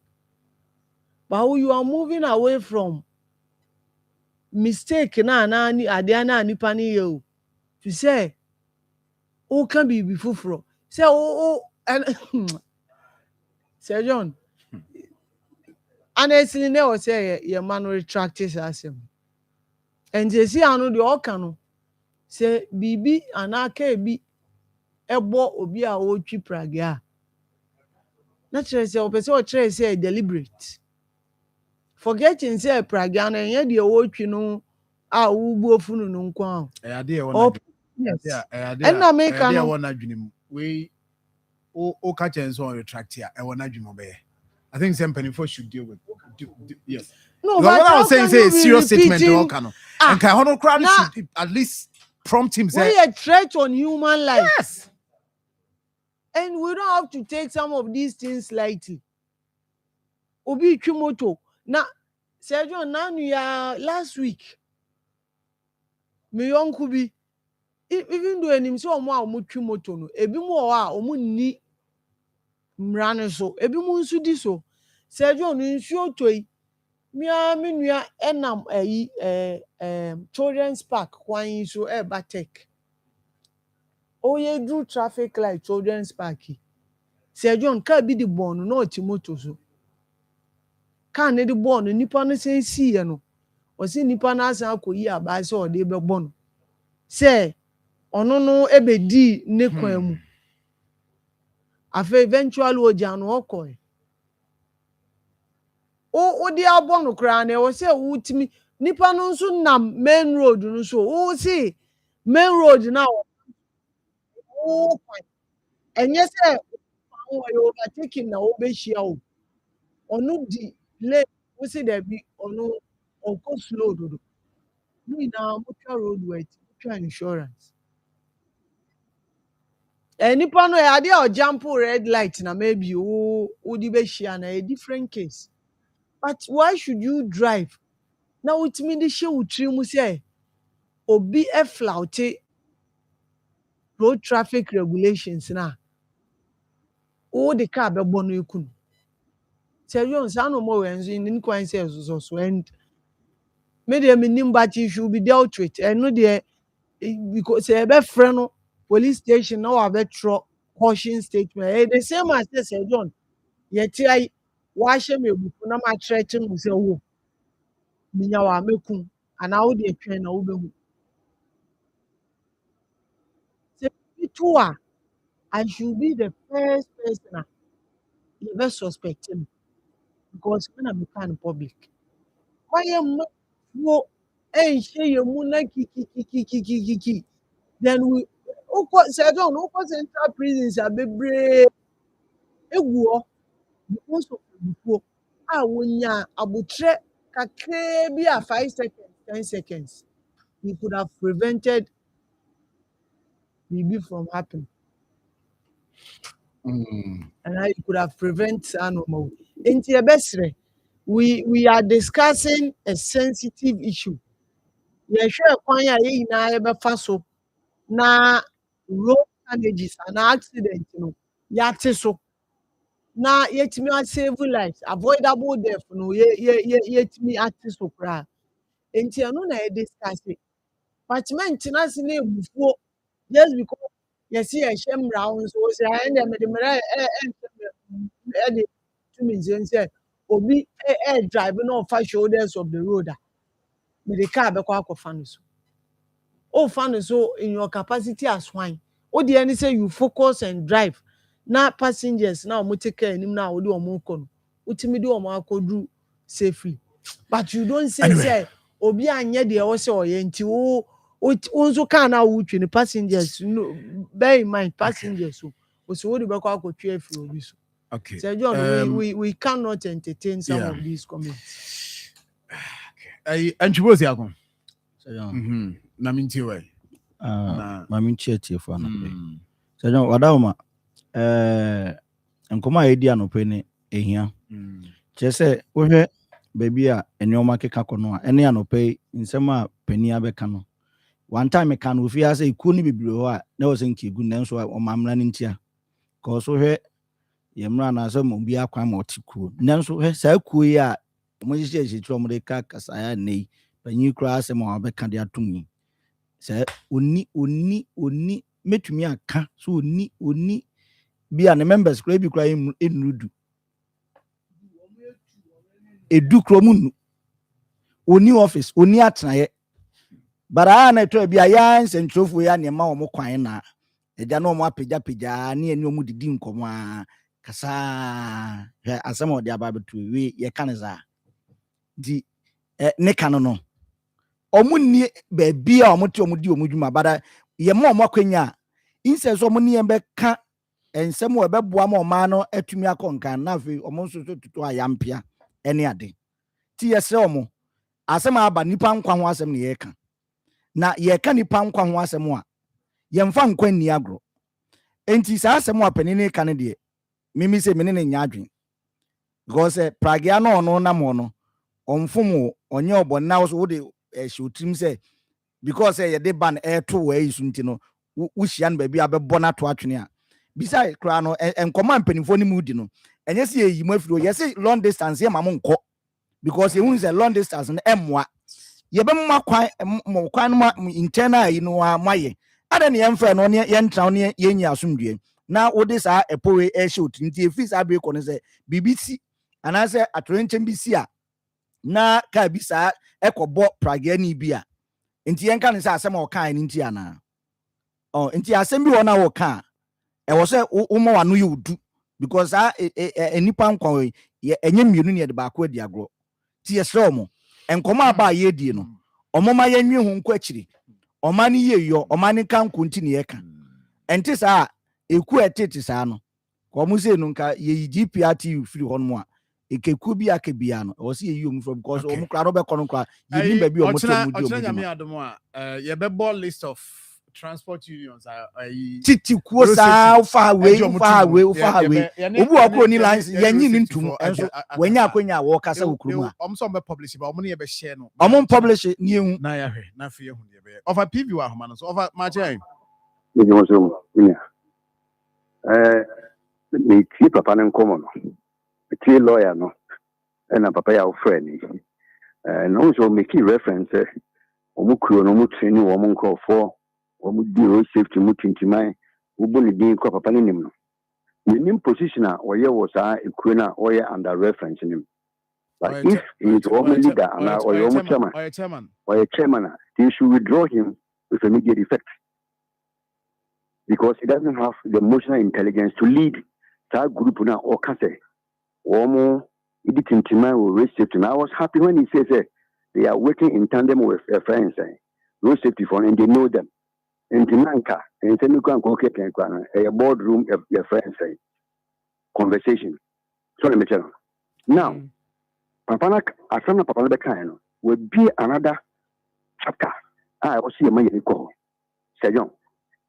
but you are moving away from mistake na ni ade na nipa ni ye o to say o can be fufuro say o and Sir John honestly never say your man retract his asem and they see anu the oka no say bibi anaka bi ebo obi a otwi prage a na kyerɛ sɛ ɔpɛ sɛ ɔkyerɛ sɛ deliberate forgetting say prage na ɛnyɛ deɛ otwi no a wubu ofunu no nkwa ɛyade ɛwɔ na ɛna meka no ɛwɔ na dwene mu we o ka kyɛn so on retract a ɛwɔ na dwene bɛyɛ I think some penny should deal with yes no but what I was saying say a serious statement all can and can hono crowd should at least prompt him say a threat on human life yes and we don't have to take some of these things lightly obi twimoto na Sergio nanu ya last week me yonku bi even though enim so omo a omo twimoto no ebi mo a omo ni mrane so ebi mo nsu di so Sergio no nsu otoi mia menua enam children's park kwan so batek oye do traffic light children's park Sergio ka bi di bon no otimoto so ka ne di bon nipa no say see no o si nipa na asan akoyi aba se o de be bon say ono no ebedi ne kwan mu afa eventually oja no okoy o di abọ no kra na o say wutimi nipa no nso nam main road no so o see main road na o enye say o overtaking na o be hia o onu di le o see there be onu o go slow do we na motor road wait motor insurance nipa no ade o jump red light na maybe o di be hia na a different case. But why should you drive? Now it mean the show mu say obi e flouty road traffic regulations na. O the car be bonu ekun. Tell you say no more in kwan say so and me dey menim but you should be dealt with. And no dey because say be friend no police station now have tro caution statement. The same as say John. Yeti ai wa hye me bufu na ma threaten mu say wo minya wa mekun ana wo de twen na wo behu say pitua I should be the first person you be suspect him because when I'm in public why am wo hye ye mu na ki then we say don't no central prisons abebre eguo because of before wonya abutre kakre bi a 5 seconds 10 seconds you could have prevented maybe from happening and you could have prevented animal into a besre we are discussing a sensitive issue ye hwe kwan a ye na ye befa so na road damages and accident no yate so na yetimi save lives avoidable death no yetimi ate so kra enti eno na discuss but men tina se na ebufuo just because yes ye hye round so say and dem de mera e to me say obi drive no off shoulders of the road me the car be kwa akofa no so o fa no so in your capacity as one o dey any say you focus and drive na passengers na omo take care anim na wo de omo ko no utimi de omo akodu safely but you don't say anyway. Say obi anye de wo say oye nti wo nso car na wo twi ni passengers no bear in mind passengers so so what about okay. So John, we cannot entertain some of these comments. And you was yagon. Na minti way. Ma minti for no. So John, wadawma nkoma edi anope ne ehia. Chese wohwe baby a enyoma keka kono a ene anope nsem a pani abeka no. One time I can if you say couldn't be below, never think you good names or mamma nintia. Cause we Yamran as a mobile crime or tiku. Nanso he say kuya, Moses from the carcass I nay, but you cross a more becandia to me. Say, uni, met me a can so uni be an members grave crying in Rudu. A ducromun uni office, uni at night. But I na be a yans and truth we are near Mamma Quina. A janoma pija near no mudin coma Cassa as some of the Bible to we ye canaza. The Necanono. Omuni be or mutuo mudima, but ye more quina. Instead so many and becca and somewhere bebuamo mano etumia conca, navi or monso to a yampia any other. Tia selmo. Asema ba nipa nkwa ho asem ne yeka na yeka nipa nkwa ho asem a yemfa nkwa ni agro enti sa asem a panini ka ne de mimi se menene nya adwen because pragia no no na mo no omfom onye obonna so wo de ehwutim se because ye de ban to we isu nti no wo hia no ba bi abebo na to atwene a bisa kra no enkoma mpanimfo ni mudi no enye se yi mafiro ye se long distance ye mamo nko because you a long distance and emwa ye be mma kwan no internal yi no amaye ada ne yemfa no ne yentra no ye nyi asomdue na wo de sa epowe e shoot nti efis abe ko ne se BBC anase atrenchen bisi a na ka bisa ekobo pragia ni bia nti yenka ne se asem o kan ni nti ana nti asem bi wona wo kan e wo se wo mo wano ye udu because enipa nkwa ye enye mienu ne de ba ko adi agro ti yesromo enkoma aba ye die no omoma yenwe hu nko akiri omani ye yo omani kan kunti ne yeka enti sa eku etete sa no ko mu se no nka ye GPRT free hon mo a ekeku bi akebia no o se ye yom from because omu kra no be kono kra ye ni ba bi omu temu di omu nyame adomo a ye be ball list of transport unions titi kuo sa ufa we obu akro ni lines yanyi ni ntum enso wanya akonya wo kasa wukruma omso be publish ba omne ye be share no omon publish ni ehu na ya hwe na fe ehu ye be over PV wa homa no so over mache ni mo so nya ni ti papa nan komo no ti lawyer no na papa ya friend no so make reference omukuro no mutini wo mo nkrofo di road safety mutintimai ubuni din kwa papa nim no nim position a oye wo sa ekuru na oye under reference nim but if he is woman leader and oye chairman they should withdraw him with immediate effect because he doesn't have the emotional intelligence to lead that group now or kase womo iditintimai road safety. I was happy when he says they are working in tandem with friends road safety for and they know them. In Tinanka, and Senukan Koke a boardroom of your friends say conversation. Sorry, Mitchell. Now, Papa Asana Papa Becano will be another chapter. I will see a man call. Sayon,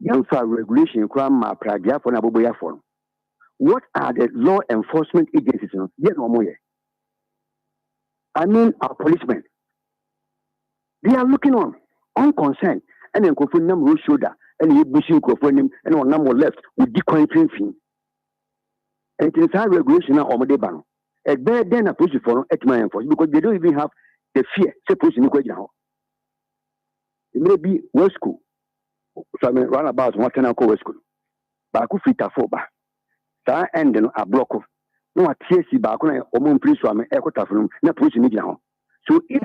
young fire regulation, Grandma Pragia for Naboya form. What are the law enforcement agencies? Yes, no more. I mean, our policemen. They are looking on, unconcerned. And then go for them road shoulder, and you bushing go for him, and on number left with decline fee. And it's a regulation or the ban. A bad then a push for at my enforcement because they don't even have the fear. Suppose in now. It may be West School. So I mean, run about what can I call West School. Baku fita foba. That end a block of no a TSC Bakuna or Moon Police from Equota from not pushing it now. So if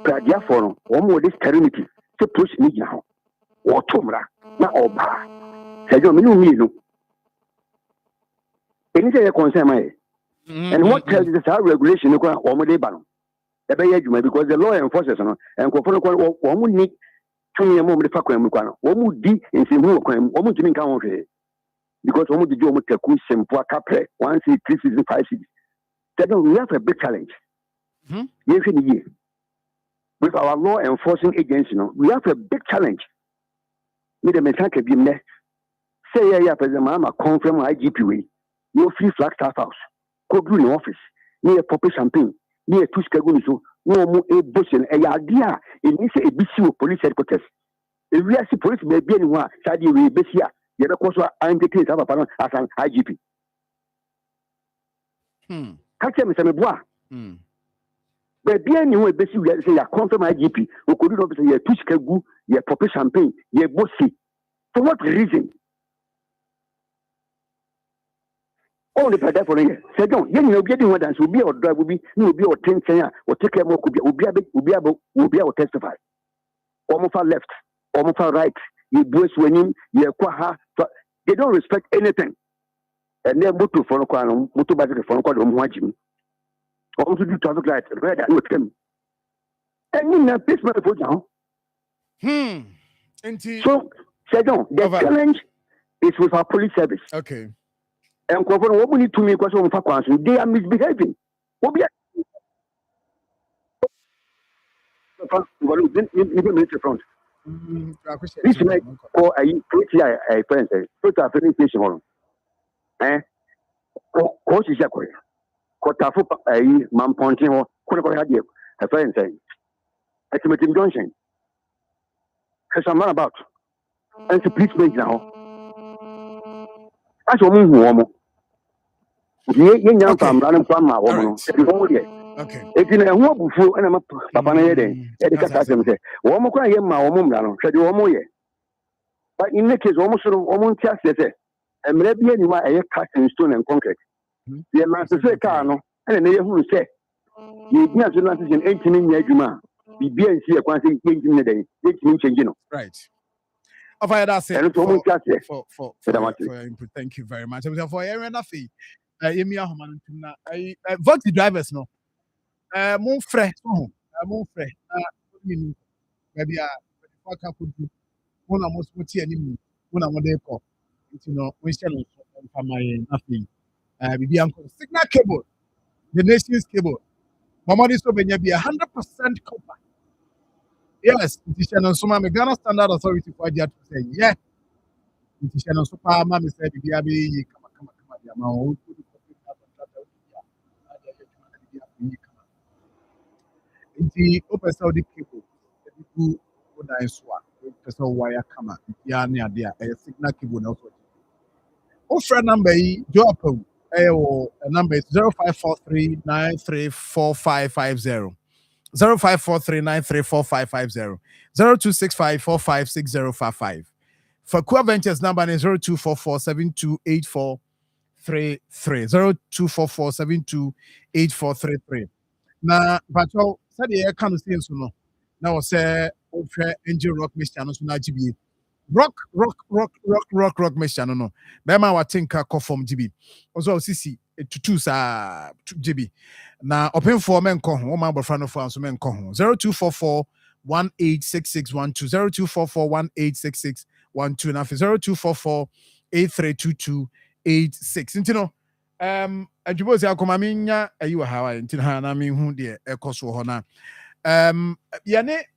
Pragia forum or more this serenity. To push me now or tomra na oba say you no anything concern my and what tells you that regulation no or mo dey ban e be yaduma because the law enforcers no and ko for wo mo ni tun ye mo me fa kwan mu kwan wo mo di nsimu kwan wo mo tumi kan ho hwe because almost the job take simple capre 1 season, 3 season, 5 seasons. Then we have a big challenge. Yes, in the year. With our law enforcing agency, we have a big challenge. Me the mechanic be me. Say yeah, President Mama confirm IGP way. No free flag staff house. Go do in office. Near poppy champagne. Near two skagunis. No more a bush and a idea. It needs a BC police headquarters. If we see police may be anyone, Sadi we be here. You know, also I'm the case of a panel as an IGP. Catch him, Mr. Mebois. But be anyone, basically, say, I confirm IGP, who could not say, two skagu, your poppy champagne, your bossy. For what reason? Only for that for a year. Say, don't, you'll be one dance, will be or drive, will be 10 saying, or take care more, could be, will be able to testify. Almost far left, almost far right, you boys winning, you kwaha, they don't respect anything. And then motor for a motor bicycle for a quarter of watching. Also do traffic lights, red and with them. And in a piece of foot now. So, say, don't, the challenge is with our police service. Okay. And what we need to make us on they are misbehaving. What be front. This night for a friend, put a filling station on. Coach is a query. Cotafu a man pointing or could have had a friend saying, Estimating Junction. Has a man about. And to please make now. That's a woman. Young from running from my woman. Okay. If you know before and I'm a papa, say, Woman cry him, my woman, said you almost. But in the case, almost just say, and maybe anyone a cast in stone and concrete. The master say, Carno, and they who say, you not in 18 years, be and see a quantity in the day, 18 changing. Right. That's it. For your input. Thank you very much. For Aaron Duffy. Emia Homanuna, vote the drivers no. Mon frère, maybe I could do one almost what any one on the call. You know, we shall my nothing. Be uncle signal cable, the nation's cable. Mamadi so be 100% copper. Yes, it is an Soma Ghana Standard Authority for Adia to say, yeah. It is an super mammy said, be come. Nti open so the cable do na so a person wire kama ya ne ade a signal cable na so offer number yi drop number is 0543934550 0543934550 0265456055 for Core Ventures number is 0244728433 0244728433 na patrol said the kind of things no now say angel rock mission no na GB rock mission no be ma wa think call from GB also sisi tutu sa GB na open for men ko ho ma bofra no for so men ko ho 0244 186612 0244 186612 na 0244 832286 ntino adwubozi akoma menya ayi wa hawa nti na na me hu de ekoso ho na yane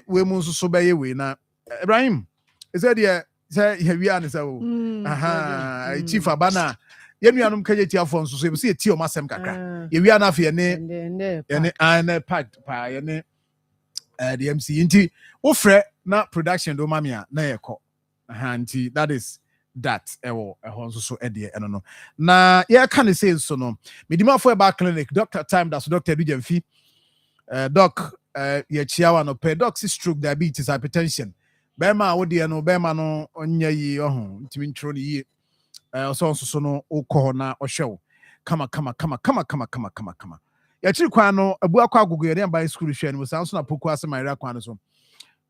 we mu nso so baye we na Ibrahim is that there say wi an say o chief abana yenuanum kaje ti afon so so be ti o masem kakra ye wi an afa yane an packed pa yane the MC nti wo frɛ na production do mamia na yekɔ nti that is that ewo ehon so ede eno no na ye can say so no medima for back clinic doctor time that's Dr. Dujemfi doc ye chiawa no pe doc stroke diabetes hypertension bema wo de no bema no onya yi ohun ntimi ntro ni yi so no ukọ na ohwew kama ya chiri kwa no abu akwa agogo ye dem by school hwe no so na poku ase myra kwa no so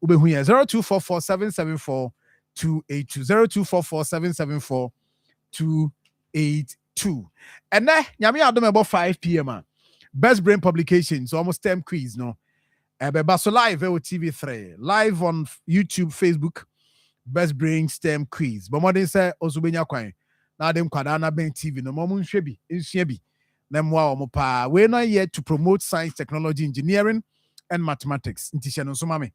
ubehu ye 0244774282 0244774282 and then nyame adom about 5 p.m. Best Brain Publications almost 10 quiz no so live on TV3 live on YouTube Facebook best brainstem quiz. But more than say also benya kwan. Now them kwada na ben TV no mo nhwe bi, nsua bi. Na mwa omo pa. We not yet to promote science, technology, engineering and mathematics. Nti hye no so mame.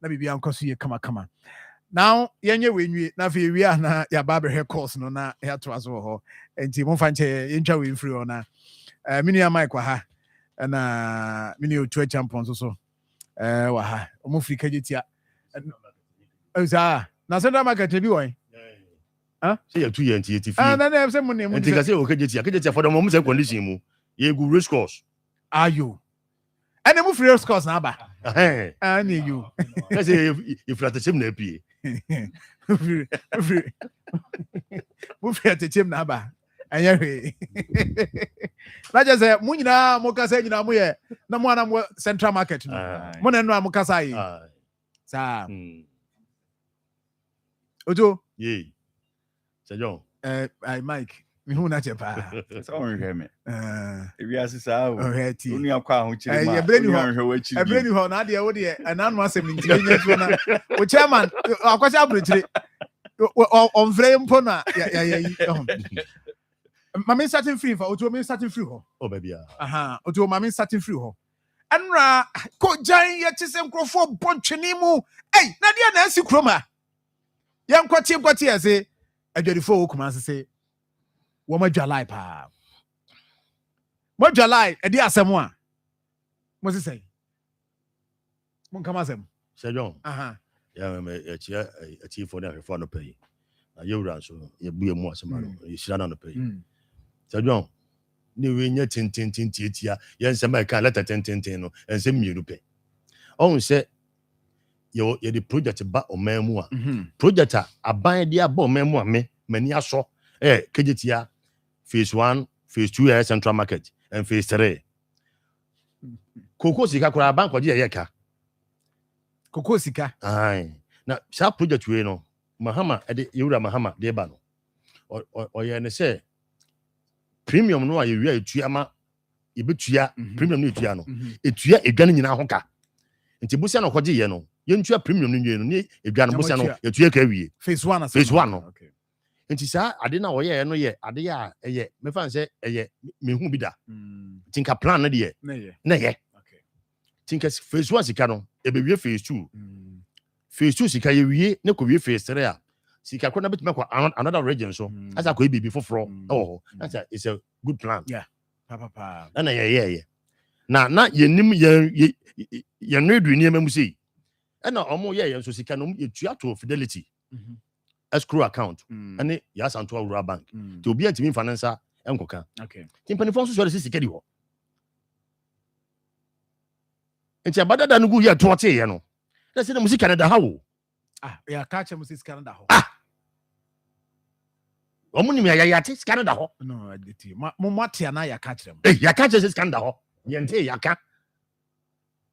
Na bibia nkoso ye kama. Now yenye we nwi na fe wi na ya ba be course no na ya to aso ho. Nti mo fa nche yentwa we free ona. Mini ya mic wa ha. Na mini otu champion so. Wa ha. Omo free kajetia. Oza. Na Central Market bi won. Say you 2 years nti na na say mo ne mo. Nti ka say o kajetia for the moment say condition mu. Ye go race course. Ayo. And mo free race course na ba. Ani you. Ka say if you atchem na pie. Mo free atchem na ba. Anya hwe. Na je say mo nyina mo ka say nyina mo ye na mo ana mo Central Market no. Mo na no mo ka say. Sa. Ojo. Ye. Sejon. Mike. Me hu na chepa. So on hear me. If you ask sa o. Uni akwa ho chiri ma. Ebreni ho na de wo de ananu asem nti enya tu na. O chairman akwasa abrochire. On frame mpo na ya. Mama starting free for Ojo me starting free ho. Oh baby. Ojo mama starting free ho. Anra ko jan ye tise nkrofo bontwene mu. Ei, na de na asi kroma. Ye nkwati ase adwadifo okuma ase wo madwalai pa. Madwalai e di asem a. Mo se say. Mon kama asem. Sejon. Ya me ati for na hwefo no pay. Na yewura so ye bue mu asem no. Ye shira na no pay. Sejon. Ni we nya tintin tietia ye nsem e kan letter tintin no ensem mienu pe. On se ye the project ba omamu a. Project a aban dia ba omamu a me mani aso kejetia phase 1 phase 2 Central Market and phase 3 koko sika kura bank oje ye ka koko sika na sha project we no mahama ede yura mahama de ba no oye ne say premium no aye wi etua ma ebetua premium no etua no etua edwan nyina ho ka nti busia no koje ye no ye ntua premium no nwie no ni edwan busia no etua ka wie phase 1 no okay nti sa ade na woye no ye ade ya eye me fan say eye me hu bi da tinka plan na de na ye okay tinka phase 1 sika no e be wie phase 2 phase 2 sika ye wie ne ko wie phase 3 a sika ko na betima ko another region so asa ko e bibi foforo that's it's a good plan papa na ye na yenim ye nredu ni emamu sei na omo ye so sika no ye tua to Fidelity escrow account and ya Santo Rural Bank to be antimi financial enkoka okay timpani fon so de sika di ho enti abadada no gu ye to ote ye no na se na musika na da ha wo ya ka che musika na da ho omo ni me ya te sika na da ho no aditi mo matia na ya ka che ya ka che sika na da ho ye nte ya ka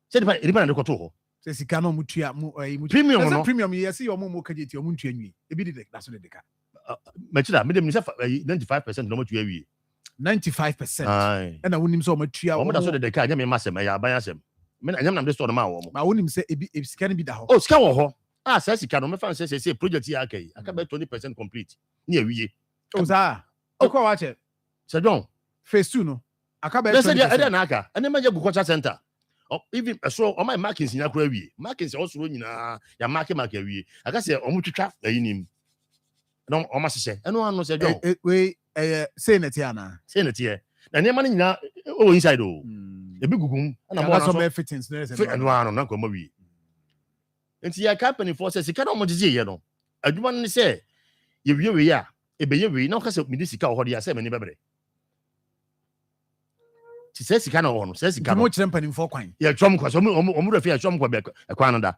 se de pa riba na de ko to ho sika no mutua mu premium no premium yes you mo kageti o mutua nwi e bi de da so de ka machida me dem ni say 95% no mutua wie 95% and wonim so matua o mo da so de ka nya me masem ya ban asem me na nyam nam de store ma wo mo ma wonim say e bi sika no bi da ho oh sika wo ho say sika no me fan say project ya kai aka be 20% complete ni awie o za o ko wa che Sejon phase 2 no aka be 20% e de na aka ene ma je agriculture center even so on my markings in akwa wie markings also nyina ya mark wie aka say omo twetwa ayinim no o ma hye eno anu Sejon we say na tie na na ne ma nyina o inside o e bi gugum na mo so me fittings no fit eno anu na ko ma wie enti ya company for say sika no mo gije ye no adwuma no say ye wie we ya e be ye we na o ka say me di sika o ho ya say me ni bebre ti say sika na o no say sika mo kire mpani mfo kwan ye twom kwa so omu refi ya twom kwa be kwan no da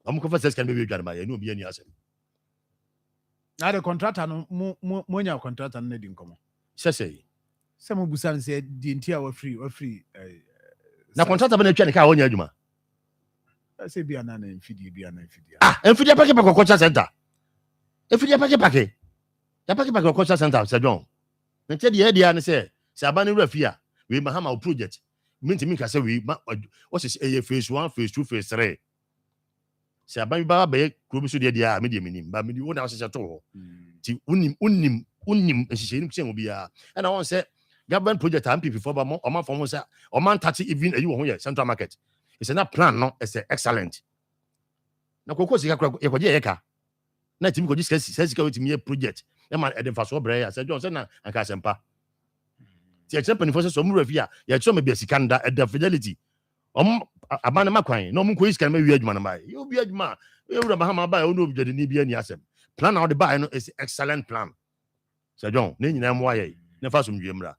omu ko fa say sika be we dwan ma ye no obi ani asem na the contractor no mo nya contractor no di nkomo say mo busan say di ntia wa free na contractor be na twa ne ka wonya adwuma say bia na mfidi mfidi pake culture center mfidi pake ya pake culture center Sejon ntia de dia ne say abani refi a we mahama project minti ka say we what is phase 1 phase 2 phase 3 Se aban ba ba kuro bi so de dia me de minim ba me di wona hyehyɛ to ho ti unim nhyehyɛ ni kyɛn obi a na won say government project am people for ba mo man for mo say o man touch even ayi wo ho ye central market it's a plan no it's excellent na kokko sika kura ye kwaje ye ka na timi ko sika wetimi ye project e ma e de fa so bre ya say John say na anka sempa ti e champion for so mu rafi a ye cho me be sika nda e da fidelity abana makwan no mu ko sika me wi adwuma na mai you bi adwuma e wura mahama ba e no bi de ni bi ani asem plan na the buy no is excellent plan say John na nyina mo aye na fa so mdwemra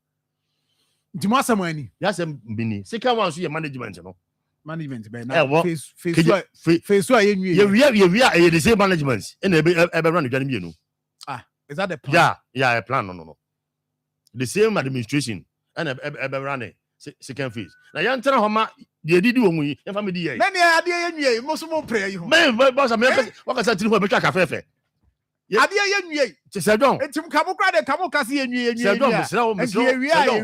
ntimo asem ani ya asem bini sika wan so ye management no management be na face so aye nwie ye wi the same management and e run dwane mienu is that the plan yeah a plan no the same administration and e run second phase na ya ntena homa de didi wo mu yi e fa me di ye na ne ade ye nwie mo so mo pray yi ho me boss me wakasa tiri ho be twa ka fefe ade ye nwie se don etim kamo kra de kamo kase ye nwie se don misra o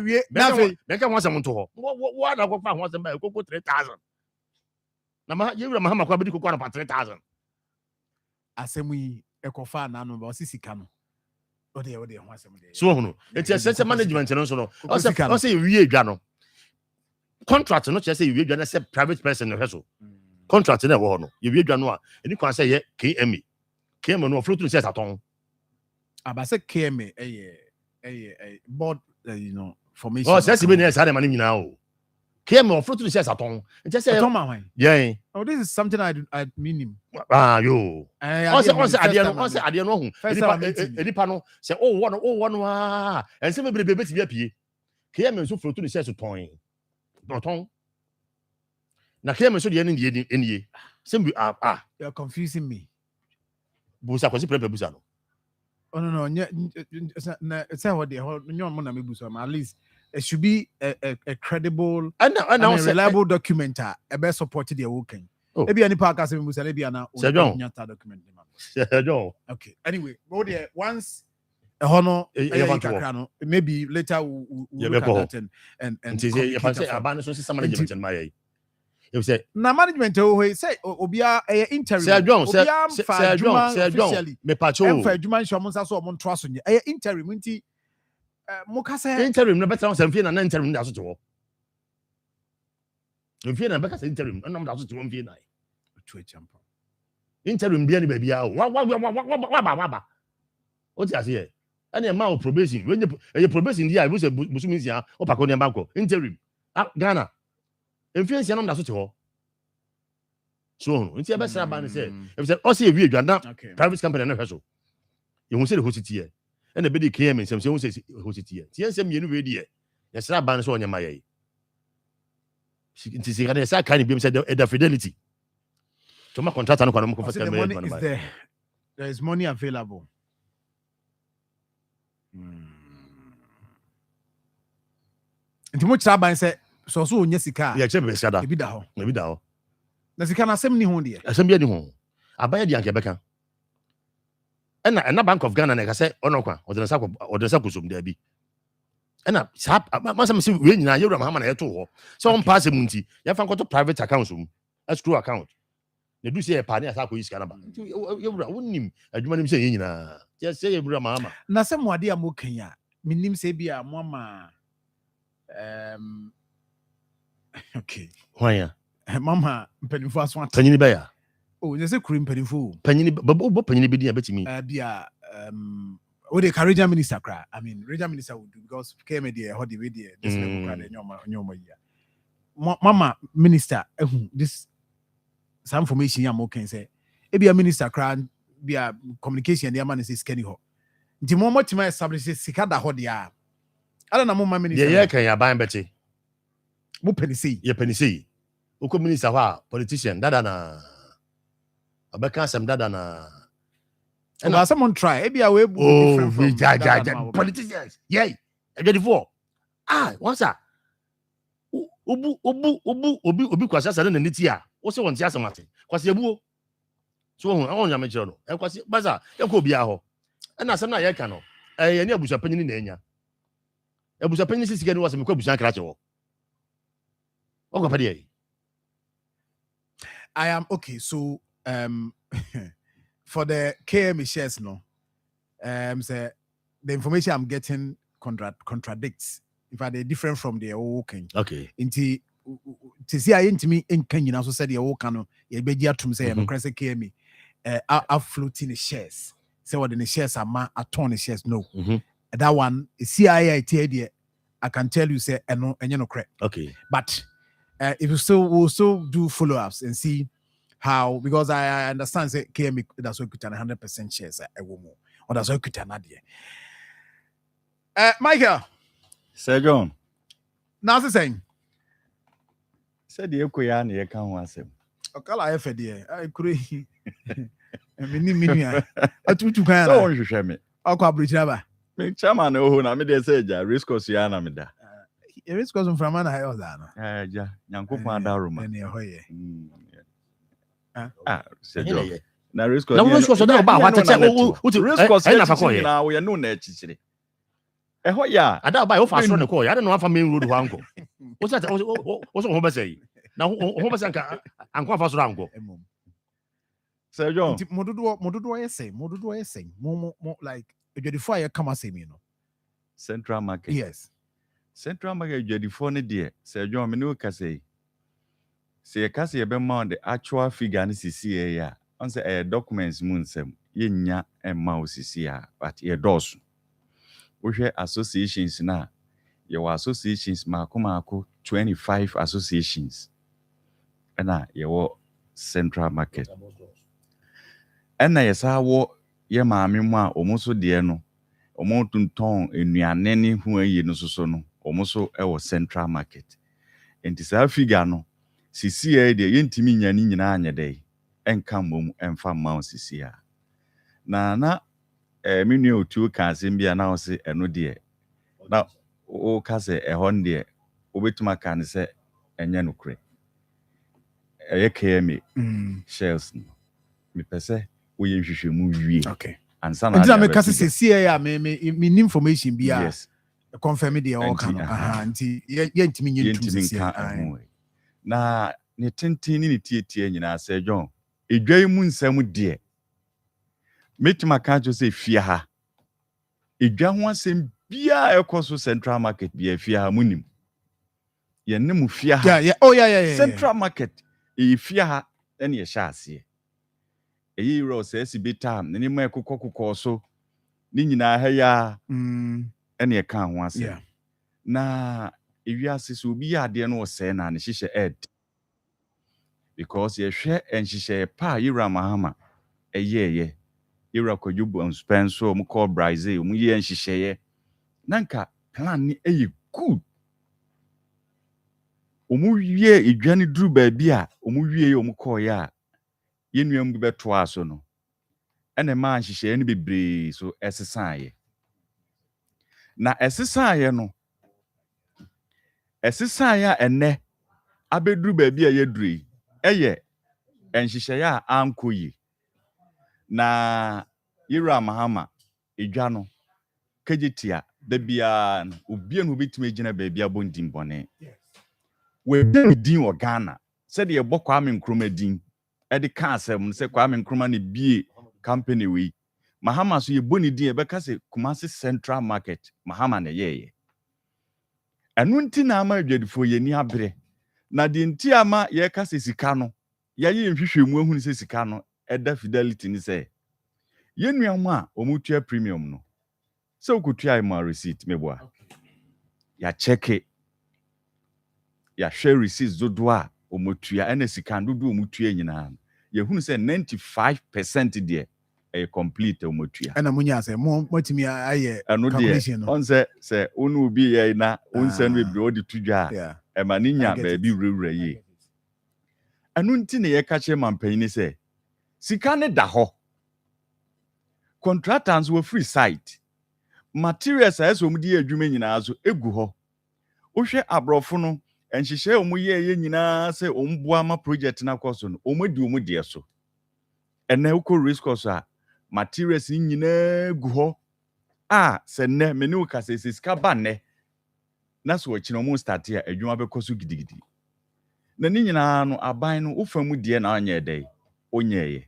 ye na fe me ka ho asem nto ho wo na ko fa ho asem ba koko 3000 na ma ye wura mahama kwa bedi koko na 3000 asem yi ekofa na no ba o sisika no o de ho asem de so ho no eti ese management no so no o se wie dwa no contract no che say wie dwa na say private person no heso contract na wo no ye wie dwa no a eni kwan say ye KMA no float to say saton aba say KMA board you know formation oh say be na say man nyina o KMA float to say saton it say yeah oh this is something I mean him yo on say ade no hu enipa no say oh one and say me be beti bi apie KMA so float to say saton na KMA so de enie say you're confusing me busa kwasi prepare busa no oh no say what the nyon mo na me busa at least it should be a credible and reliable document e be support the working e be any park as me busa e be na nyata document okay anyway go there once a hono maybe later we'll look at that and say abandon so some management in my you say na management say obia interim say John me pacho for adwuma nso mo nsa so mo nto aso nye interim nti mo ka say interim no better on fie na interim da so to fie na better interim na da so to fie na to champion interim bia ni ba bia wa o ti ase e ma o probation when you probation dia you say busumi nsia o pa ko ne banko interim Ghana enfie nsia no da so to so nti e be sra ban say if say o say wi adwana private company na hweso you hu say the hositi e na be di KM nsem say hu say hositi e ti ensem mienu we di e ye sra ban so onyama ye nti say say kan bi say the fidelity to ma contract no kwa no ko the money is there is money available nti mo sra ban say so onya sika ya chebe sada ebi da ho na sika na asem ni ho de asem bia ni ho abaya di anke beka na Bank of Ghana na ka say onokwa odensa kusum da bi na sa masam si we nyina yewura mahama na yeto ho so on pass munti ya fa nkoto private account um escrow account na du say pa na asa ko yisika na ba yewura wonnim adwuma nim say nyina ya say yewura mahama na se mo ade am kan ya minnim say bia mo ma okay why mama mpanimfo aso ata panyini ba ya oh you say kuri mpanimfo panyini bo panyini bi dia betimi bia o de regional minister kra I mean regional minister would do because came there how the way there this level kra nyoma ya mama minister this some information am okay say e bia minister kra bia communication dey man say scanning ho nti mo tima establish sika da ho dia ala na mo ma minister ye kan ya ban beti mo penisi ye penisi uko minister wa politician dada na abeka sam dada na and someone try e bia we different from politicians yeah e24 once obi kwasa sare na niti a wo se won ti asamate kwasa ebuo so ho on nyame kire no e kwasa baza e ko bia ho e na asem na ye ka no ye ne abusa panyin na enya abusa panyin sisi ni wasem ko abusa kra che wo o ko pade I am okay so for the KM shares, no, say the information I'm getting contradicts. In fact, they're different from the walking. Okay. Into to see I intimi in Kenya also said the walkano, ye be dia tum say no crescent KM are floating the shares. Say what the shares are a ton of shares. No. That one is CII I can tell you say and you know correct. Okay. But if we'll still do follow-ups and see how, because I understand say KM that's what 100% shares a woman or that's what Nadia. Michael. Sir John. Now the saying. Said the Ekoya and the account was him. Okala FD. I could. I took to kind so you share me. I'll bridge never. Me chairman who na me dey say ja risk us ya na me da. Risk us from man I was that. Ja, nyankopon da roma. Ne hoye. Sir John. Na risk us. Na risk us da ba wa ta risk us na fa ko ye. Na we no na echichire. Eho ya. Ada ba yo fa so ne ko ya no afa main road ho anko. O so ho be say. Na ho be say anko afa so anko. Sir John. Modudo say mo like before I come say me no. Central Market. Yes. Central Market before ne there. Sir John me no ka say. Say ka say be ma the actual figure ne sisi ya. On say documents mun sem. Ye nya emma osisi ya but ye dosu. We share associations na. Your associations mako 25 associations. And your Central Market. And na yesa wo ye maame mu a omoso de no omo tunton enuane ne hu ayi no soso no omoso e wo Central Market. Enti sa figure no sisi e de ye ntimi nya ni nyina anye de enka mom emfa ma sisi a. Na menu otu ka asem bia na o se eno de na o ka se ehon de obetuma ka ne se enye no kure. Eye KM shells no. Me pese we nhwehwe mu wie. Okay. Ansa na Nti na me ka se CIA me information bia. Yes. Confirm the all kan. Nti ye ntimi nye ntumi na ne tenten ne tietie nyina se John. Edwai mu nsam de. Metima ka jo se fia ha. Edwa ho asem bia ekoso Central Market bia fia ha munim. Ye ne mu fia ha. Yeah. Oh yeah. Central Market e fia ha ene ye sha ase. Eyi ro se bita ne ma ekokokoko so ni nyina ha ya ene ye kan ho ase. Na ewiase so obi ya de no se na ne hihye ed because ye hwe enhihye pa Yira Mahama eyeye Yira Kojubu and Spencer mu call Brazil mu ye enhihye nanka plan ni eyi good omu wie edwane duru ba bia omu wie omu call ya yenuam bi beto aso no ene ma nhihye ne bebre so esesaaye na esesaaye no esesaaye ene abeduru ba bia yeduri eye enhihye ya ankoyi na Yira Mahama edwa no kagitia da bia obi anu betime gina ba bia bondim bone we din o Ghana said ye bokwa me nkroma din edi ka asem se kwa me nkroma ne bie company we Mahama so ye boni din e be ka se Kumasi Central Market Mahama ne yeye enu nti na ama adwadifo ye ni abre na de nti ama ye ka se sika no ye ye nhwehwemu ahunu se sika no eda fidelity ni se ye nuamu a omutua premium no se okutua ma receipt meboa ya check it ya share receipts dodo a omotua ene sika dodo omotua nyina ye hunu se 95% de e complete omotua ana munya se motimi aye calculation no on se onu obi ye na onse no bebre odi tudwa e ma ninya ba bi wurewura yi anu nti ne ye ka che mampanyi se sika ne da ho contractors were free site materials as omudi adwuma nyina azo egu ho ohwe abrofo no enhihye omuye nyina se ombua ma project na koso no omudi omudi so ene uko risk koso a materials nyina gu ho se ne me ne uka se sika ba ne na so ochino mu start a adwuma be koso gidigidi na ni nyina no aban no ufamu die na anya dey onye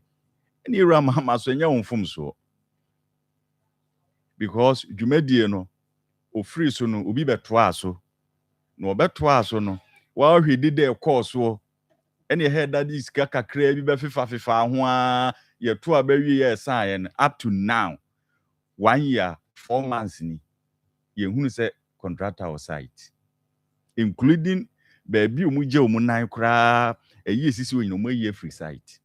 any Ramama so nya from so because dwumadie no ofiri so no obi betoa so no betoa so no wa hwedi de course so any head that is kakra bi be fifa ho a ye to abawie ye sign up to now 1 year 4 months ni ye hunu say contractor on site including baby omuje omunan kra eyi sisi onyi no ye free site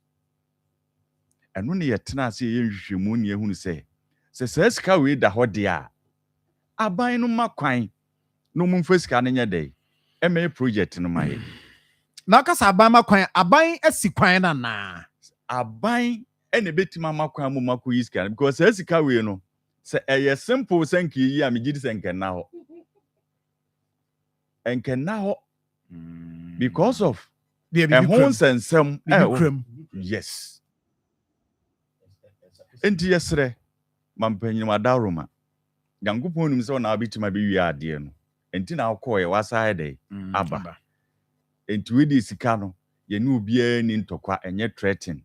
eno ne ye tena ase ye nhwehwemu ne ehunu say sika we da ho de a aban no makwan no mumfa sika ne nya dey eme project no maye na kasa aban makwan aban asikwan na aban ene betima makwan mu makoyi sika because sika we no say eye simple sanki yi a megidi senkenna ho enkenna ho because of the hon sensem yes enti yesre mampanyin madaroma yankopon nim se ona abitima be wi ade no enti na akọ ye wasa dey aba enti we di sika no ye ne obia ni ntokwa enye threaten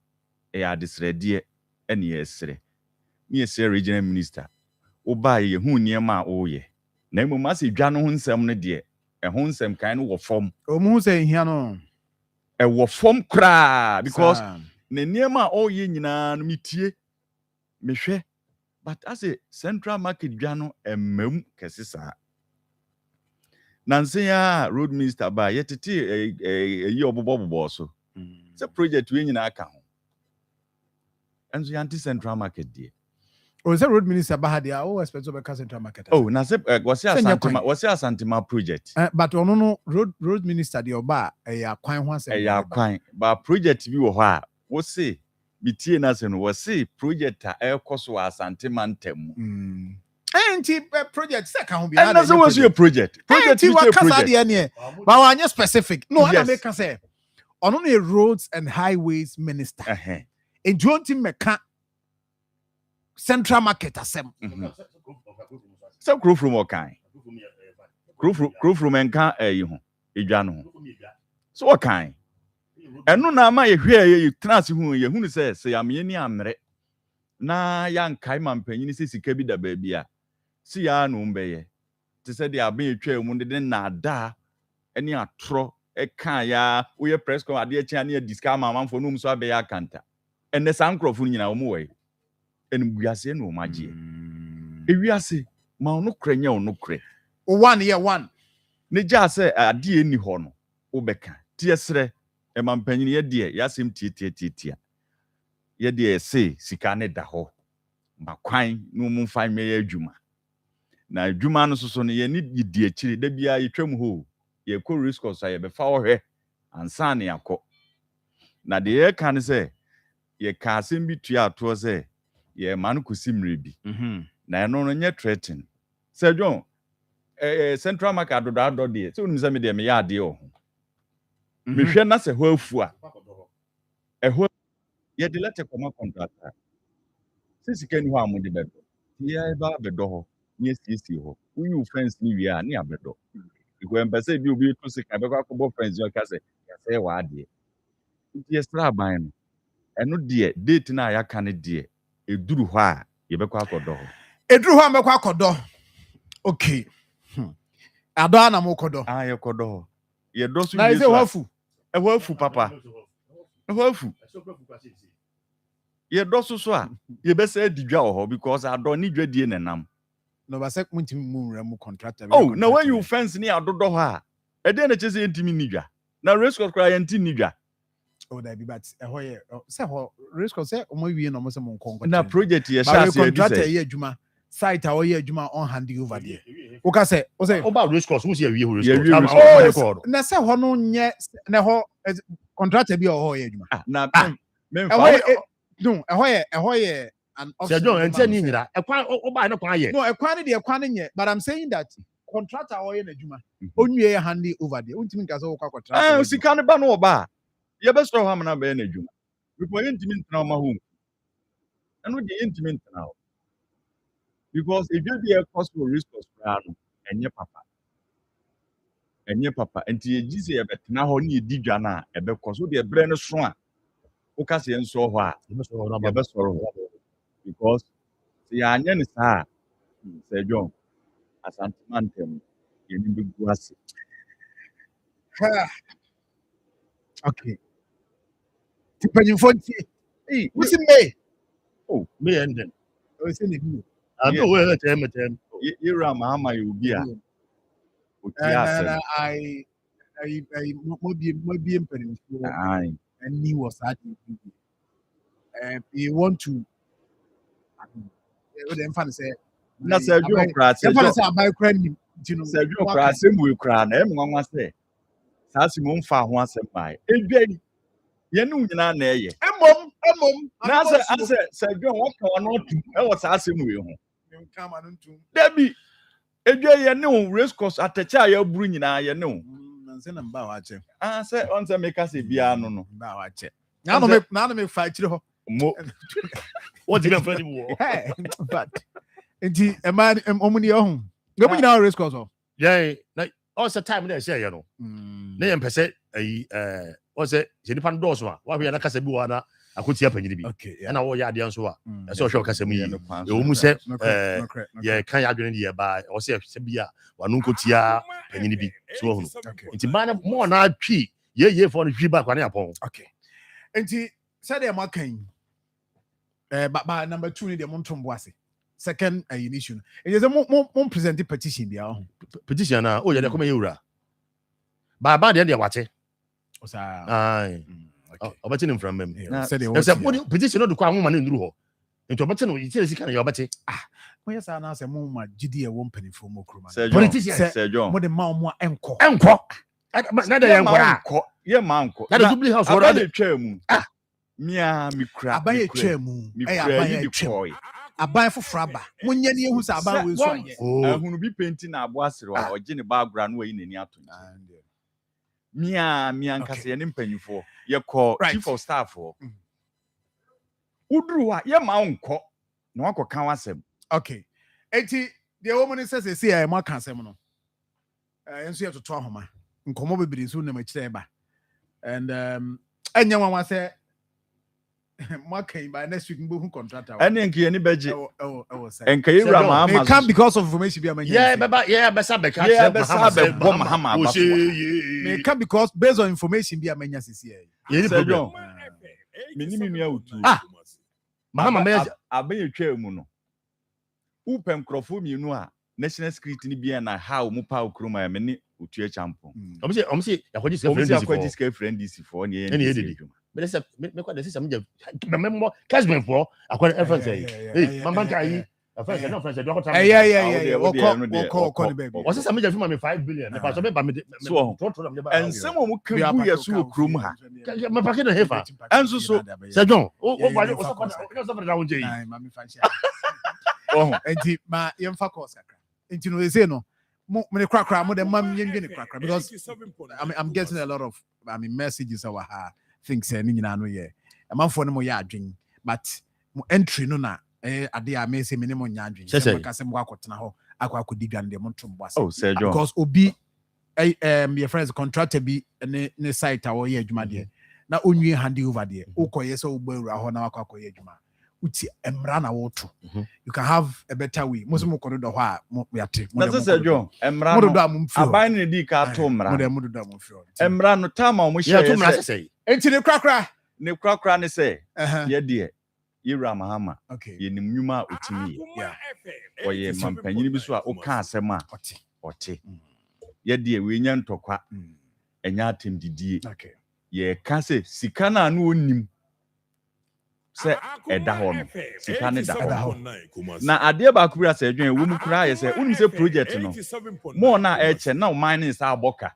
e adesrede ene yesre ni yesre regional minister oba ye hu niema a oye na emom ase dwa no ho nsem no de ho nsem kan no wo fom omu se hia no e wo fom kra because ne niema a oye nyina no mitie mehwe but ase central market dwa no emam kesisa nanse ya road minister ba yetete eyi obobo so se project we nyina aka ho enso yanti central market die o se road minister ba ha dia o expect to be central market oh na se wasi asantema project but ono no road minister dia oba ya kwan ho asem ya kwan ba project bi wo ho a wo se bitie na se no wo se project a ekoso asantema ntemu enti project se ka ho bia and na was your project which project but wanye specific no I make say ono no roads and highways minister and don't meka central market asem so grow from okan grow from enka yi ho edwa no so okan enu na ama ye hwe ye trans hu ye hunu se ya me ni amre na ya nkai mampanyin se sika bi da ba bia si ya no mbeye te se de aban etwa mu de na ada eni atro e kan ya wo ye press com ade echi na disca mamamfo no so abe ya kanta enne sankrofo nyina wo mu we eni buase no magie ewiase ma ono krenya ono kre one year one ne ja se ade eni ho no wo beka tiesre e mampanyin ye de ya sem tie ye de se sika ne da ho makwan no mu fa me adwuma na adwuma no so no ye ni di akiri da bia yetwam ho ye ko risk so ye be fa ohwe ansa ne yakọ na de ye kan se ye ka asem bi tua ato se ye man ko simre bi na eno no nye threaten se dwon central market adodo de se unimse me de me ya ade o me hwe na se ho afu a ho ye de lete koma contractor se sika ni ho amode bedo ye ba bedo ho ni sisi ho uyu fence ni wi a ni abedo because empese bi obi to sika be kwa kobo fence yo ka se ya se wa ade nti extra ban no eno de date na ya ka ne de eduru ho a ye be kwa akodo ho eduru ho am kwa akodo okay ado na mo kodo ye kodo ho ye do so na ise wafu wafu papa wafu ye do so a ye be say didwa ho because ado ni dwadie nenam no ba se muntimi mu nra mu contractor oh na when you fence ni adodo ho a e dey na chese ntimi nidwa na race course kra yenti nidwa oh that be but ye say ho race course say omo wie no mo se mo nkonko na project ye sha se contractor ye adwuma site a ye adwuma on hand over there o ka say o say oba race course wo se wie race course na say ho no nye na ho contractor bi o ho ye adwuma na me no ye an option. So don't enter ni nyira. Ekwan oba na kwan ye. No, ekwan nye, but I'm saying that contractor o ye na adwuma. Onwie handy over there. Untimi nka so kwa contractor. Sika ne ba no oba. Ye be so ha na be na adwuma. Because ye ntimi ntena ma home. Eno de ye ntimi ntena ho. Because if you be a cost for risk of no enye papa. Enti ye gise ye betena ho na ye di dwa na e be cost so de bre no so a Focus yen so hɔ a yɛbɛsɔre hɔ because yɛanyɛ ne saa Sir John asantemantam yɛni bɛgu ase. Okay. Tipanyimfo ntie. Wusi me. Oh, me and then. O se ne bi. I know where time. Yɛwura Mahama yɛ obi a otia asɛm. I mo bi mpanimfo. Aye. And he was at you want to them fan say Na Sir John kra say buy credit you know Sir John kra asɛm we kra na nwanwa sɛ saa si mo mfa ho asɛm bai edwani yɛne nyina na ɛyɛ emom na sɛ Sir John waka ɔno otu ɛwɔ saa asɛm we ho dabi edwa yɛne wo race course atɛkyɛ a yɛaburu nyinaa yɛne wo nanse na mba wakyɛ sɛ ɔnsɛ meka sɛ bia no mba wakyɛ na no me fa kyire hɔ mo what did you find him? But enti ema omuni ohun ngam nyina race course o Yeah, like also time na say you know na yɛn pɛsɛ ayi ɔsɛ sɛ nipa no dɔɔso a wahwɛ na kasa bi wɔ na akotia panyini bi ɛna wɔyɛ adeɛ nso a ɛsɛ ɔhwɛ ɔkasa mu yi ɛwɔ mu sɛ yɛ kan yɛ adwene deɛ ba ɔsɛ sɛ bi a wano nkotia panyini bi so wɔ hɔ nti ba na mo na atwi ye fo no hwi ba kwa ne apɔn. Okay enti sɛ deɛ mo kan ba number 2 ni deɛ mo ntombo ase second issue no it is mo present petition bia ho petition na o yɛ de kɔmɛ yɛwura ba deɛ wate o sa ai ɔbɛte ne mframa mu sɛ petition no de kɔ ahoma ne nduru hɔ nti ɔbɛte no yɛtire sika na yɛbɛte mo yɛ sa na sɛ mo ma gidi ɛwɔ mpanifo mo kroma Sir John mo de ma mo enko na de yɛn nkɔ yɛ ma nkɔ na de Jubilee House wɔra de twa mu mia mi kura aban twa mu aban twa aban foforo aba mo nyɛ ne ehu sɛ aban we so anyɛ ahunu bi penti na abo asere a ɔgye ne baagura no wayi n'ani ato mia nkasa yɛ ne mpanyifo yɛ kɔ chief of staff uduru a yɛ ma nkɔ na wakɔ kan wasɛm okay enti deɛ wo mo ne sɛ sɛ a mo aka asɛm no enso yɛ toto ahoma nkɔmɔ bebree so na makyerɛ ba and anya nwanwa sɛ by next week mbo contractor any nke ni beje enka yewura Mahama come because of information be amanya besa beka Mahama may come because based on information be amanya sisi ye problem minimi nua otu Mahama me aban twa mu no upem krofo mienu a national security ni bia na how mu pa okroma ya me ni otu champion omse yakwaji friend DC for ne ye but say me kwa say me member casmen for akwa reference hey mama kai reference no friends do akwa woko baby o say me me 5 billion me pa so me ba me so ensem o mu kan bu yeso okrom ha me pa ke no hefa enso so Sir John o so na wonje ai mama fancy enti ma yemfa course kakra enti no say no me krakra mo de mam yendwe ne krakra because I'm getting a lot of messages over her things ni nyina no ye amanfo no mo ya adwen but mo entry no na ade a me say me ne mo nya adwen se maka se mo akotena ho akodi dwan de mo ntombo ase Sir John because obi your friends contractor bi ne site a wo ye adwuma de na onwie hand over de ukoye se ogbawura ho na akoye adwuma uti emra na woto you can have a better way most mo kodo do ho a mo yate na Sir John emra no aban ne di ka to emra mo do mo fio emra no tama mo share to emra say enti ne krakra ne se ye de yewura Mahama ye nim nwuma otimi oye mampanyini bi so a o ka asem a ote ye de we nya ntokwa enya atem didie ye ka se sika na no onim se eda ho no sika ne da ho na ade ba kubura se adwen wo mu kura ye se unim se project no mo na e che na o mining sa aboka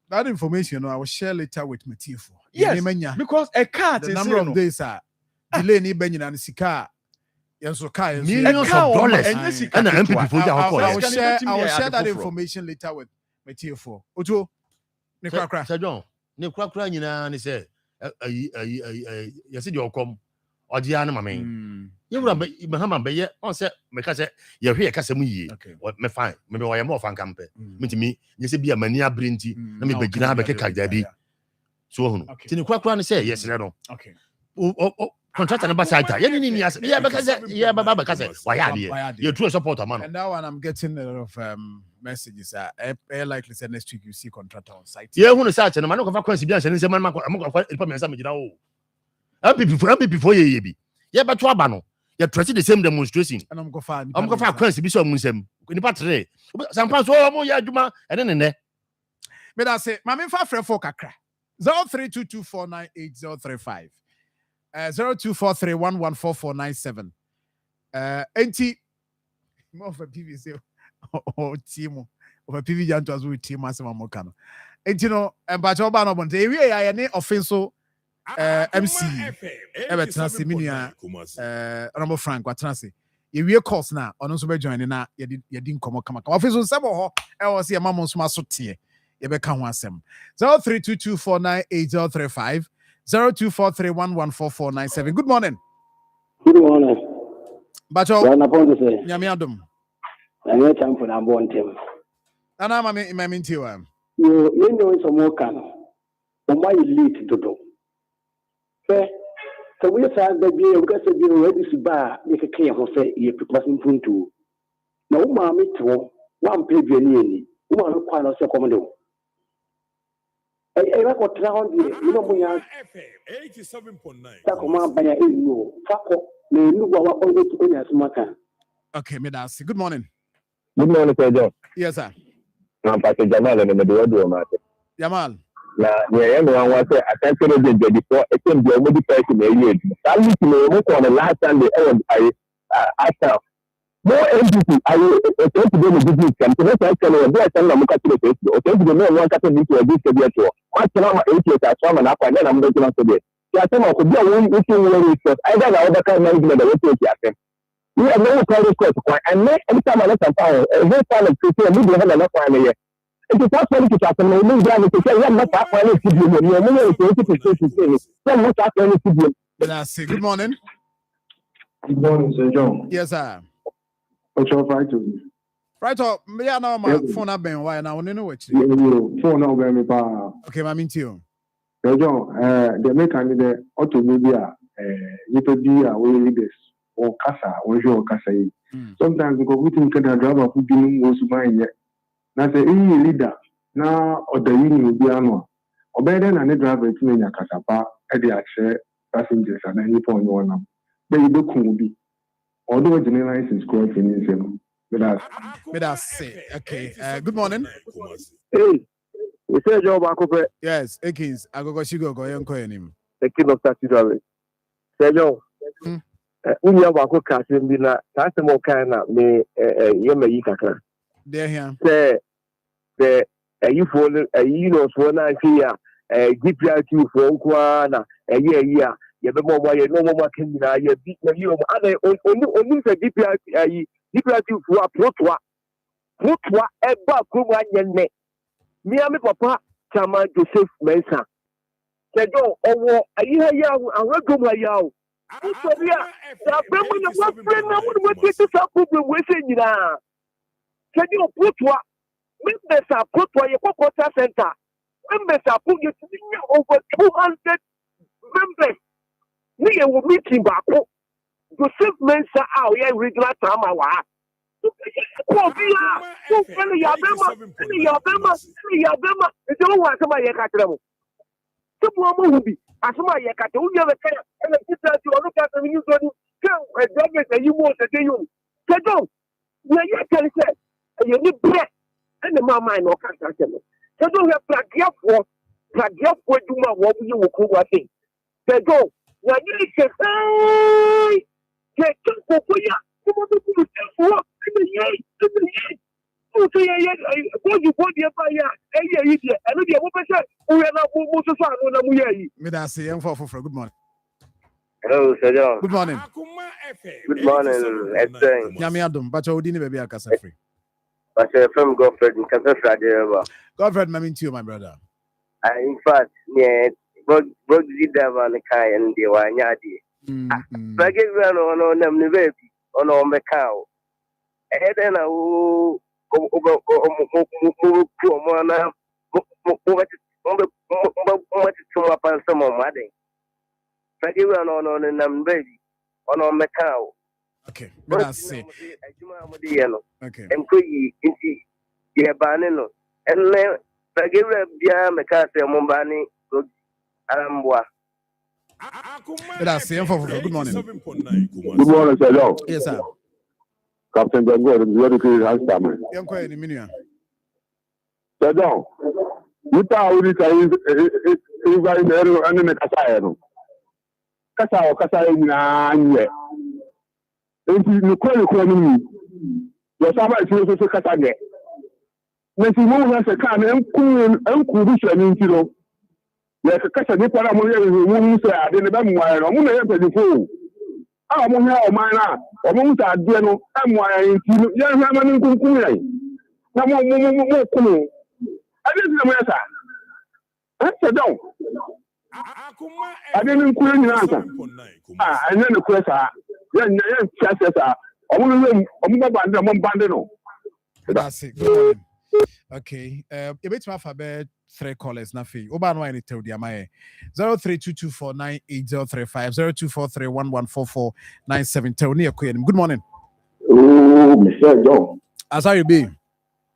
that information I will share later with Matifo. Yes, because a cat the number of days are delay ni benyina and sika yenso car millions of dollars and MPP for I will share that information later with Matifo. Ojo ne krakra Sir John ne krakra nyina ne say yesi de okom odia na mamen yewura Mahama be ye on say me ka say ye hwe ye kasa mu yie me fine me be wo fan kampe mitimi yesi bia mani abrenti na me bagina be keka dabi so hunu tini krakra ne say yes ne no contractor number site. Yeah, because Baba Kasa, why are you true supporter, man? And now I'm getting a lot of messages. Likely say next week you see contractor on site. Yeah, who is such and man of coincidence and I'm not going to before ye be. Yeah, but Wabano, you're trusting the same demonstration. And I'm going to find coincidence, be so musem. In the battery, some parts, oh, yeah, Juma, and then in there. But I say, Mammy Fafre for Kakra 0322498035. 0243114497. Enti more of a PVC or team of a PV Jantos with team Massimo Mocano. Enti no, and Bachobano Monte, we are any offensive MC Everton Siminia, Rambo Frank, what Transi. You will course now, on also joining now, you didn't come. Official Sabo, I was here, Mamma Smasotie, you become one sem. 0322498035. 0243114497. Good morning. Good morning. Bacho. Well, upon to say. Nyamiadum. I need time for number one team. And I'm my minty. You know some more can. My elite to do. Fair. So we have the beer because you already see bar. You can clear for say you passing point to. No, mammy, to one pay nearly. Woman require us a commando. I got round here. You know, we are 87.9. Akoma by a no. Fako, may you go on to as Maka. Okay, Medas. Good morning. Good morning, Sir John. Yes, sir. I'm Pastor Jamal and the Dodo Master. Jamal. Now, everyone was I can't say the before it can be a good person a year. I used to know on the last Sunday I felt. No entity, I will to do the business. And to let us tell you, there's some look at the face. Okay, to know one cat of this to this to what's now 8 years as one and up, and then I'm going to today. There are some of the one issue where we said, I got other kind of management that will take care. We have no private court, and every time I let them power, every time I prepare, we have enough time here. It is not funny to talk to me, to say, I'm not that funny to you. You're going to say, I'm not that funny to you. Good morning. Good morning, Sir John. Yes, sir. What's your right to me? Right up, me and my phone up been why now no which. Phone up me pa. Okay, my minty you. Sir John, the mechanic automobile you to be away leaders or casa or your casa. Sometimes because we think that driver who didn't was mine yet. Now say any leader now or the union will be annual. Or better than any driver to me in your casa at the actual passengers and any point one now. But you do cool be. Although general license growth in him. Let us say, okay. Good morning. Hey, we say job Akoma. Yes, Ekins. I go young him. The king of taxi driver. Say John. We have a casting dinner. That's the more kind of me. Yema Yikaka. There here. Say the you for you know for now here. GPRT for Ukwana. Yeah. You be more no more can you beat you only say DPRT for protwa eba kuma nyenne me ami papa chama Joseph Mensa say do owo ayi ha ya awagom ha ya o so bia ya bemu na mo friend na mo ti sa problem we say nyina say do protwa members are protwa ye kokota center members are put you over 200 members. We will meeting back. Joseph Mensa out here regular time. Now you say, hey, get to Koya. Come on, do for Good morning. Hello, Sir John. Good morning. Good morning, Ed. Nyamiadum, but you didn't baby Akasa free. But from Godfred in Casafra. Godfred, mammy to you, my brother. In fact, yeah. God did have on the Kai and the Wanyadi. I get run on them, the baby, on the cow. And then I will Pagura no nam baby. On my cow. Okay, but I say. Okay. And could ye banano. And then Pagura Bia Macasa Mombani Arambwa. But I say, good morning. Good morning, Sir John. Yes, sir. Captain John Gordon, very good answer. Young Quay in the minute. Sir John, you tell me that you guys are in the Casayano. Casay, Nanya. If you call me, your summer is also Casane. When you move as a can and cool into you. Yes, a Casane Paramoya who say I didn't know why I'm going to the fool. I'm on your mind. I'm going to do I'm why I ain't young man in Kukuya. No more cool. I didn't know that. That's a dog. I didn't cool in answer. I know the question. Young chances are. I want to know Bandano. That's it. Good morning. Okay. You bet my faber 3 callers na fee. Oba no any tell dia my 0322498035 0243114497 tell near Queen. Good morning. Oh, Mr. John. As how you be?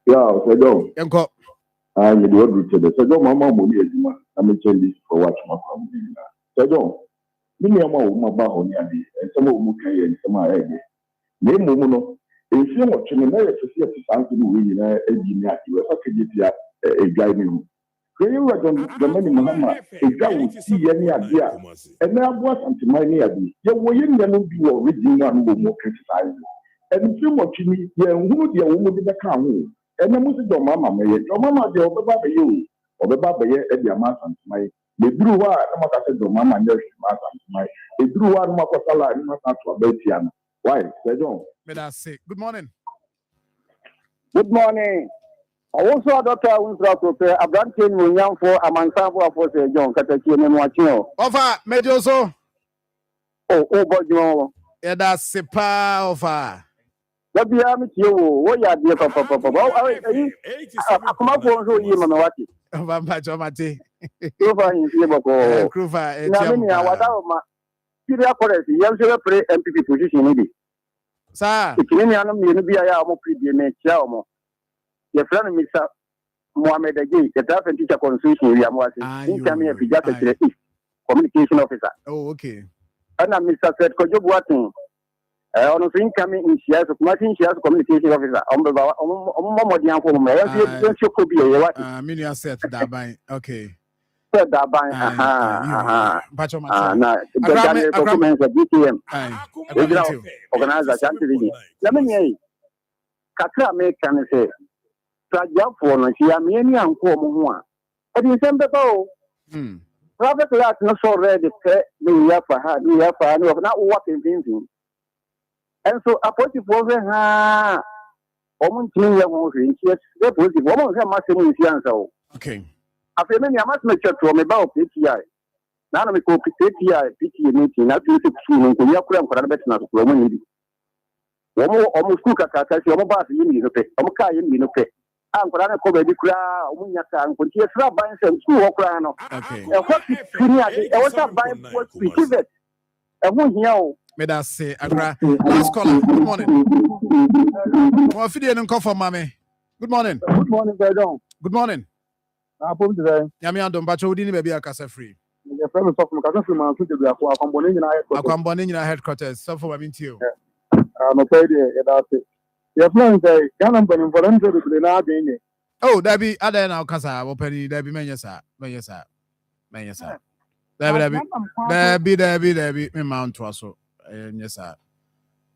Yeah, Mr. John. Uncle. I'm the word with the Sir John Mama Moni. I'm a change for what my family. Sir John. Many of my baho near me, and some of Mukai and some of my head. Name Mono. If you watch an American to see something we a engineer, you are a guy. Can you reckon the many Mahama if that would see any idea? And now what unto my near me? Your way in the movie original one will more criticize. And if you watch me, who dear woman did the come. And then was your mamma, your mamma, your Baba, you, or the Baba, and your master, my. They drew one, I'm said, your mamma, and my. They drew one more salad, and must not to a Betiana. Why, Sir John? May I say, good morning. Good morning. I also Dr. Winslow prepare a brand new young for a man for Sir John, Catachy and Watchino. Offer, Medioso. Oh, but you. Yeah, that's a power offer. What do you have with you? What you are dear Papa? I come up for you, Mamawati. Vampire Jomati. Kruva in Yabako. Kruva, Namina, without Syria Forest, young play MPP position. Sir, it's in the enemy, be a more pretty Chamo. Your friend, Mr. Mohammed Again, the draft and teacher constitution, we are watching. Come here, just communication officer. Oh, okay. And I'm Mr. Fred Kojo Watson. On the thing coming in shares of Martin shares communication officer. On the Momodian for me, you could be a what? Minia said that by okay. Said that by the documents of DTM. Organizer Chantilly. Let me Katra make can say. Traja for no, she am any uncle. At the same time, Robert Lass not so ready to me up for her, me up for her, not what in thinking. And so, a positive was almost 2 years, yes, that was the woman who must have been so. Okay. After many, I must make sure to me about PTI. Now, I call PTI, PTA meeting, not to see when you are for a better not to woman. Almost cook a cat, your mobile in the pay, Omka in the pay. I'm going to cover the crowd, Munyaka, and continue to buy some 2 o'clock. Okay. What is I was not buying what we give it. I won't know. May I say, Agra, last caller. Good morning. Well, if you didn't call for mommy. Good morning. Good morning, Bedon. Good morning. I'm from today. Yami and Dombacho didn't baby a casa free. The friend of Casa Free, my future, we are combining in our headquarters. So for me, too. I'm afraid that's it. Your friends say, Cannon, but in Valente, the Nardine. Oh, that be other now, Casa, open, there be many, sir. Many, sir. Many, sir. There be, me mount to us. Yes, sir.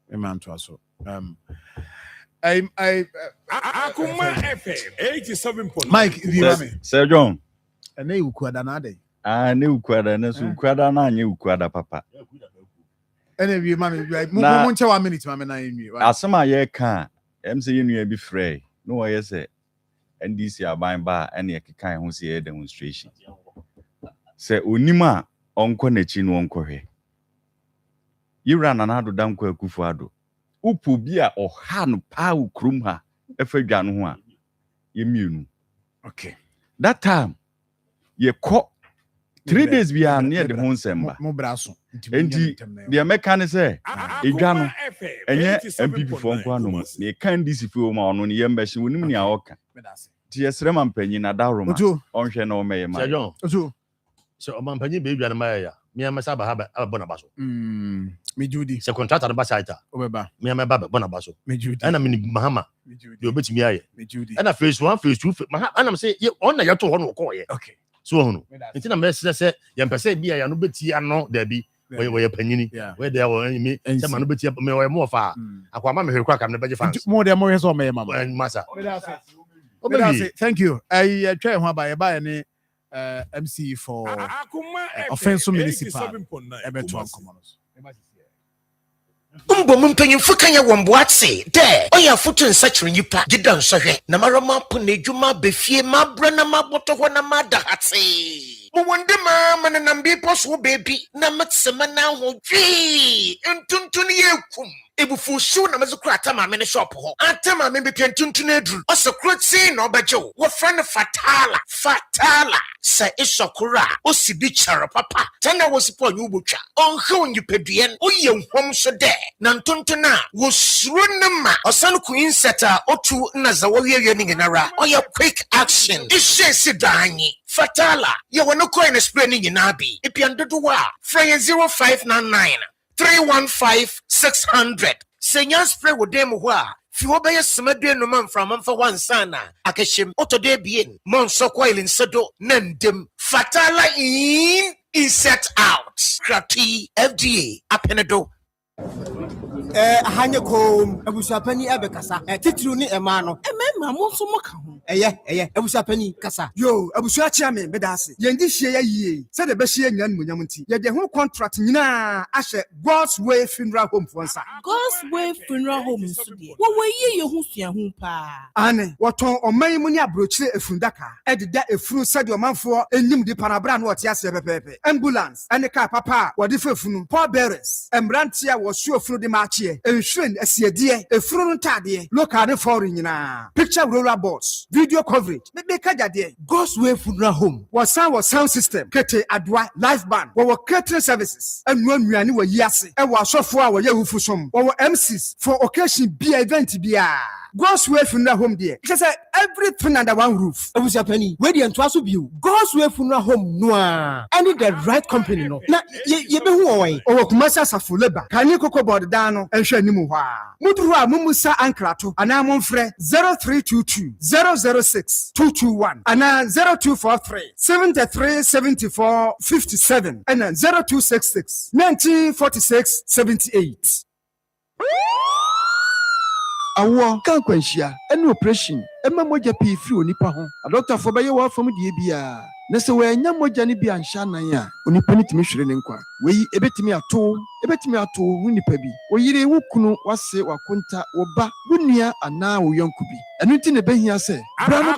Me mount to us. Akoma FM 87.9. Mike, if you want me. Sir John. And they would another. Ah, new quada, and so quada, new quada, papa. Any of you, mammy, like 1 minute, mammy, as some I year can, MC you be free. No, I say, and this year buying bar and your kind who see a demonstration. Say, Unima, Uncle Nechin won't corre. You ran another damn Kufuado. Upu bia or han pau krumha, if a ganua. You mean. Okay. That time, ye caught 3 days bia near the home semba mo braso enti the meka say edwa no enye MPP fo nko anom ne kan DC fo ma ono ne yemba hye wonim ne awoka ti yesre man panyin na daroma onhwe na o meye ma so o man panyin be edwa na ma ya me am sa ba ha ba bona baso me judi se contract na ba site obeba me am ba bona baso me judi ana me mahama de obetimi aye me judi ana phase 1 phase 2 ana me say on na yato ho no ko ye okay so hono nti na me say yempese bia ya no beti ano da bi we panyini we there we me say ma no beti me we mo fa akwa ma me hwe kwa kam ne beje fans mo de mo hwe so me mama masa thank you I try ho ba ye ba ne MC for offense municipal ebeto ankomonos Umbo mpanyimfo kanya womboatse de oya foto nsachiro nyipa gida nsɔhwɛ na marama po na edwuma befie mabra na maboto ho na madahate mo wonde ma na nambi poso baby na matsema na ho dwi ntuntun yekum ebufu show na mazukura atama me ne shop ho atama me be pentuntun edru osekroti na obajew wo friend fatala sa isokura osibi chara papa tana wosipo anyu botwa onhwe onyipaduen oye nhom so de na ntontona wo suro nama osan ku inseta otu na za wo wiye ni nginara oye quick action ishe sidanyi fatala ye wono coin spray ni nyina bi epiandodo wa frey 0599 315 600 senya spray wo dem ho a fi wo be yesemadu no man from amfa wansana akehim otode bien monso coil insedo nandem fatala insect out krati FDA apenedo ahanye kom abusapani abekasa titru ni ema no emema mo so moka ho eye abusapani kasa yo abusua chia me bedase yendi hie ya yie se de be hie nya nmunyam nti ye de ho contract nyina ahye God's Way Funeral Home fonsa God's Way Funeral Home so de wo yie ye ho sua ho pa ane woton oman mu ni abrochire efundaka ededa efunu sade omanfo enyim di panabra na wote ase pepepe ambulance ane ka papa wode fefunu Paul bearers emrantia wo su efunu de ma ensuring asiedie efuru ntade local and foreign nyina picture roller boards video coverage me kajade God's Way Funeral Home was sound system kete adwa live band wo catering services enu anuane wo yiase e wo asofo a wo yehufu som wo MCs for occasion bia event bia God's Way Funeral Home there it say everything under one roof abusapani we dey ento aso bio God's Way Funeral Home no a any the right company no na ye be hu owen o kumasa safo labor kanye kokobod dan no enhwe animu hwa muduru a mumusa ankrato ana momfrɛ 0322 006 221 ana 0243 7374 57 ana 0266 1946 78 awo kan kwanhia ɛne operation ɛma mogya pii firi onipa ho adɔktafo bɛyɛ wɔ afam die bia na sɛ wɔanya mogya ne bi anhyɛ nan a onipa ne tumi hwere ne nkwa wei ebetumi ato wo nipa bi oyire wo kunu wase wakonta wo ba wo nua anaa wo yɔnko bi ɛno nti ne behia sɛ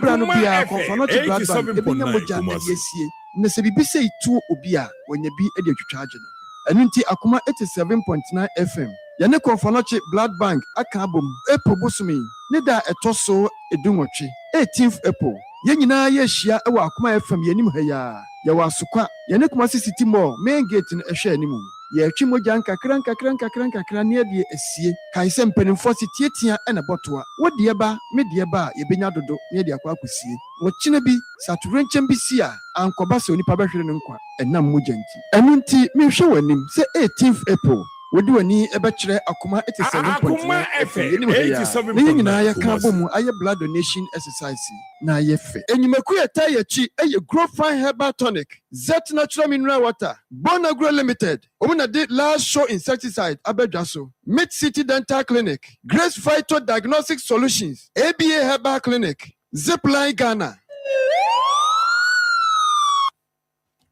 bra no bia kɔmfa no te blood bank ebenya mogya na yesie na sɛ bibi sɛ itu obi a wɔnya bi de atwitwa agye no ɛno nti Akoma 87.9 FM yane konfonoche blood bank aka abom April bosumi ne da etoso edunwotwe 18th April yenyina ye hia e wa Akoma FM yanim ha ya ya wasukwa yane kuma city mall main gate no ehwe animu ye atwi mogya nkakra ne de esie kan se mpanimfo sitietia e na botoa wode ba medie ba ye benya dodo ne de akwa akosie wokyina bi saturenchem bi si a ankoba se onipa behwere ne nkwa enam mogya nti enu nti mehwe wanim se 18th April wodi wani ebekire Akoma 87.9 FM ne nyina ya ka bom aye blood donation exercise na ye fe enyimaku eta yachi eye grow fine herbal tonic zet natural mineral water Bonagro limited omuna did last show insecticide abedwaso Mid City Dental Clinic Grace Phyto Diagnostic Solutions ABA Herbal Clinic Zipline Ghana.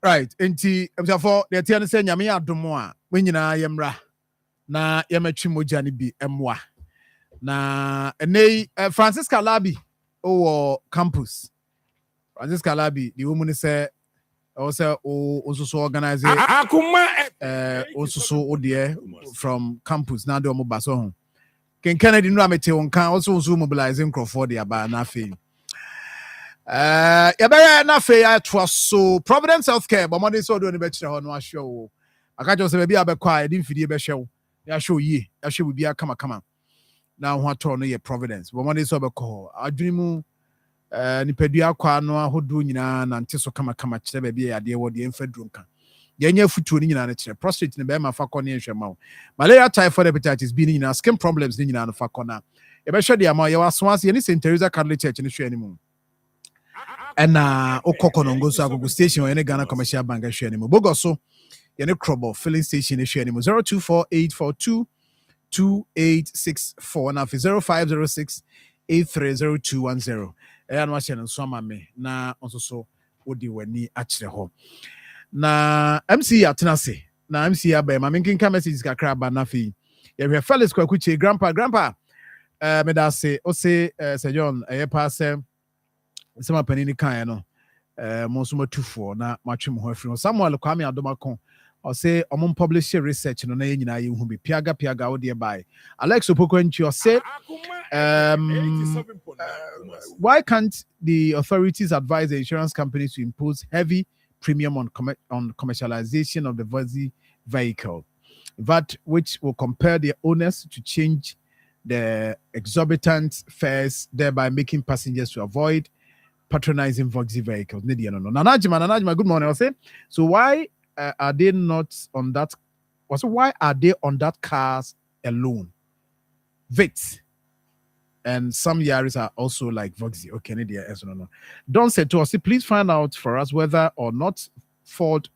Right, enti for the tian say nyame adomo a we nyina yemra na yematwi mogya ne bi emwa na enei Francis Kalabi o campus Francis Kalabi the woman say also so organize Akoma also odie from campus na de omo baso ho Ken Kennedy no amete won kan also mobilizing Crawford aba na fe Yabere na fe ya so Providence Healthcare, but money so do ni be kire ho no ahwe. Aka jo se be bia be kwa e di mfidie be hwe wo. Ya hwe yi, ya hwe bia kama. Na ho ato no ye Providence. But money so be ko adwini mu nipadua kwa no ahodo nyina na nte so kama kire be bia ade wo de mfaduru nka. Yenya futuo ni nyina na kire. Prostate ni be ma fa kɔ ne hwe ma wo. Malaria, typhoid, hepatitis B ni nyina, skin problems ni nyina no fa kɔ na. E be hwe de ama ye wasonase ye ni St. Teresa Catholic Church ni hwe animu. And Okokonongo so Agogo Station or any Ghana Commercial Bank share anymore. Bogoso, any Crobo filling station issue anymore. 0248422864 now 0506830210. And what's your summer me na also Odi Weni actually home. Na MC Atenase, na MC Abe, my making messages kakra banafi. Yeah, we have fellas kwakuche grandpa. Me da say, Ose, Sir John, pass. Some penny kind no most more 2 na matchim ho afri Samuel Kwame Adomako or say publish research no na nyina ye hu bi piaga wo de by Alex Opokwanchi or say why can't the authorities advise the insurance companies to impose heavy premium on commercialization of the vehicle that which will compel the owners to change the exorbitant fares, thereby making passengers to avoid patronizing Voxy vehicles. Nanajima, good morning. I'll say, so why are they not on that? Why are they on that cars alone? Vix and some Yaris are also like Voxy. Okay, no. Don't say to us, please find out for us whether or not Ford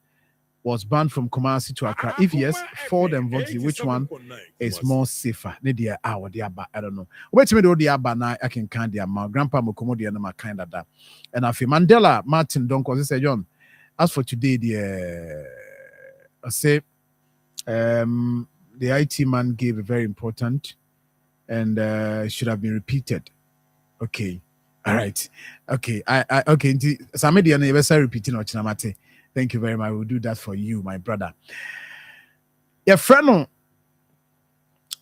was banned from Kumasi to Accra. If yes, Ford and Voxy, which one is more safer? I don't know. Wait a minute, the abba I can kind the grandpa Mukomo and my kind of that. And I feel Mandela Martin don't cause say John. As for today, I say the IT man gave a very important and should have been repeated. Okay. All right. Okay. I okay. Somebody on the repeating or Chinamate. Thank you very much. We'll do that for you, my brother. Your friend,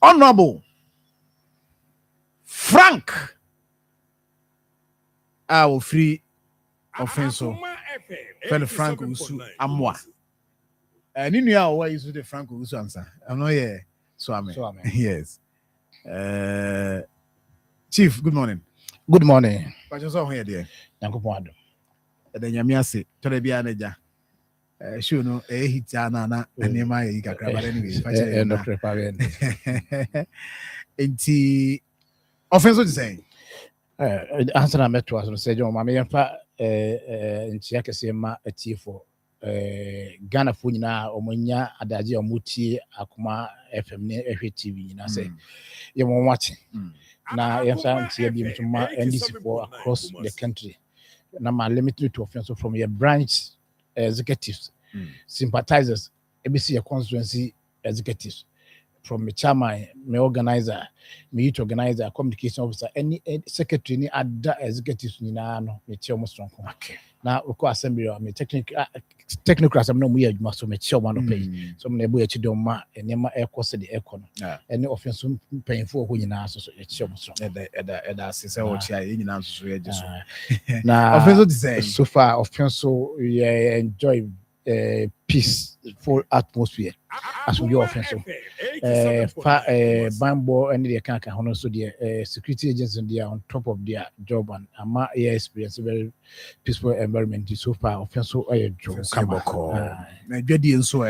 Honorable Frank, I will free offenso. Friend Frank Usu Amwa. And in your way, is the Frank Usu answer. I'm not here. So I'm yes. Chief, good morning. Good morning. But just all here, dear. Thank you. And then Yamiasi, Tolebianaja. Sure, no, hitana na nema yi kakra but anyway. Offense to say. Answer na metro as say John mama yemfa ntia kese ma atiefo Ghana fo nyina omonya adaje omutie Akoma FM ne ehwe TV nyina say yemo wachi na yemfa ntia bi mtuma NDC for across the country na ma limited to offense from your branch executives, sympathizers, ABC constituency executives, from the chairman, my organizer, my youth organizer, communication officer, any secretary, any other executives, me almost strong. Okay. Now, we call assembly, me technical assembly, we are must make sure one pay. So, me boy, chidoma, and nema air cost the aircon. Any offense painful when you know, so it's almost strong. That's what you are in answer. Now, offense to say, so far, offense, so we enjoy peaceful atmosphere as we go offensive. Bambo and the Kanka Hono, so the security agents and they are on top of their job and my experience a very peaceful environment so far offensive a job. Jadi and so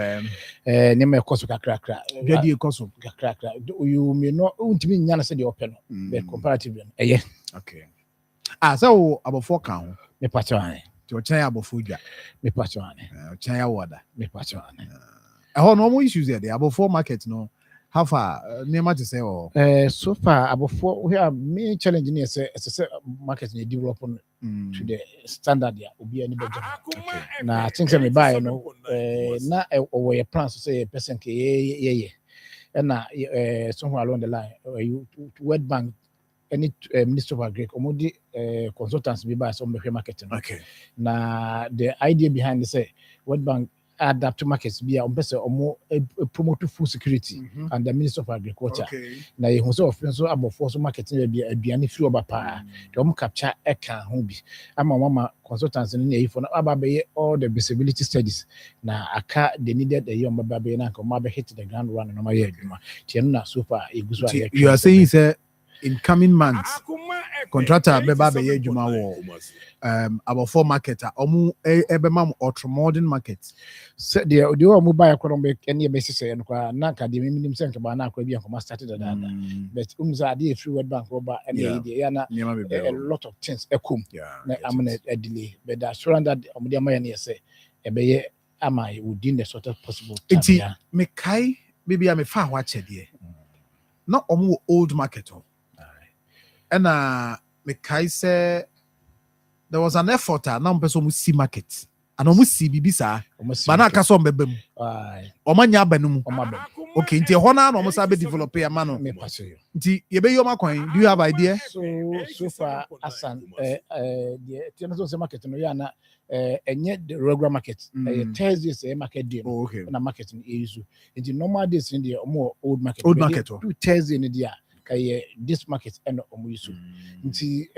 name a cost of cracker. Jadi cost of cracker. You may not ultimately Yana said the open, the comparative. Okay. So about 4 count, me patron. Chaya abo fuja me patron chaya water me patron how normal issues there about 4 market no how far near to say so far about 4 we have main challenge near say market in developing to the standard there will be any better now I think say me buy no na or your plans to say a person and somewhere along the line you World Bank any Minister of Agriculture, consultants be by some market. Okay. Now the idea behind the say World Bank adapt to markets be a person or more promote food security and the Minister of Agriculture. Now you also offering so about for marketing be a biani free over pa. The capture a can home be. I'm a mama consultants in the for all the visibility studies. Now a car they needed the young baby and come hit the ground run and my year. So far you are saying sir in coming months contractor beba be adwuma wo about 4 market omu ebema ultramodern market so the omu buy akron any basis and na ka de minim sense ba na akwa bi akoma started that but umza dey free world bank over any idea na a lot of things ekom na am na a delay but the assurance that omu am ya say ebeye ama within the sort of possible time me kai baby am fa ho achede not omu old market and me kai say there was an effort na person mu see market and omu see bibisa ba na aka so mbebem omanya abanum okay nti ho na omu sabe develop ya ma no nti ye be yo makwan do you have idea so far asan the tiano so market no ya na enye the regular market Thursdays market day na market no ezu nti normal days in the old market two Thursday in the kay this market and omu yusu nti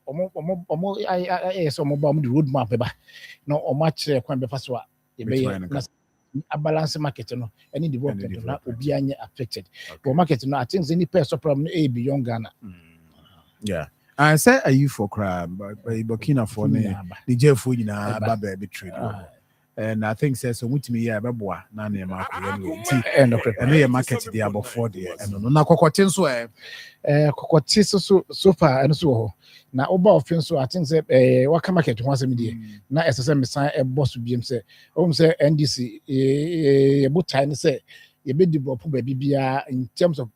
omo I so mo ba mo the road map ba no omo akire kwan be fa so a e be a balance market no any development na obi anya affected but market no I think any person problem e beyond Ghana I say are you for crab Burkina for the Jeff na ba be trade and I think says so mutimi ya beboa na na ma akọ and no market dey about 4 there and no na kokotin so kokoti so far and so na oba offense so I think say waka market ho asem dey na esese mesan e boss biem say say NDC e butai ne say you be develop bia in terms of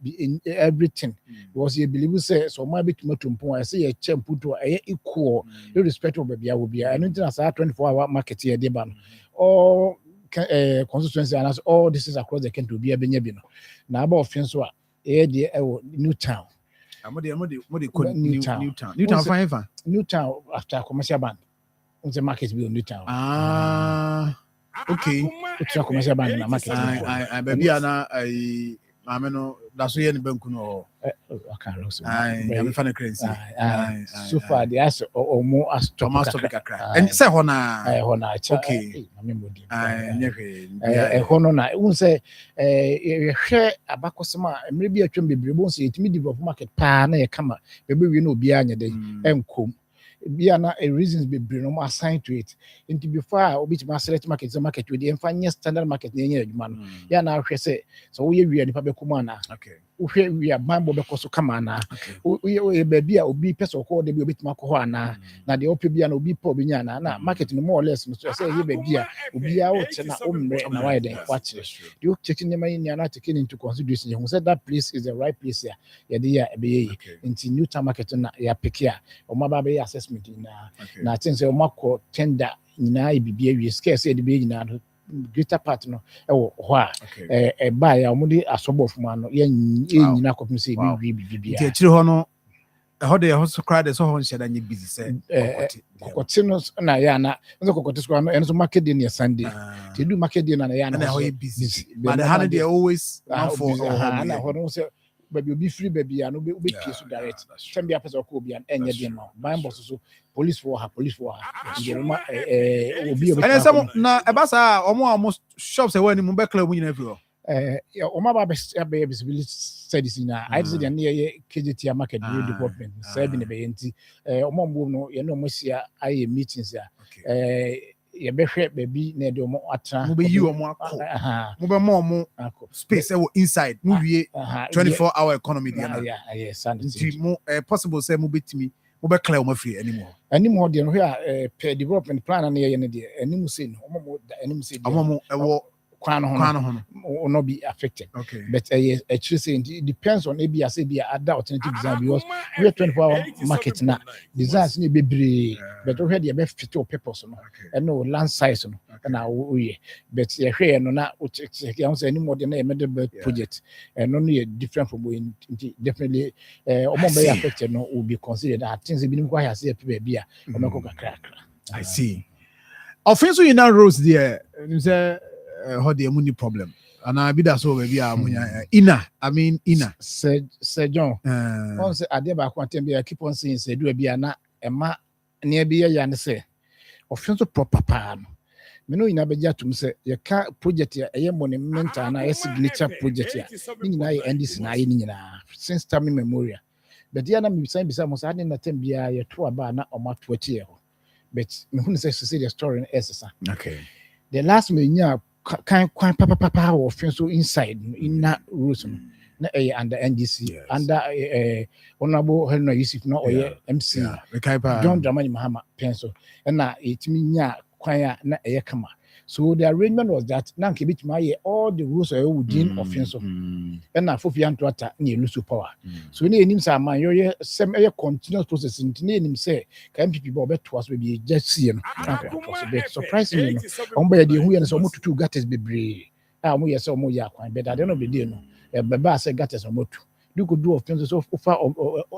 everything because you believe say so ma bit matumpo I say you champuto equal irrespective of bia will be and anything as 24-hour market here dey ban all constituency and all this is across the country be abenya bi no na aba offense so dey new town new town fine new town after commercial bank on the market be new town okay it's a commercial bank na market I baby ana mame no da so ye ne banku no I'm fan crazy so far the as omo as Thomas topic akra and say ho na okay hono na un say hwe abakosema emre bi atwem bebre bon say etimi develop market pa na ye kama bebe wi na obi anya den enkom bia na a reasons be bring no assign to it into before obi to select market the market with the enfanya standard market na enye adwuma no ya na ahwe say so wo ye wi anipa be kuma na uhwe wi abambo be koso kama na we be bia obi person ko de bi obi tuma ko ho ana na de opi bia na obi po bi nya na market no more or less no so say ye be bia obi a wo che na o mre na why den watch you checking them in na taking into consideration you said that place is the right place here ya de ya be ye into new town market na ya pick ya o ma ba be assessment na I think say o makọ tender nyina ibibia wi scarce e de be nyina greater part no e wo ho a e ba ya o de asobofo ma no ye nyina kopim say bi bibia ti chiri ho no e ho de ho so crowd so ho nhyeda nye busy say kokote no na ya na nso kokote so no enso market day na Sunday ti do market day na ya na ho busy but the hand they always for na ho no say baby obi free baby and obi pay so direct send be person ko obi and enye dem ma buying boss so police for her obi and some na e ba sa omo shops e wani mu be club nyina fi o omo ba be visibility studies na I say na ye KJT market development say bi na be enti omo mbo no ye no mo sia aye meetings ya ye behwe baby na de omo atra mo be yi omo akọ mo be mo space e inside mo wie 24-hour economy there na yes nti mo possible say mo betimi mo be clear omo free anymore de no here per development plan na ye ne de animu say no omo animu say omo ewo kwan ho will not be affected. Okay. But actually saying it depends on maybe other alternative design because we are 24-hour market now. Designs need be but already a fit to papers and no land size and now we but here no na any more than a project and only different from definitely be affected will be considered. I think the minimum I see a baby I see. offense in that rose there you say how the money problem and I be that so baby inner Sir John on say ade ba kwantem be keep on saying say do bia na ema ne bia ya ne say offense proper pa no me no ina beja tum say ye ka project ya eye monument na ye signature project ya ni nyina ye NDC na ye ni nyina since time memorial but ya na me bisa mo say ade na tem bia ye to aba na o ma to atie ho but me hu say the story na essa okay the last me nya kan papa offense inside in that rules na under NDC under honorable Henry Yusuf na oye MC John Dramani Mahama pencil and na etimi nya kwan na kama so the arrangement was that na nke bitima all the rules are within offense and na fofia ntwata na lose power so na enim sa man yo sem continuous process ntine enim say ka MPP bo beto aso be just see no surprisingly no on be dey hu ye so mo tutu gates bebre a mo ye so mo ya kwan be that no be dey no beba say gates mo tu you could do offense so far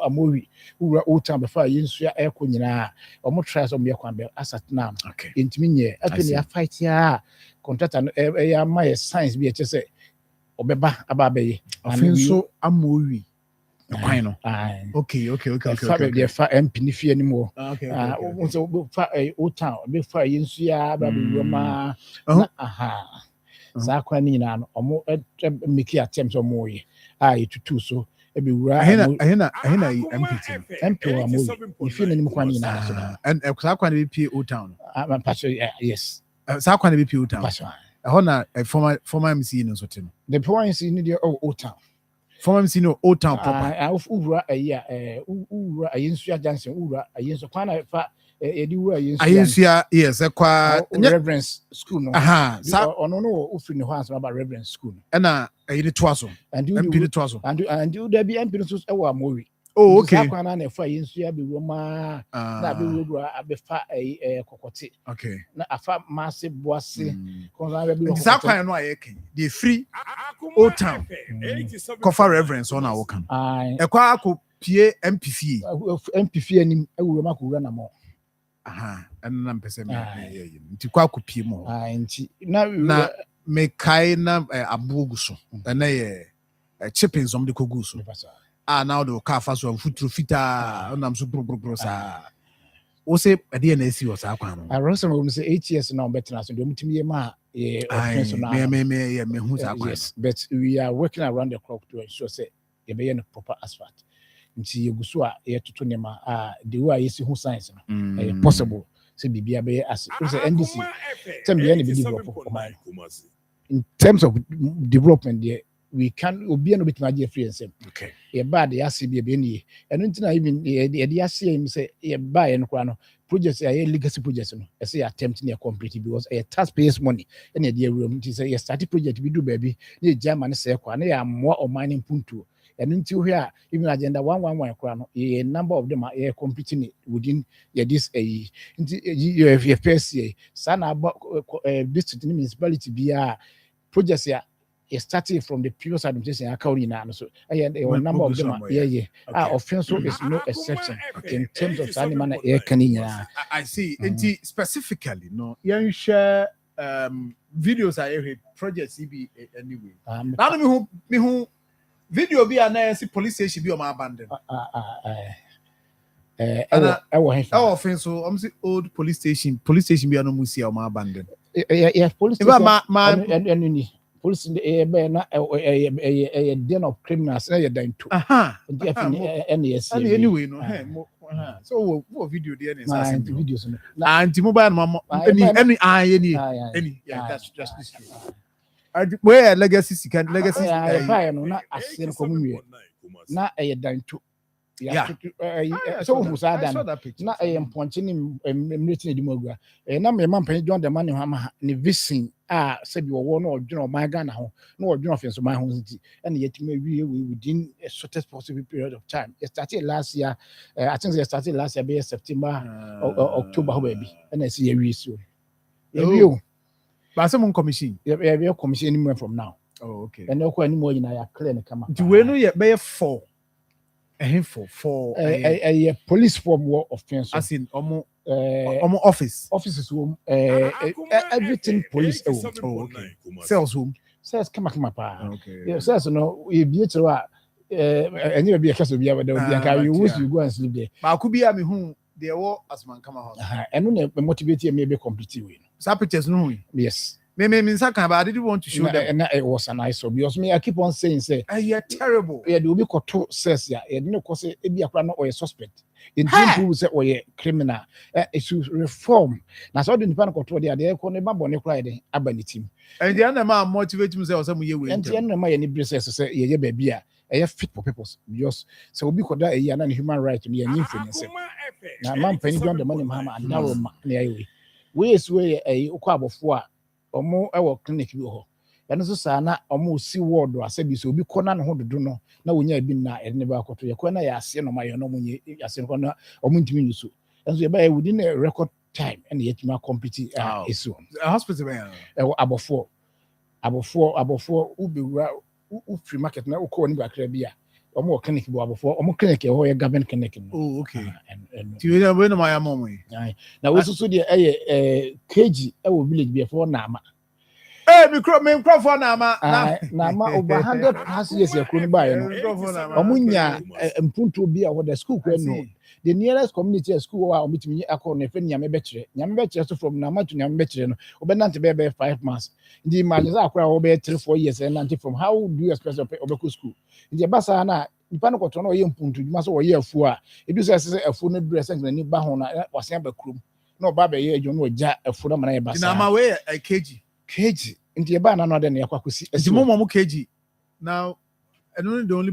amowi ura otan before yinsu ya eko nyina omo try so me kwan be asat na intimi nye afini ya fight ya contractor ya my science be che say obeba aba be offense amowi kwan no okay the fa MP ni fie ni mo so fa otan be fa yinsu ya ba be roma aha za kwan ni na no omo make attempt so mo ye tutu so ebe wura ahina MP wa mo ifi na nim kwani na so and sa kwan be pie o town yes sa kwan be pie o town ho na former MC no so tin the point is in the o town former MC no o town proper wura wura ayinsu ajansen wura ayinsu kwan na fa edi wura ayinsu yes kwa reverence school no sa ono no ofri ne ho answer about reverence school na ayide to aso MP to aso and you there be MP so e wa mori okay sa kwan na fa ayinsu ya be roma na be wura abefa kokote okay na afa massive boase konza be sa kwan no ayeke the free old town cover reverence on our can e kwa akọ pie MPF anim ewura makura na mo ɛnna mpɛsɛ nti kɔ akɔpie mu nti na mekai na abogu so ɛnɛ yɛ chippings ɔmde kɔgu so na wode ɔka afa so afuturo fitaa ɔnam so boroboro saa wo sɛ ɛdeɛ na asi wɔ saa kwan no arɔsɛm wɔ mu sɛ 8 years na ɔbɛtena so deɛ ɔmutumi yɛ ma mehu saa kwan yes but we are working around the clock to ensure sɛ yɛbɛyɛ no proper asphalt nti yeguso a yɛtoto nema the way yesi hu science no possible say bibia be as NDC tell me any develop in terms of development there we can obi no bit magie free ensem okay ye bad ya se bia be ni eno ntina even ye ase him say ye buy no kwa no projects ya legacy projects no e say attempt na complete because a taxpayers money and ye dey room nti say ye start project bi do baby na German say kwa na ya mo o mining punto and until here even agenda 111 crown a number of them are competing within this your first year sana district municipality be projects here starting from the previous administration account now so a number of them offense is no exception in terms of animal air canina I see specifically no you share videos I heard projects be anyway now me who video be na see police station be o ma abandon offense so I'm see old police station be no mu see o ma abandon police station police be na den of criminals na you dan to anyway no so what video there na videos no anti mobile mama any that's just this where legacy no na asen komunwe na dan to so who said that na ponche ni mreti di mogua na me man pan John the man ha ni vision se bi wo no odwene o man ga na ho na odwene ofenso man ho nti and yetime wie within a shortest possible period of time it started last year I think it started last year be September October ho baby and I see wie so wie but some commission we commission anywhere from now okay and no any more na ya clear ne kama the way no ye be 4 for a police form war offense as in offices home everything police okay sales home sales kama pa okay sales no we be to any be case obi abada obi anka you wish you go and sleep there ba ku bia me hu there wo asman kama house eno na motivate me be complete way some pictures no yes me but I didn't want to show them. And it was a nice one because me I keep on saying say you're terrible. Yeah, the obi koto says yeah, you know cause e be akra no or suspect. In people say or criminal. It should reform. Na so the nipa koto there dey ko ne ba bone kra dey abani team. And the other man motivate him say o say mo ye we. And the other man any braces say ye baby a fit for purpose because so obi koda e na human right no ye nyimfo say. Na man pani don the money mama and now ma na ye we is we e ukwa abofo a omo e wo clinic bi ho ɛno nso saa na ɔmo si ward asa bi so obi kɔ na ne ho dodo no na wonya bi na ɛde ne ba akɔto yɛ kɔ na yɛ ase no ma yɛ no ɔmo nye ase no na ɔmo ntumi nyi so ɛnso yɛ ba yɛ within a record time ɛna yɛtumi akɔmpiti esi wɔn hospital bɛn ɛwɔ abɔfoɔ ubewura ufiri market na ukɔ ne bakra bi a ɔmo wɔ clinic bi abɔfoɔ ɔmo clinic ɛhɔ yɛ government clinic no oh okay tiwe na bɛ no ma yɛ mɔmɔ yi na wo soso deɛ ɛyɛ kg ɛwɔ village bi ɛfɔ naama me microphone na over 100 plus years yakuru ba ye no omunya mpuntu bi a the school kwen no the nearest community school wa omitimi akọ na efe nyame be kire so from na matu nyame be kire no obenante be 5 months ndi imagine za akora wo be 3-4 years and nanti from how do you expect obeko school ndi basa na nipa no koto na oye mpuntu dwuma so oye afu a edu so ese afu no dure sense na ni ba ho na wase abakrum na oba be ye adwo no oja afu na mana ye basa na ma we kg nti eba na no de ne yakwakosi nti mo kg now eno the only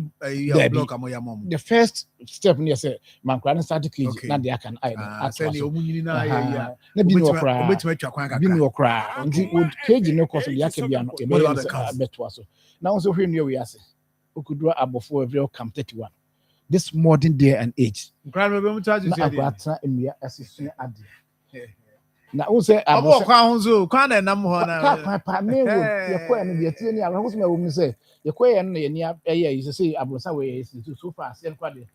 block amoya mom the first step ne say mankra start kg na de aka na say ne omunyini na ya na bi no okra obetuma atwa kwan kakra bi no okra nti kg no cost de aka bia no e be beto aso na won so hwe no we ase okudura abofo every come 31 this modern day and age nkra no be mu charge say na atra emia asesua ade na wo say abo kwa honzo kwa na nam ho na pa me wo ye kwa no de tie ni a ho so me wo mu say ye kwa ye no ye ni ye say abrosa we so far say kwa de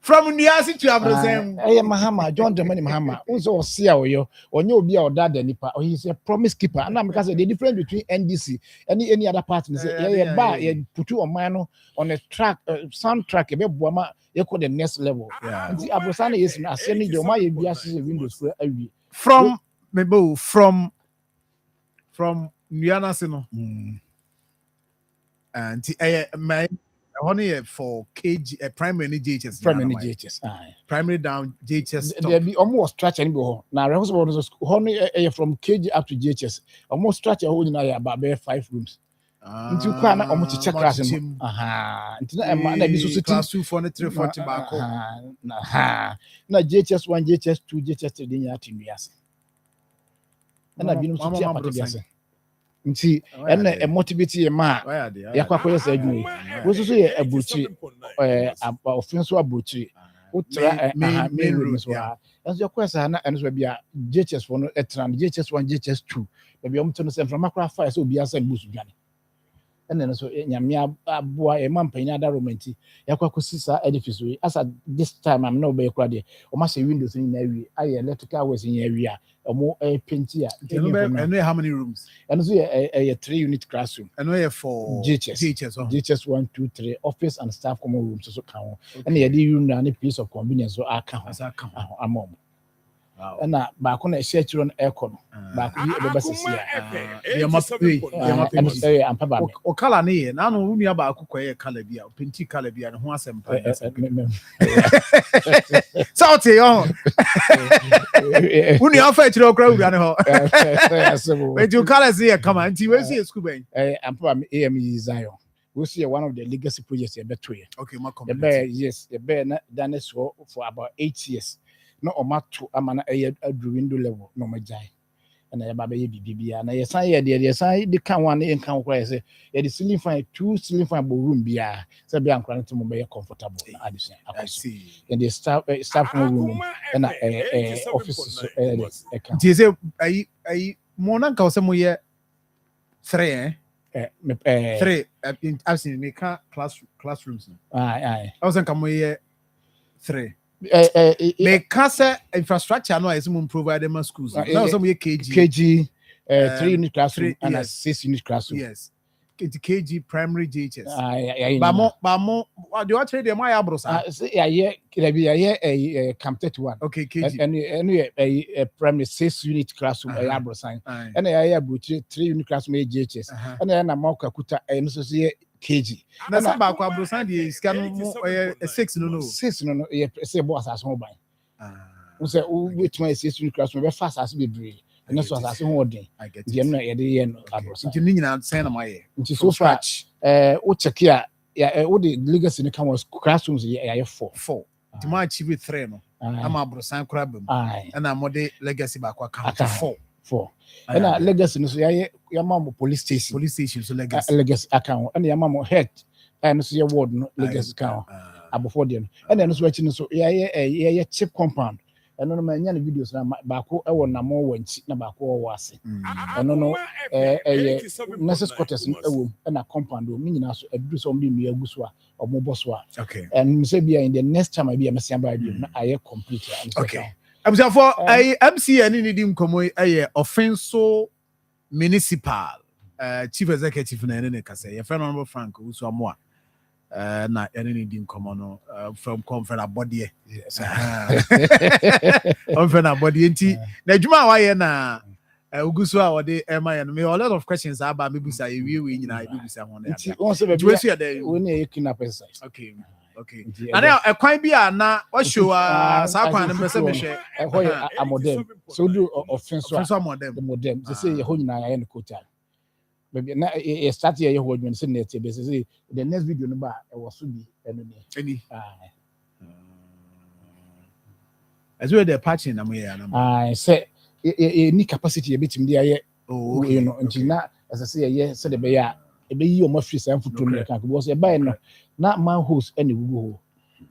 from Niasi to Abrosem Mahama John Germany Mahama also see oyo onye obi a oda da nipa he is a promise keeper and am say the difference between NDC any other party say ye ba ye put on man no on a track soundtrack e be boa ma ye ko the next level and Abrosana is na ase ni de ma ye bia se windows for awi from mebo from Nianase no and my honey for kg primary JHS primary down JHS there be almost structure ni bo na rehospital honey from kg up to JHS almost structure ho ni na ya about 5 rooms nti kwa na omochiche class no nti na bi so class 2 for 3 40 back na JHS 1 JHS 2 JHS 3 din ya tinduase na bi no so ti apatbiase nti ene motivate ye ma yakwakoye sa adwuma wo so ye abuchi offense abuchi utra main room so enso yakwa sa na enso bia JHS for no etran JHS 1 JHS 2 bia omto no se from akra fire so bia sa busu dwane ene so nyame aboa e mampanya da romanti yakwakosi sa edifice we as at this time am no be kura de o ma se windows ni na wi aye electrical works ni wi a omo painti a eno how many rooms eno so ye 3 unit classroom eno ye for JHS 1 2 3 office and staff common rooms so kan ho ene ye di room na piece of convenience so aka ho amom na ba ko na share chiro no aircon ba ko bi ebeba sisi ya mape ampa ba o kala ne ye na no unu ba ko koye kala bia penti kala bia no ho asempa sauti yo unu afa chiro okra ura ne ho but you kala see kama nti we see school ben ampa ba AME Zion we see one of the legacy projects e beto ye okay ma community yes e be na done for about 8 years no omato amana adu window level no majai na ya baba ye bibia na ye san de kan wan ye kan kwa say ye the ceiling fan 2 ceiling fan bo room bia say bia ankra no mo be comfortable na addition akoso and the staff room na office so kan ti say ai mo nan ka say mo ye 3 3 I've seen me classrooms I was kan mo ye 3 me kase infrastructure no is mun provide them schools. Now some KG 3 unit classroom and a 6 unit classroom. Yes. KG primary JHS. Bamo do you trade them abrosa? Camp 31. Okay, KG. And a primary 6 unit classroom abrosa. And I 3 unit classroom JHS. And then a moka kuta and so KG. Na sa ba kwa abrosa di scan 6 no. 6 no say boss as home by. We say which my 6 unit classroom be fast as be brave. And that's what I say holding. I get it. You know, abrosa. Nti ni nyina say na my. Nti so far o check here all the legacy in the classrooms are 4. The man achieve 3 no. I'm abrosan kura bem. And I'm mode legacy back account 4. And legacy so your mom police station so legacy account and your mom head and so your ward no legacy account above them. And then so watching so yeah cheap compound. And no man any videos na baako e wo na mo wanchi na baako wo wase. And no necessary quarters e wo na compound o mi nyina so edu so mbi mi aguso a omo boso a. Okay. And say bia in the next time I be am say am na aye complete. Okay. I'm so for MC any need him komo offenso municipal chief executive na ene ka say your friend honorable Frank Uso Amoa na ene need him komo no from conference body yes conference body nti na adwuma wa ye na uguso a wode ema no me a lot of questions about me busa we nyina busa ho na nti won say be we na e kidnap exercise. Okay. Okay. And now a quite be na what show sa kwan na se me hwe a modem so do offense modem the modem they say ho nyina ya ne kota baby na e start here ho dwen se na tie be say the next video no ba e wo so bi eno ni any as we the patching na me ya na say ni capacity e betim dia ye you know ntina as I say ye say the be ya e be yi o ma free san futu no kan because e ba no na man host any gugu ho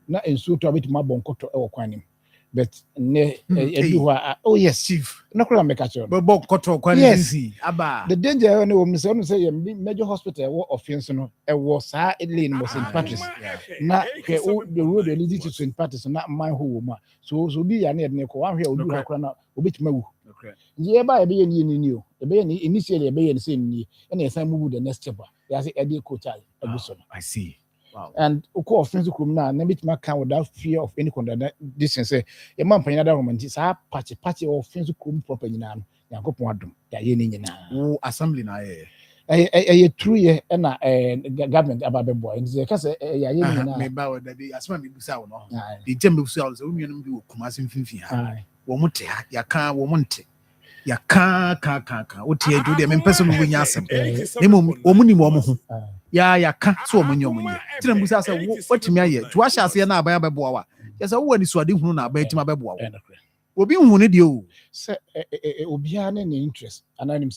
na ensu to abeti ma bonkoto e wo kwan nim but ne edu ho oh yes chief na kula make a but bonkoto kwan easy aba the danger ne wo me say major hospital wo offense no e wo sa lane mo St. Patrick's na ke the road lead to St. Patrick's na man ho wo ma so bi ya na ne ko wan hwe odu ha kura na obeti ma wu ye ba e be ye ni o e be ye ni initially e be ye ni say ni e na san move the next step ya say e dey kotal aguso I see. Wow. And uko offensive kum na bit ma kan without fear of any contradiction say e man panyina da romanti sa party offensive kum proper nyina no yakopon adom ya ye ni nyina wo assembly na ye true ye na government ababebo and say kase ya ye nyina me ba wo da bi asema me busa wo no di gem me busa wo so nnuanum bi wo kumase mfimfi ha wo mote ha ya kan wo monte ya ka wo tie do de me person wo nya asem ne mo wo mu ni mo ho ya ka so mo nyom nye tira mbusa say watimi aye to ahya ase na aban abeboa wa yesa wo wani so ade hunu na aban tima abeboa wo obi hu ne de o say obia na interest anonym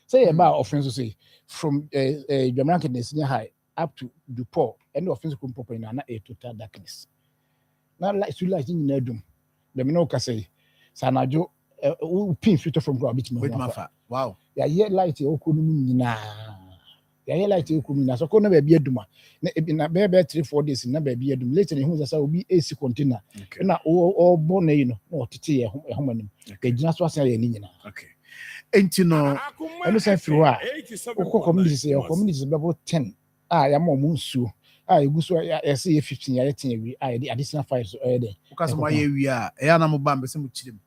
say about offense say from Jamaican senior high up to Dupont and offense come proper na a total darkness na like so like nyina dum dem no ka say sanajo pin future from go bit ma wow ya ye light e okonu nyina ya ye light e okonu na so ko na ba bi aduma na be 3-4 days na ba bi adum later hu say obi AC container na o bo na yi no na otete ye homanim ke gina so asan ye ni nyina okay enti no eno say fiwa ko community be 10 ya ma mu nsuo eguso ya say 15 ya 10 wi the additional 5 so dey because my ye wi ya na mo ba mbese mo chirem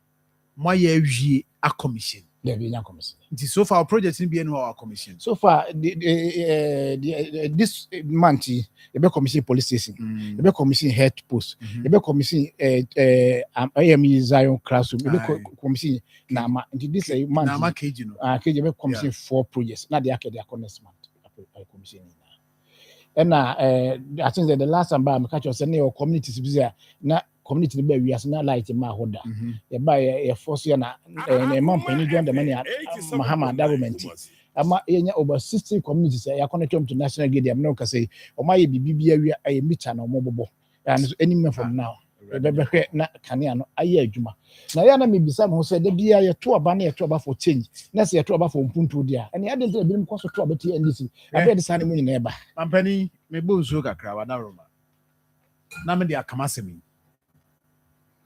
mo ye wi a commission there be a commission so far project in be our commission so far this month e be commission police station e be commission head post e be commission AME Zion classroom e be commission na ma this month na ma KG no KG be commission 4 projects na dey akede next month commission and I think that the last time I catch us any communities busy na community be we as na light ma hoda ye ba ye force ya na man pani join the money Muhammad government ama yenya over 60 communities ya connect to national grid am no ka say o ma ye bibia wi aye meter na o mobobo and any men from now be hwe na kane no aye adwuma na ya na me bisa mo say da bia ye to aba na ye to aba for change na say ye to aba for mpuntu dia and ya dey bi ko so to aba ti NDC abe de sane mu nyina eba mampani me bo nsuo kakra wa na roma na me de akama semi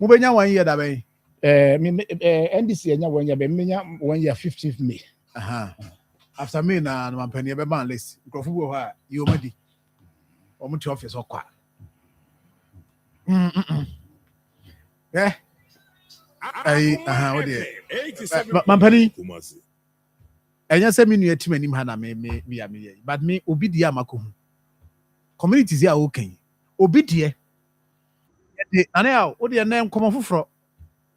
Mubenya 1 year da bay. NDC enya 1 year, be menya 1 year 15th May. After me na mampani be ban list. Nkrofo bo ha you madi. Omo to office okwa. Yeah. What dey? Mampani. Enya se me nu etim anim ha na me but me obi dia amako hu. Communities here okay. Obi die. Na na o de na nkomo foforo.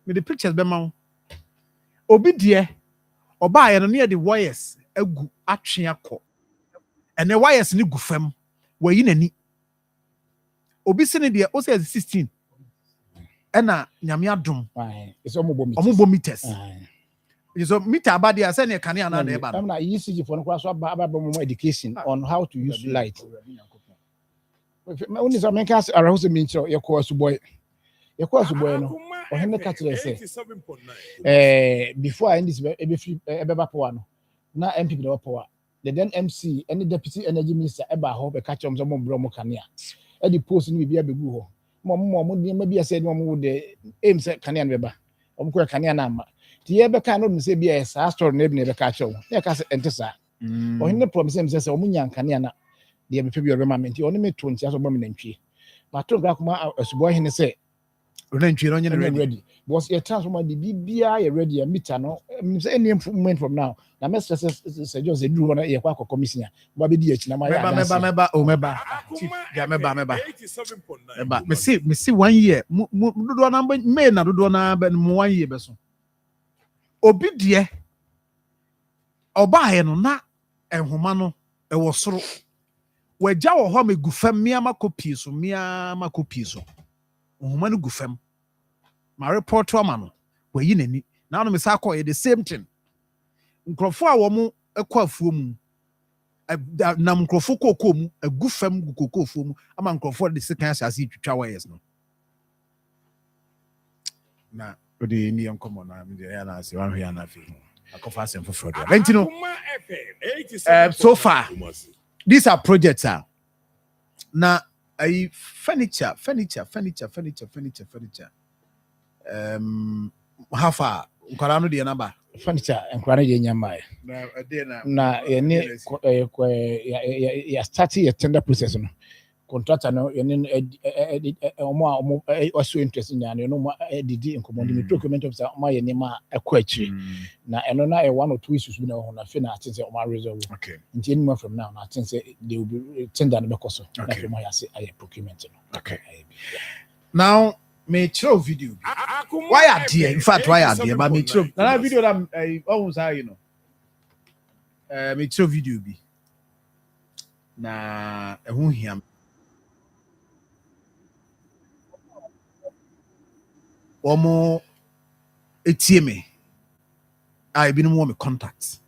Me the pictures be ma. Obi die. Oba ye no ne the wires agu atwe akọ. Ene wires ni gu fam. Wayi nani. Obi se ne de o say 16. Ena nyame adom. It's omo meters. So meter abadi ase ne kane ana na eba. I'm na ECG for no class about education on how to use light. When is a man cast around the mincho your course boy. Your course boy no. Or him catch say. Before I end this ebe power no. Na MP be power. The then MC any deputy energy minister eba ho be catch some bro mo kanea. E the post ni bia be gu ho. Mo dey be say no mo de aim say kanea no beba. Om ko kanea na ama. Ti ye be kan no say bia sa store na be catch o. E ka say ente sa. O him promise say om nya kanea na de be pe bi remament. O ne me to ntia so bom nantwie. Ma to gra kuma asubo hin say nantwie no nya ready. Because your transformer the bibia you ready a meter no say any improvement from now. Na me say just do one e kwa commission. Ba be di achi na ma ya. Meba. Ja meba. Me see 1 year. Do na me na do na be 1 year be so. Obi die. Oba ye no na enhoma no e wo soro. Wagya wo ho me gu fam miama copy so. Ohoma no gu fam. Ma report to ama no. Wayi nani. Na no me sa call the same thing. Nkrofo a wo mu ekọ afuo mu. Na nkrofo kokko mu agu fam gu kokko afuo mu. Ama nkrofo de sekan asase twitwa wires no. Na odi ni enkomo na me ya na se wan hwe ya na fi. Akofa asem foforo de. Benti no. So far these are projects now furniture how far nkwara no de number furniture nkwara de nyama na ya start your tender process no contractor no omo also interest in no didi nkomondi me document of ma ye nema akọ akiri na eno na one or two issues bi na ho na fe na atin say omo resolve okay nti anymore from now na atin say they will be tender no be koso na fe mo ya say aye procurement no okay now me throw video why are there in fact why are there but me throw na video that almost how you know me throw video bi na ehun hiam omo etie me I been more me contacts.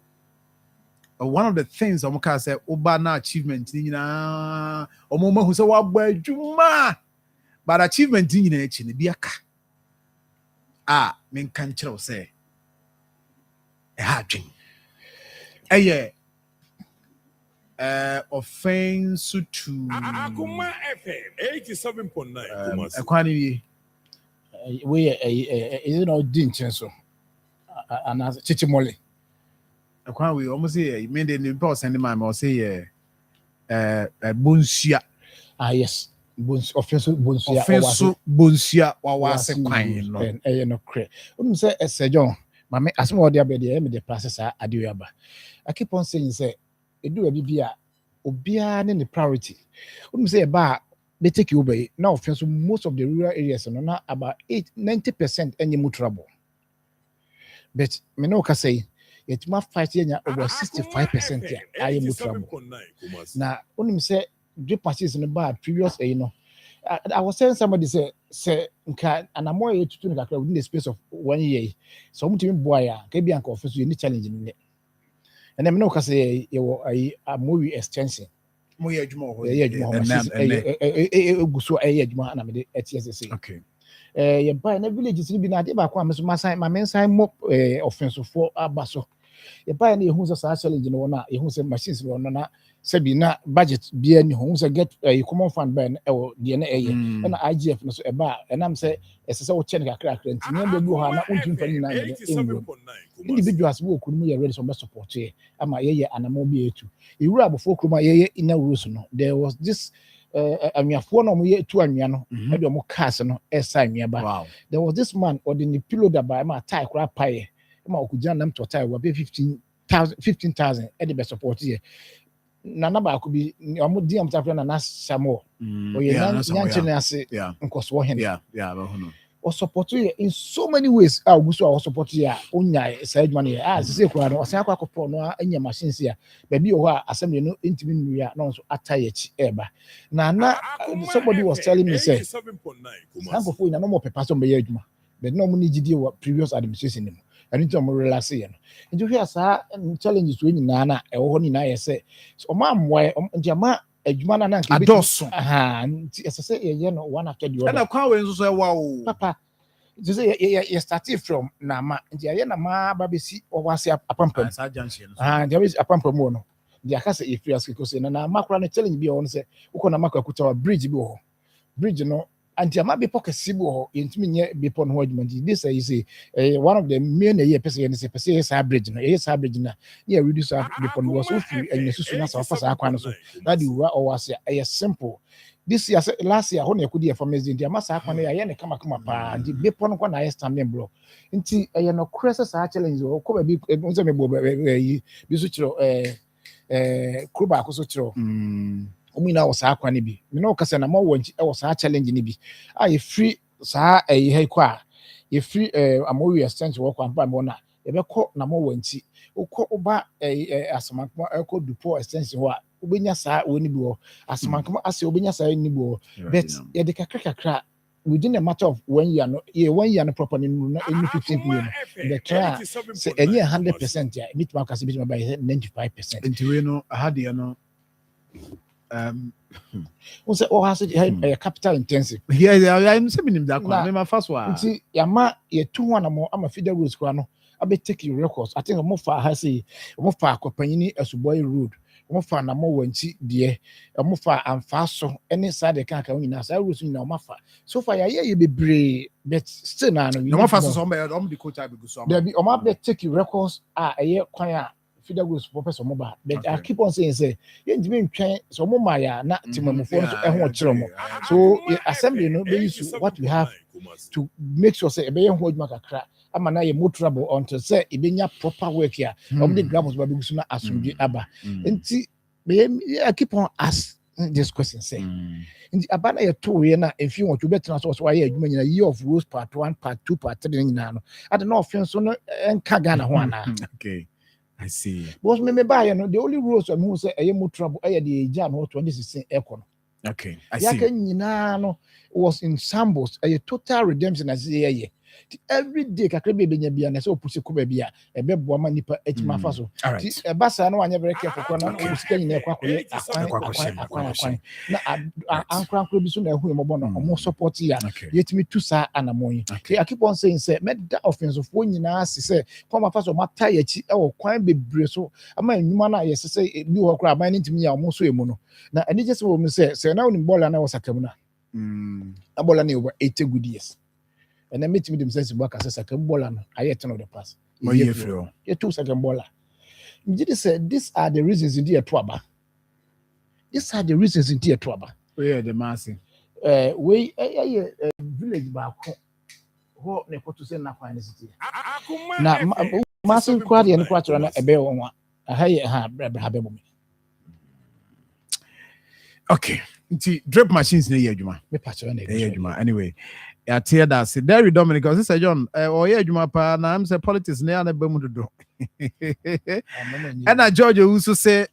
One of the things omo ka say oba na achievement ni nyina omo mahu say wa gba adwuma but achievement ni nyina echi ne bia ka me kan kire say ha dwen offense to Akoma FM 87.9 ekwani we is no dinchen so and as chichimole ekwan we almost say me dey the person send my or say bonsia yes offense bonsia wa wase kwan no no cre say John mama asem odi abede me the process ade aba I keep on saying say edu bibia obia ne priority say ba they take you away now offense most of the rural areas no na about 90% any trouble but me no ka say it ma fight nya over 65% ya I am trouble na unim say do passes no ba previous I was saying somebody say nka anamo e tutu ne kakra within the space of 1 year so mutim boy ya ka bia nka offense you need challenge ni and me no ka say you a movie extension mo ye adwuma ho guso adwuma na me de etiese okay ye buy na villages ni bi na de ba kwa me so masan ma mensan mo offense for abaso ye buy na ye hu so sa challenge no na ye hu se machines no na Sebi na budget bi ani ho say get common fund ban de na eye na IGF no so eba enam say esese wo check kakra nti na be bi ho na untum fani na ye individuals wo okurum ye ready so be support ye ama ye anamo bi etu iwura abofo okurum ye ina rules no there was this anwafo no mo ye etu anwa no e de mo cars no esa anwa ba there was this man or the pillow that by ma tie kra paye ma okujan nam to tie wa be 15,000 e de be support ye nana ba ko bi omo di am tafre na Samo oye nyanche na ase nkoso hen o support you in so many ways oguso o support you onya side money se kura no osan akwa kopo no anya machines ya baby o ha assembly no intimi nuya no so atayechi eba na somebody was telling me say sanko na no more paper so be adwuma but no mo ni gidi wa previous administration nim and into mo relax ye no nti hwe asa challenges we nyina na e wo ho nyina ye say o ma mwa ndiama adwuma na nke adoso nti esese ye no one after the other na kwa we nso so e wa o papa you say you started from nama nti ye na ma ba besi o wase apampam there is apampam no dia ka say if you ask because na makura no challenge bi o say uko na makura kuta bridge bi o bridge no anti ama be pocket sibo ho yentimi nye be pon ho adwuma nti this you say one of the main person say bridge no bridge na yeah reduce be pon was so free and susu na sa fa akwa no so that the o was simple this year last year ho na ekudi from nti ama sa akwa no ya ne kama pa nti be pon ko na standing block nti no cross sa challenge ko ba bi nse me bo bi so chiro kuba ko so chiro omina wo saa kwane bi me no kasa na ma wo nchi e wo saa challenge ni bi ye free saa he kwa ye free amowi extension wo kwa mpa me na ye be ko na ma wo nchi ukọ oba asamankoma eko dupo extension ho a obenya saa woni bi wo asamankoma ase obenya saa ni bi wo but ye de kakra within a matter of 1 year no ye 1 year no properly no 15 million the try say any 100% ya meet mark as bit by 95% nti we no ahade no say oh has a capital intensive I'm saying him that one my first one nti yama ye 200 mo ama feeder roads kwa no abe take your records I think mo fa ha say mo fa akopanyini asuboy road mo fa na mo wanchi de mo fa amfa so any side kan kan nyina sa roads nyina mo fa so far ye bebre but still na no mo fa so some the coach I be go so there be o ma be take your records ye kwan a feeder goes for person mobile but I keep on saying say you ndime ntwen so mo ma ya na timamufo so ho kire mo so assembly no be use what we have to make sure say e be ho adwuma kakra ama na ye more trouble until say e benya proper work here of the gravels ba be gusu na asumdwe aba nti I keep on ask this question say nti abana ye to ye na if you want to better so why adwuma nyina year of rules part 1 part 2 part 3 nyina no ade na offense so no enka Ghana ho ana okay I see. Because me buy no the only rules I who say more trouble the Jan 2016 aircon. Okay, I see. Nyina no was in Sambos a total redemption as ye. Every day kakra be benya bia na say opusi ko ba bia e be boa ma nipa etima fa so. Ti e basa no anya very careful ko na opusi nyina kwa koye akwan na ankran bi so na ehu emobo no omo support ya yetimi tu sa anamon. I keep on saying say me that offense of nyina say come fa so mata ya chi e wo kwan bebre so ama nyuma na ye say bi ho kra aban ntimi ya omo so emu no na eni just wo me say na oni bola na wo satam na abola na over 80 good years. And then meet me them sense work as a second baller. I yet know the pass. You two second baller. You say these are the reasons in dear trouble. These are the reasons in dear trouble. Where the massing? We village back home. Ne to say na fine city. Na massing crowd and quarter on a bell on a high have okay. Drip machines near you, me patch on anyway. I tear that. See, there, Dominic. Because this is John. Oh yeah, you pa. Now I'm say politics near the Bermuda do. And George also say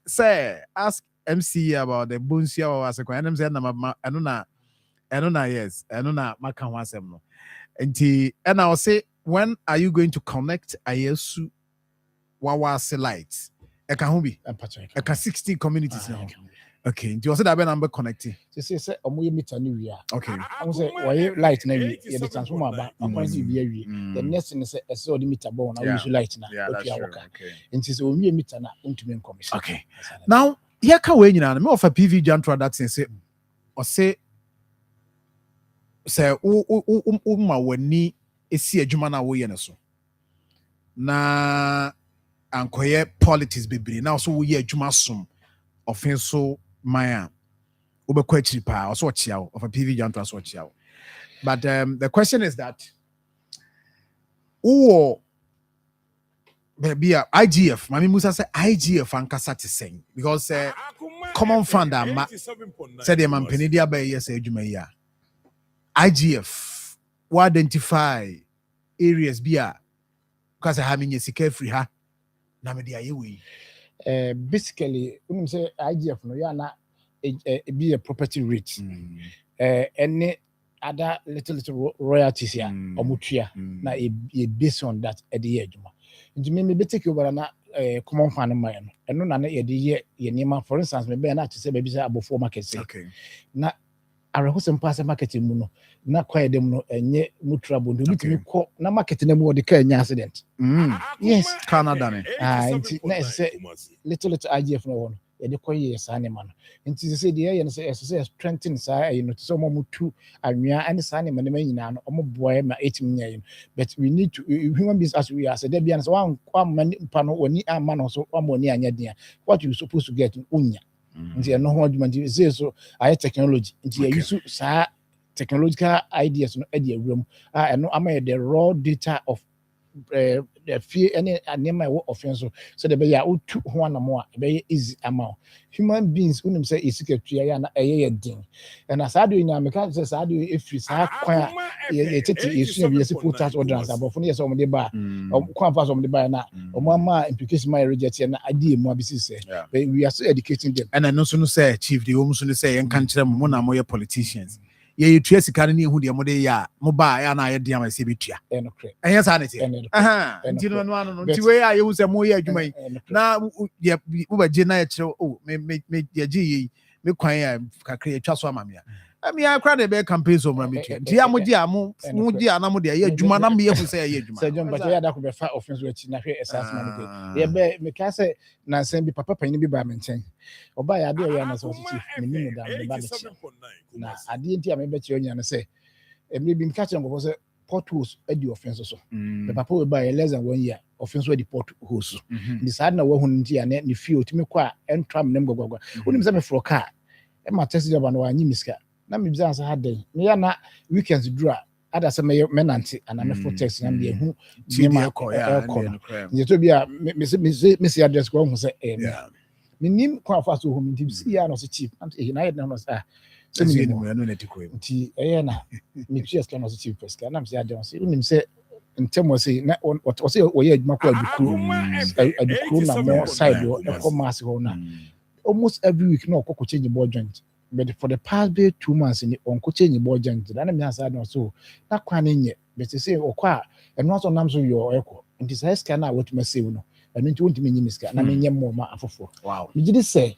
ask MC about the Bunsia or as a coin. I'm saying I don't know. Yes, I don't know. My can was no. And I'll say when are you going to connect ISU Wawase lights? I can be. I can 16 communities now. Okay, do you also that number connecting? Say omo meter ni wi a. Okay. I say why light na wi, you dey transformer ba, point bi wi. The next thing say say the meter bon na use light na. Yeah, that's true. Okay. Nti say omi meter na untumi commission. Okay. Now, yɛka wei nyinaa no me ɔfa PV Jantra that sɛ ɔse sɛ woma w'ani ɛsi adwuma no a woyɛ no so na ankɔyɛ politics bebree na ɔso woyɛ adwuma som ɔfen so man a wobɛkɔ akyiri paa ɔso ɔkyea wo ɔfa PV Jantra so ɔkyea wo but the question is that baby IGF mami musa say IGF ankasa te sɛn because common fund ama said the man penidi abaye say adwuma yi a IGF will identify areas bia because I have in sika free ha na me dey we basically when say IGF no ya na be a property rate any other little royalties ya omutua na e based on that e dey adwuma nti me be take over na common fund man no eno na ye dey ye nima for instance me be na to say be say abofo market say na arehosem pass market mu no na kwae dem no enye mutrabo ndo bitimi kɔ na market na mu wo de ka nya accident yes Canada ne nti na say little IGF no won ye de kɔ ye sa ne ma no nti say de ye no say strengthen sa you know so mo tu anwea and sa ne ma ne nyina no omo boy ma 8 million but we need to human beings as we are say there be an so wan man pa no woni amma no so wan woni anya dia what you supposed to get unya nti no ho adwuma nti say so aye technology nti you use sa technological ideas no e dey awuram no am the raw data of the fear any anema offense so the be ya otu ho anamo a be easy amount human beings unim say isiketua ya na eye din and as ado nya meka say ado efri sa kwan ye tete yesu be yesi put out orders abofo no yes omo de ba kwan pass omo de ba na omo ama implication my reject na ade emu abisi say we are so educating them and no so no say chief the omo so no say enka nkyere mo na mo ye politicians ye tua sika ne hu de mo de ya mo ba ya na ye de am say betua enye sa ne te nti no no nti we ya ye hu say mo ye adwuma yi na ye wo ba je na ye kire me ye je yi me kwan ya kakra ye twa so amame ya ami ya kra de be campaign so mra me tua nti ya mo je am mo je ana mo de ye adwuma na me ye hu say ye adwuma say John but ya da ko be fa offense we na hwe esas man de ye be me ka say na nsem bi papa pani bi ba me nchen oba ya de ya na so chief me ni da me ba me na ade nti a me be che onya na say emre bi nka che ngo say potholes edi offense so the papa we buy less than 1 year offense we di potholes ni sad na wahun nti ya ne fie otimi kwa entram nem gogogwa onim say me fro car e ma test job na wa nyi miska na me bizan sa haden me ya na weekends dura ada say me menanti ana me fro text na me hu ti ma ko ya ni to bia me see address ko hu say me nim kwa fa so hu nti si ya no so cheap na yet na say so me no na tiko nti na me cheers kan no so cheap first kan na me say address so nim say ntem say na o say o ye adwuma ko adukuru na mo side o Akoma ho na almost every week no ko change ball joint but for the past 2 months ni on ko change ball joint na me asa no so na kwa na nye but say o kwa eno so nam so yo eko nti say scan na what me say no eno nti wonti me nyi miska na me nye mo ma afofo wow me gidi say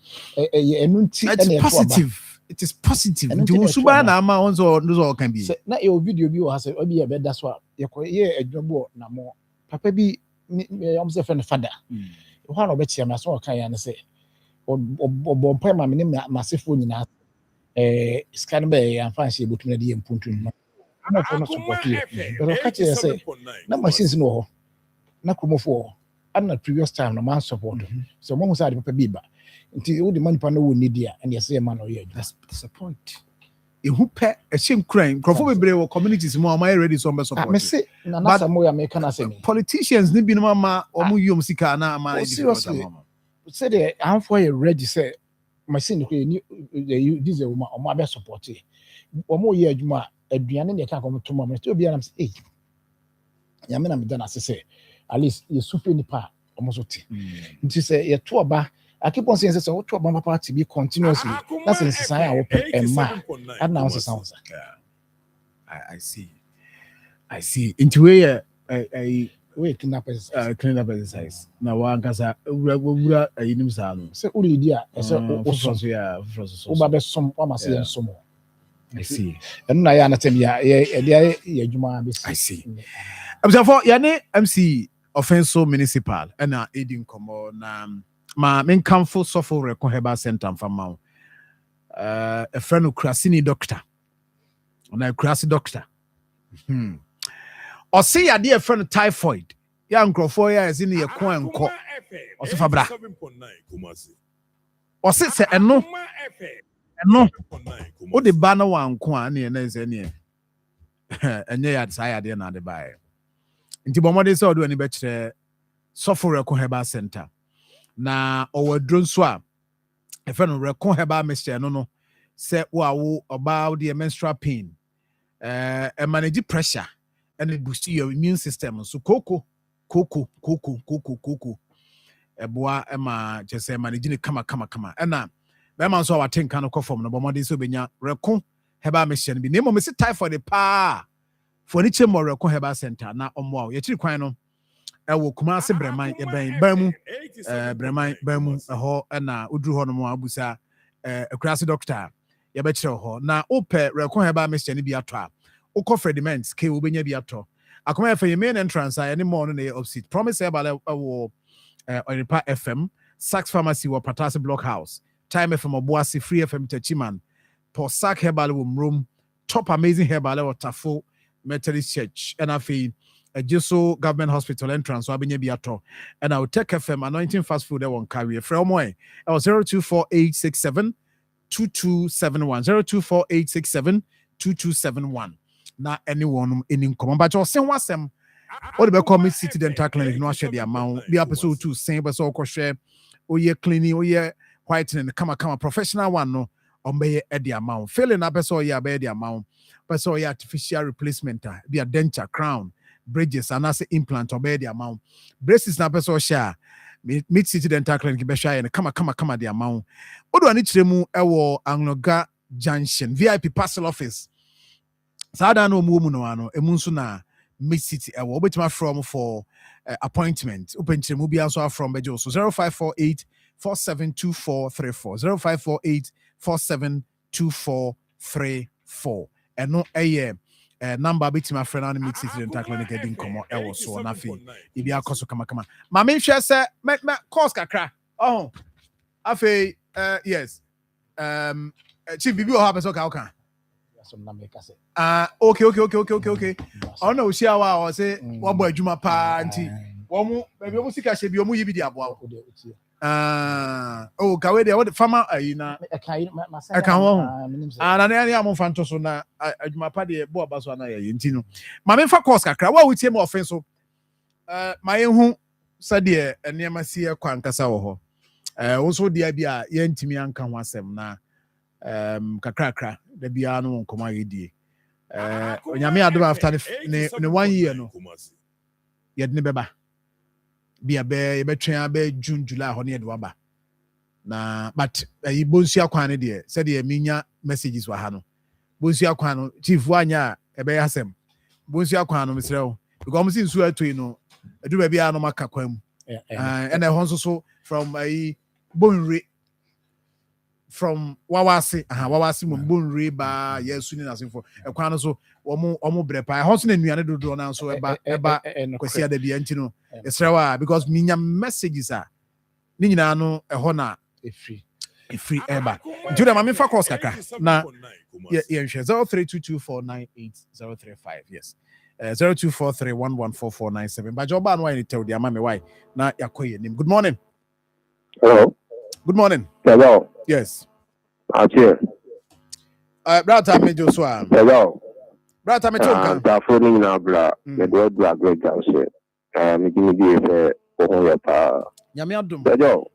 eno nti ena positive it is positive nti wo suba na ama on so can be na e video bi o ha say obi e be da so a ye adwabo na mo papa bi am say friend father ho na obetia me so kan ya ne say obompa ma me ne masefo nyina scan be ya fancy botum na de mpuntu no na for no support you but catch you say na machines no ho na kromofo ana previous time no man support so mo say papa bi ba nti wo de manipa no wo need ya and say man no ye that's the point ehu pe ehim kran krofo bebre wo communities mo am ready so be support me say na na samo ya me kana say me politicians ni bi no ma omo yom sika na ama seriously say the am for you ready say machine ko you diesel woman omo abe support e omo ye adwuma aduane ne ka ko to mo say obi am say ya me na me dana say at least you super nipa omo so ti nti say ye to oba I keep on saying so to oba papa to be continuously that's in society and ma and now sounds I see into where we kidnappers exercise na wa nkasa wura ayinim sa no se uri dia se o ba be som wa ma se en som I see and na ya na tem ya dia ya adwuma be I see I'm so for ya ne MC offensive municipal and edin komo na ma menkamfo sɔfo reko herbal center mfama wo a friend of Krasini doctor na Krasi doctor or say ya dear friend typhoid ya nkrofo ya ezini ye ko enko o se fabra o se se eno o de ba na wa nko a na eze ne enye ya sa ya de na de bae nti bomode se odo ani be kire sɔfo reko herbal center na owadro nso a efe no reko herbal mixture no say wo about the menstrual pain manage pressure and it boost your immune system so koko eboa ema je say manage ne kama na be man so waten kan ko form no bomode so benya reko herbal mixture bi nemo me say typhoid pa for ni chemo reko herbal center na omo a ye chiri kwan no ewo Kumasi breman e breman bamu ho na oduru ho no mo abusa Krasi doctor ye be kire ho na ope reko heba mixture ni bi ato a ukọ Frediments ke obenya bi ato Akoma FM main entrance any more no na opposite promise heba wo Oripa FM Sax Pharmacy wo Patasi Block House Time FM Obuasi Free FM Techiman Posak Herbal wo room top amazing herbal wo Tafo Methodist Church and afi Jeso Government Hospital entrance so abenye biato and I will take FM anointing fast food one carry from way 024867 2271 024867 2271 na anyone in common but you say wasem what be call me city dental clinic no share the amount be episode 2 same but so ko share oye cleaning oye whitening kama professional one no on be the amount failing up so ya be the amount but so ya artificial replacement be a denture crown bridges and as implant obey the amount braces na person share mid city dental clinic be share and kama the amount odo ani chiremu ewo Angloga Junction VIP parcel office sada no mu no ano emu nso na mid city ewo obetima from for appointment open chiremu bi anso from bejo so 0548 472434 0548 472434 eno eye number bit my friend and mix city dental clinic edin komo ewo so na fi ibi akoso kama ma me hwe se me course kakra afi yes chief bibi o ha person ka oka okay ona o share wa o say wo bo adwuma pa nti wo mu baby o mu sika hye bi o mu yibi di aboa kawe de what farmer na eka ho na ne am fanto so na adwuma pa de bo abaso na ye nti no ma me fa course kakra wa wutie me ofen so ma ye hu sade enema si e kwa nkasa wo ho wo so dia bi a ye ntimi anka ho asem na kakra da bia no nkoma ye die onyame adom after ne 1 year no ye de ne beba bia be betwen be June July ho ne de waba na but bonsu akwan ne de said de minya messages wa ha no bonsu akwan no chief wanya e be yasem bonsu akwan no misrew because msi nsu atoi no edu ba bia no maka kwam and e honso so from bonre from wawasi bonre ba yesu ni nasinfo e kwan no so omo brepa honso na nuane dodo na so eba kwasi ada bia nti no esrewa because minya messages a ni nyina no e ho na free eba nti na mame fa course kaka na ye 0322498035 yes 0243114497 but job an why ni tell dia mame why na yakoye nim. Good morning. Hello. Good morning. Hello. Yes. Ache. Brother Mejo so am. Hello. Brother Mejo kan. Ta phone na bra. Me do great house. Me give me say o ya pa. Nyame adom. Hello.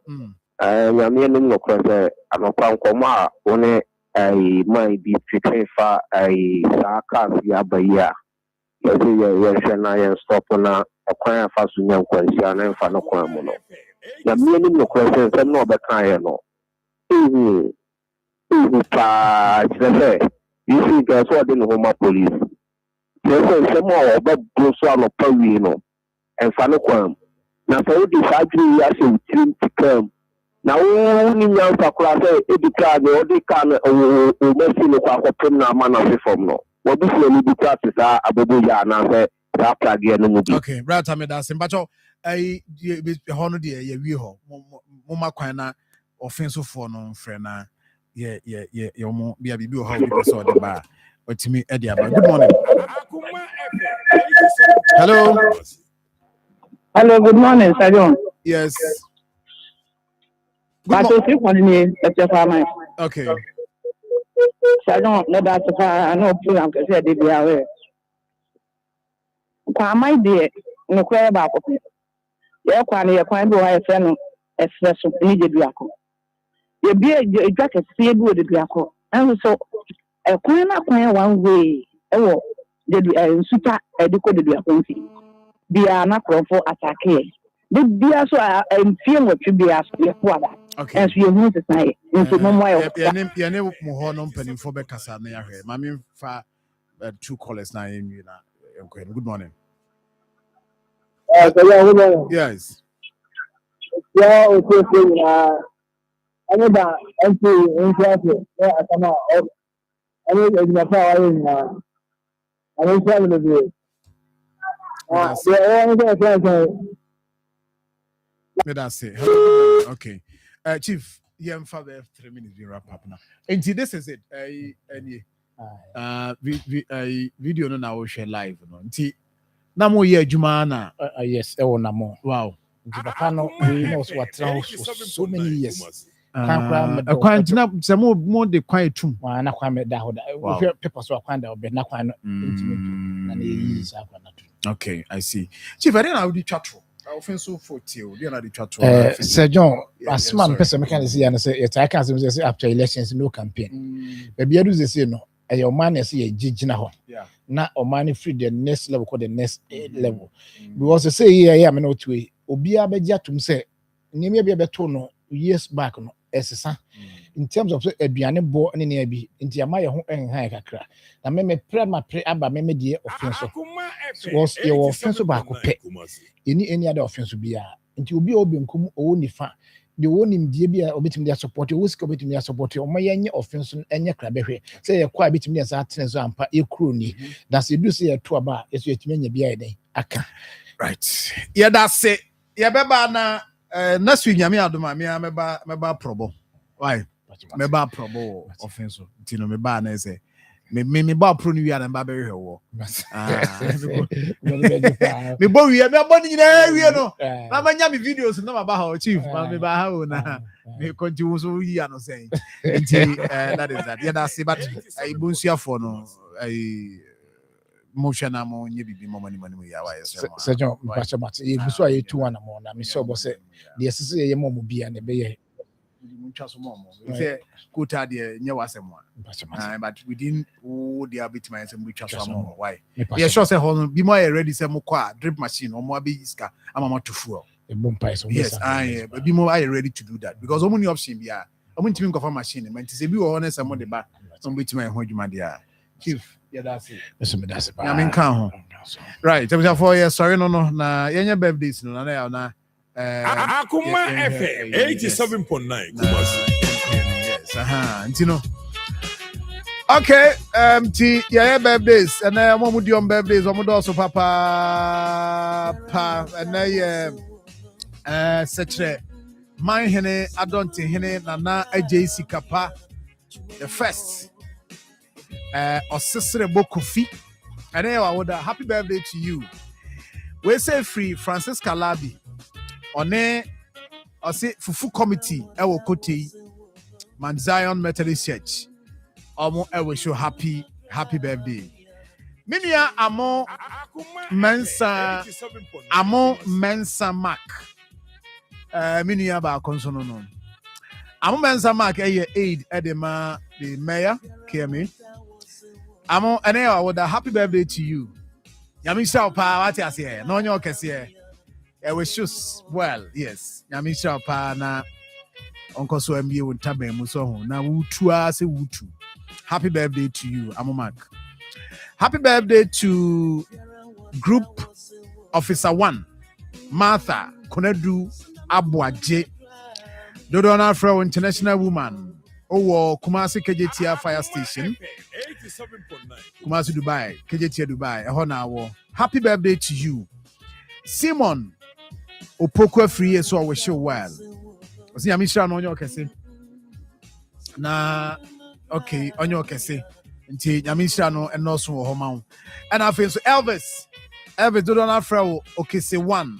Nyame nim no kro say amapa nkomo a one mai bi twetwe fa sa ka ya baya. Ye hwe na ye stop na akwan afa so nya nkwansia na mfa no kwan mu no. Nyame nim no kro say sem no obeka ye no. Pa say you see guys what in home police. They say some more but go so no pawi no. And fa no kwan. Na so di sajiri ya se trim tikam. Na wo ni nya fa kura say edika de odika na o mesi no kwa kopem na ma na se form no. What do you need to sa abobo ya na say that plug here no movie. Okay, right time that's him. But I hono de ye wi ho. Moma kwan na offensive for no friend na ye mo bia bibi ho bi person de ba. Otimi e de aba. Good morning. Hello. Hello, good morning, Sir John. Yes. Okay. Sir John, no, that's I know program because I did be aware. My dear, no query about it. You're quite a friend of special needed Biaco. You be a jacket, see a good Biaco. And so a queen up one way. Oh, did super educated Biaco. Be an acro for attack. Did be also and feel what you be asked your father. Okay. As you want to say, into no more. Your name Mohonom penny for Becassa near here. Mammy for 2 callers now in you. Good morning. Yes. Yeah, okay. I know that empty in traffic. Yeah, I come out. I know there's my power in now. I don't tell the day. That's it. Okay. Chief, yeah, for 3 minutes we wrap up now. And this is it. Video no now share live no. Na mo ye adwuma na yes, na mo. Wow. Papa no we know what so many years. Kwan tina se mo de kwan etum. Na kwan me da hoda. We paper so kwan da obe na kwan no intimi na yi sa kwan na. Okay, I see. Chief, I didn't have the chat room. Offensive for you. You know the chat room. Sir John, as man person can see and say it's I can say after elections no campaign. Baby do say no. Your man is a jijina ho. Na o man free the next level called the next level. Because say here me no to we. Obi abeji atum say nyeme bia beto no years back no esesa. In terms of aduane bo ne ne bi nti ama ye ho enhan kakra. Na me pre aba me die offense. Was your offense back pe. Any other offense bia. Nti obi nkum o nifa. The one in Dibia or between their support, you whisk between their support, or my offense and your crab. Say a quiet between us at Tenzampa, a crony. That's you do say a 2 bar, is your many be a day. Right. Yeah, that's it. Yeah, Baba, next week, Yamia, do my meba probo. Why? Meba probo offense. Tino me ba na say. Me ba pro ni wi na ba be hwe wo me bo wi me bo ni na wi no na manya me videos na ba ha chief me ba ha na me continue so wi ano say that is that yeah that's but I bunsia for no I motion na mo nye bibi mo mani ya wa yes Sir John but e buso aye 2 na mo na me so bo say the sese ye mo bia na be ye muchaso mo say quota de nye wasem but we didn't they are bit my some muchaso mo why yeah sure say ho be more ready say mo kwa drip machine or mo be iska amama to fuel yes be more ready to do that because omo ni option bia omo ntimi nkofa machine man say bi wo ho na say mo de ba so bit my ho dwuma dia chief yeah that's it that's it I mean kan ho right tell me for yeah sorry no na yenya birthdays no na Akoma FM 87.9 Kumasi. Yes, Ntino. Okay, yeah, birthdays and one on birthdays, one also papa and such my hene adonti hene nana AJC Kapa the first or sister Bokofi and I would happy birthday to you. We say free Francisca Labi. On I say Fufu Committee, Ewo Kote, Man Zion Methodist Church. Omo Ewo show happy birthday. Minia Amo Mensa Mark. Minia ba konsono no. Amo Mensa Mark aid edema the mayor KMA. Amo ene with a happy birthday to you. Yamisha pa what you say? No nyo kese. I wish you well, yes. Yamisha pa na Uncle so MBA with Tabe Muso. Now Wutua say Wutu. Happy birthday to you, Amomak. Happy birthday to Group Officer 1, Martha Konedu Abwaje. Dodona Fro International Woman. Kumasi KJTR Fire Station. Kumasi Dubai, KJTR Dubai. Happy birthday to you. Simon Opokwe free so we show well. Osi Yamisha no onyo kese. Na okay, onyo kese. Nti Yamisha no enoso wo homa. And I feel so Elvis do not frau okese 1.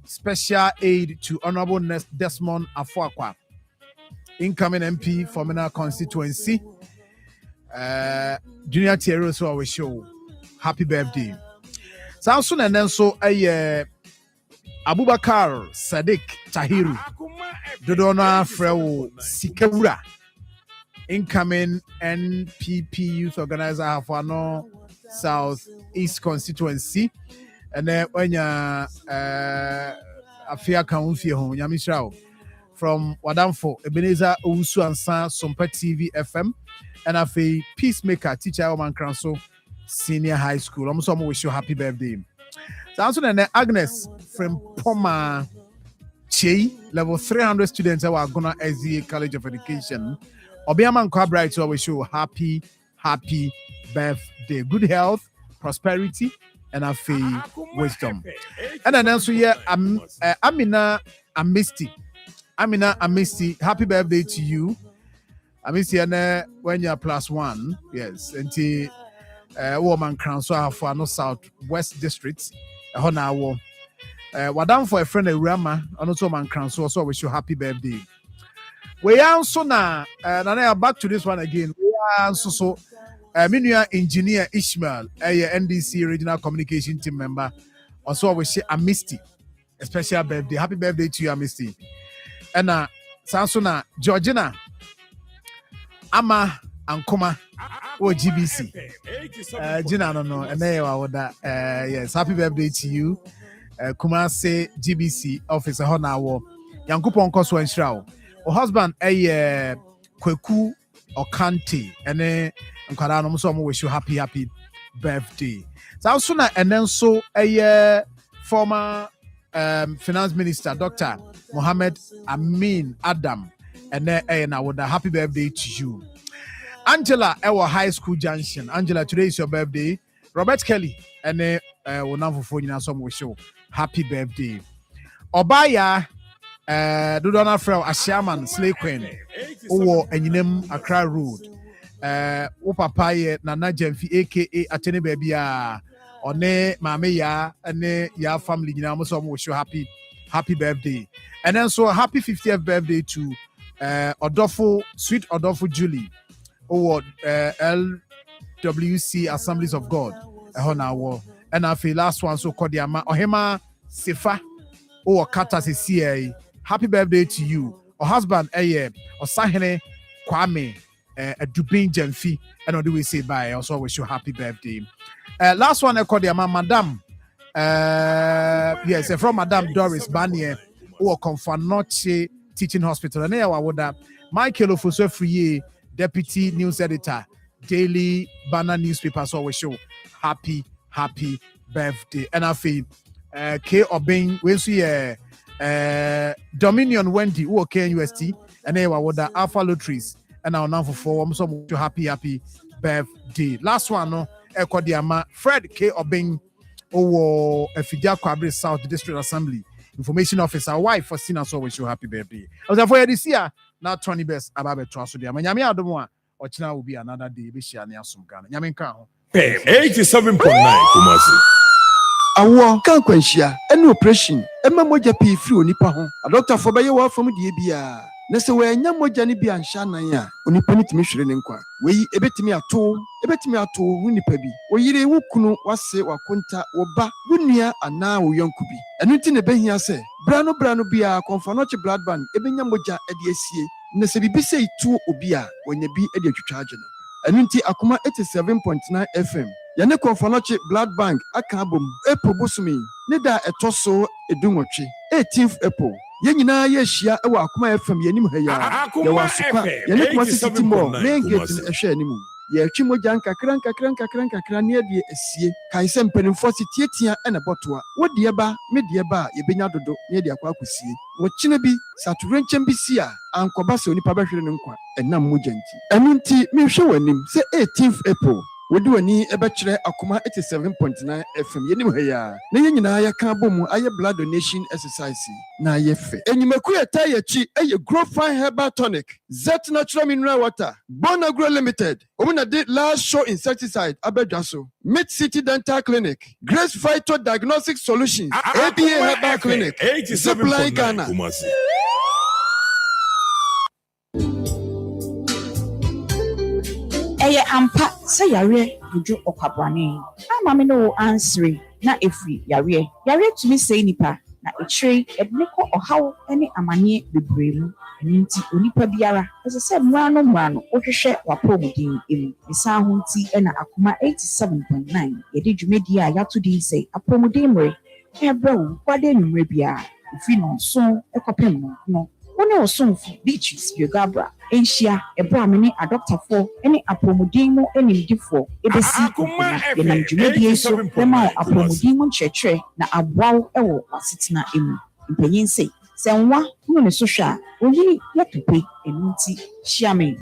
Special aid to Honorable Desmond Afuakwa, incoming MP for Mena constituency. Junior Thierry so we show happy birthday. Samson and then so Abubakar Sadiq Tahiru Dodona Frau Sikewura, incoming NPP youth organizer Hafano South East constituency. And then when you Afia Kaunfi home, Yamishrao from Wadamfo, Ebenezer Owusu Ansa, Sompa TV FM, and Afi Peacemaker, teacher Oman Cranso, Senior High School. I'm so wish you happy birthday. So and then Agnes from Poma Che, level 300 students who are gonna SDA College of Education. Obiaman Kwabright, so wish you happy birthday. Good health, prosperity, and I feel wisdom. And then also Amina Amisti. Happy birthday to you. Amisti, and when you're +1, yes. And the woman crown so have for no South West District. Wadam for a friend Rama, and also man crown so wish you happy birthday. We are also now, and I am back to this one again. We are so. Minya engineer Ishmael, NDC regional communication team member. Also, we say Amisti, a special birthday. Happy birthday to you, Amisti. And Sansona Georgina, Ama Akoma, or GBC. Gina, no, and there yes, happy birthday to you. Kumase GBC officer Honawo, Yankupon Koswa and Shrao. Her husband, Kweku Okante, and then I'm so wish you happy birthday. So also and then so a former finance minister Dr. Mohammed Amin Adam, and then I would happy birthday to you. Angela, our high school junction. Angela, today is your birthday. Robert Kelly, and then we'll now for you some wish you happy birthday. Obaya Dudona Frau Ashaman Slay Queen, Eninem Accra Road. Papa Nana Jemfi aka Atene Baby one mame ya and ya family almost wish you happy birthday. And then so happy 50th birthday to sweet Odofo Julie LWC Assemblies of God and I feel last one so called Yama Ohema Sefa Kata CA. Happy birthday to you. Or husband Osahene Kwame a Dubin Jemfi, and what do we say bye? Also wish you happy birthday. Last one I called the Madam. Yes, from Madam Doris Barnier, who are Confanoche Teaching Hospital. And I would Michael Ofoso Free, Deputy News Editor, Daily Banner Newspaper. So we show happy birthday. And I feel K Obeng, we see Dominion Wendy, who are KNUST, and I would Alpha Lotteries. And now for 4, I'm so happy birthday. Last one, no, Ekodiama Fred K. Obeng, Efija Kwabre South District Assembly Information Officer, wife for Sina, so wish you happy birthday. I was for this year, now 20 best Ababe Trasudia. Miami Adomoa, or China will be another day, Bishia Niasum Ghana. Yaminka 87.9 Kumasi. Awo kan kwanhyia ɛne operation ɛma mogya pii firi onipa ho adɔktafoɔ bɛyɛ wɔ afam deɛ bia na sɛ wɔanya mogya ne bi anhyɛ anan a onipa no tumi hwere ne nkwa wei ebetumi ato wo nipa bi oyire wo kunu wase wakonta wo ba wo nua anaa wo yɔnko bi ɛno nti ne behia sɛ bra no bia Confanoche blood bank ebenya mogya ɛde asie na sɛ bibi sɛ itu obi a wɔnya bi ɛde atwitwa agye no ɛno nti Akoma 87.9 FM Yane Confanoche blood bank aka abom April bosumi ne da etoso edunwotwe 18th April Yenina yeshia ewa Akoma FM yenim ha ya ya wasukwa yane Kumasi City Mall main gate na ehwe animu yɛtwi mogya nkakra ne yɛde asie kae sɛ mpanimfoɔ se tietia ɛna bɔtoa wodeɛ ba medeɛ ba a yɛbɛnya dodo ne yɛde akɔ akɔsie wɔkyena bi satorenkyɛm bi si a ankɔba sɛ onipa bɛhwere ne nkwa ɛnam mogya nti ɛno nti mehwɛ w'anim sɛ 18th April wodi w'ani ɛbɛkyerɛ Akoma 87.9 FM yɛnim ha yi a na yɛn nyinaa yɛka abɔ mu ayɛ blood donation exercise na ayɛ fɛ enyimaku yɛta yɛkyi ɛyɛ grow fine herbal tonic zet natural mineral water Bon Agro Limited ɔmo na de last show insecticide abɛdwa so Mid City Dental Clinic Grace Phyto Diagnostic Solutions ABA Herbal Clinic Zipline Ghana ɛyɛ ampa sɛ yareɛ dojo ɔkwabrane ama me no ansere na efiri yareɛ tumi sɛ nipa na ekyire ɛde ne kɔ ɔhaw ne amanneɛ bebree mu ɛno nti onipa biara ɛsɛ sɛ mmara no wohwehwɛ w'apɔmuden mu ɛsan ho nti ɛna Akoma 87.9 yɛde dwumadi a yɛato din sɛ apɔmuden mmere ɛbrɛ wo kwade nnwummerɛ biara ɛfiri nɔnson ɛkɔpem no wone ɔsomfo Beatrice Biogabra enhyia ɛbɔ a me ne adɔktafoɔ ne apɔmuden mu animdifoɔ ɛbɛsi nkɔmmɔ yɛnam dwumadie so bɛma wo apɔmuden mu nkyerɛkyerɛ na aboa wo wɔ w'asetena mu mpanyin sɛ nwa no ne so hwɛ a oyi yɛtope ɛno nti hyia me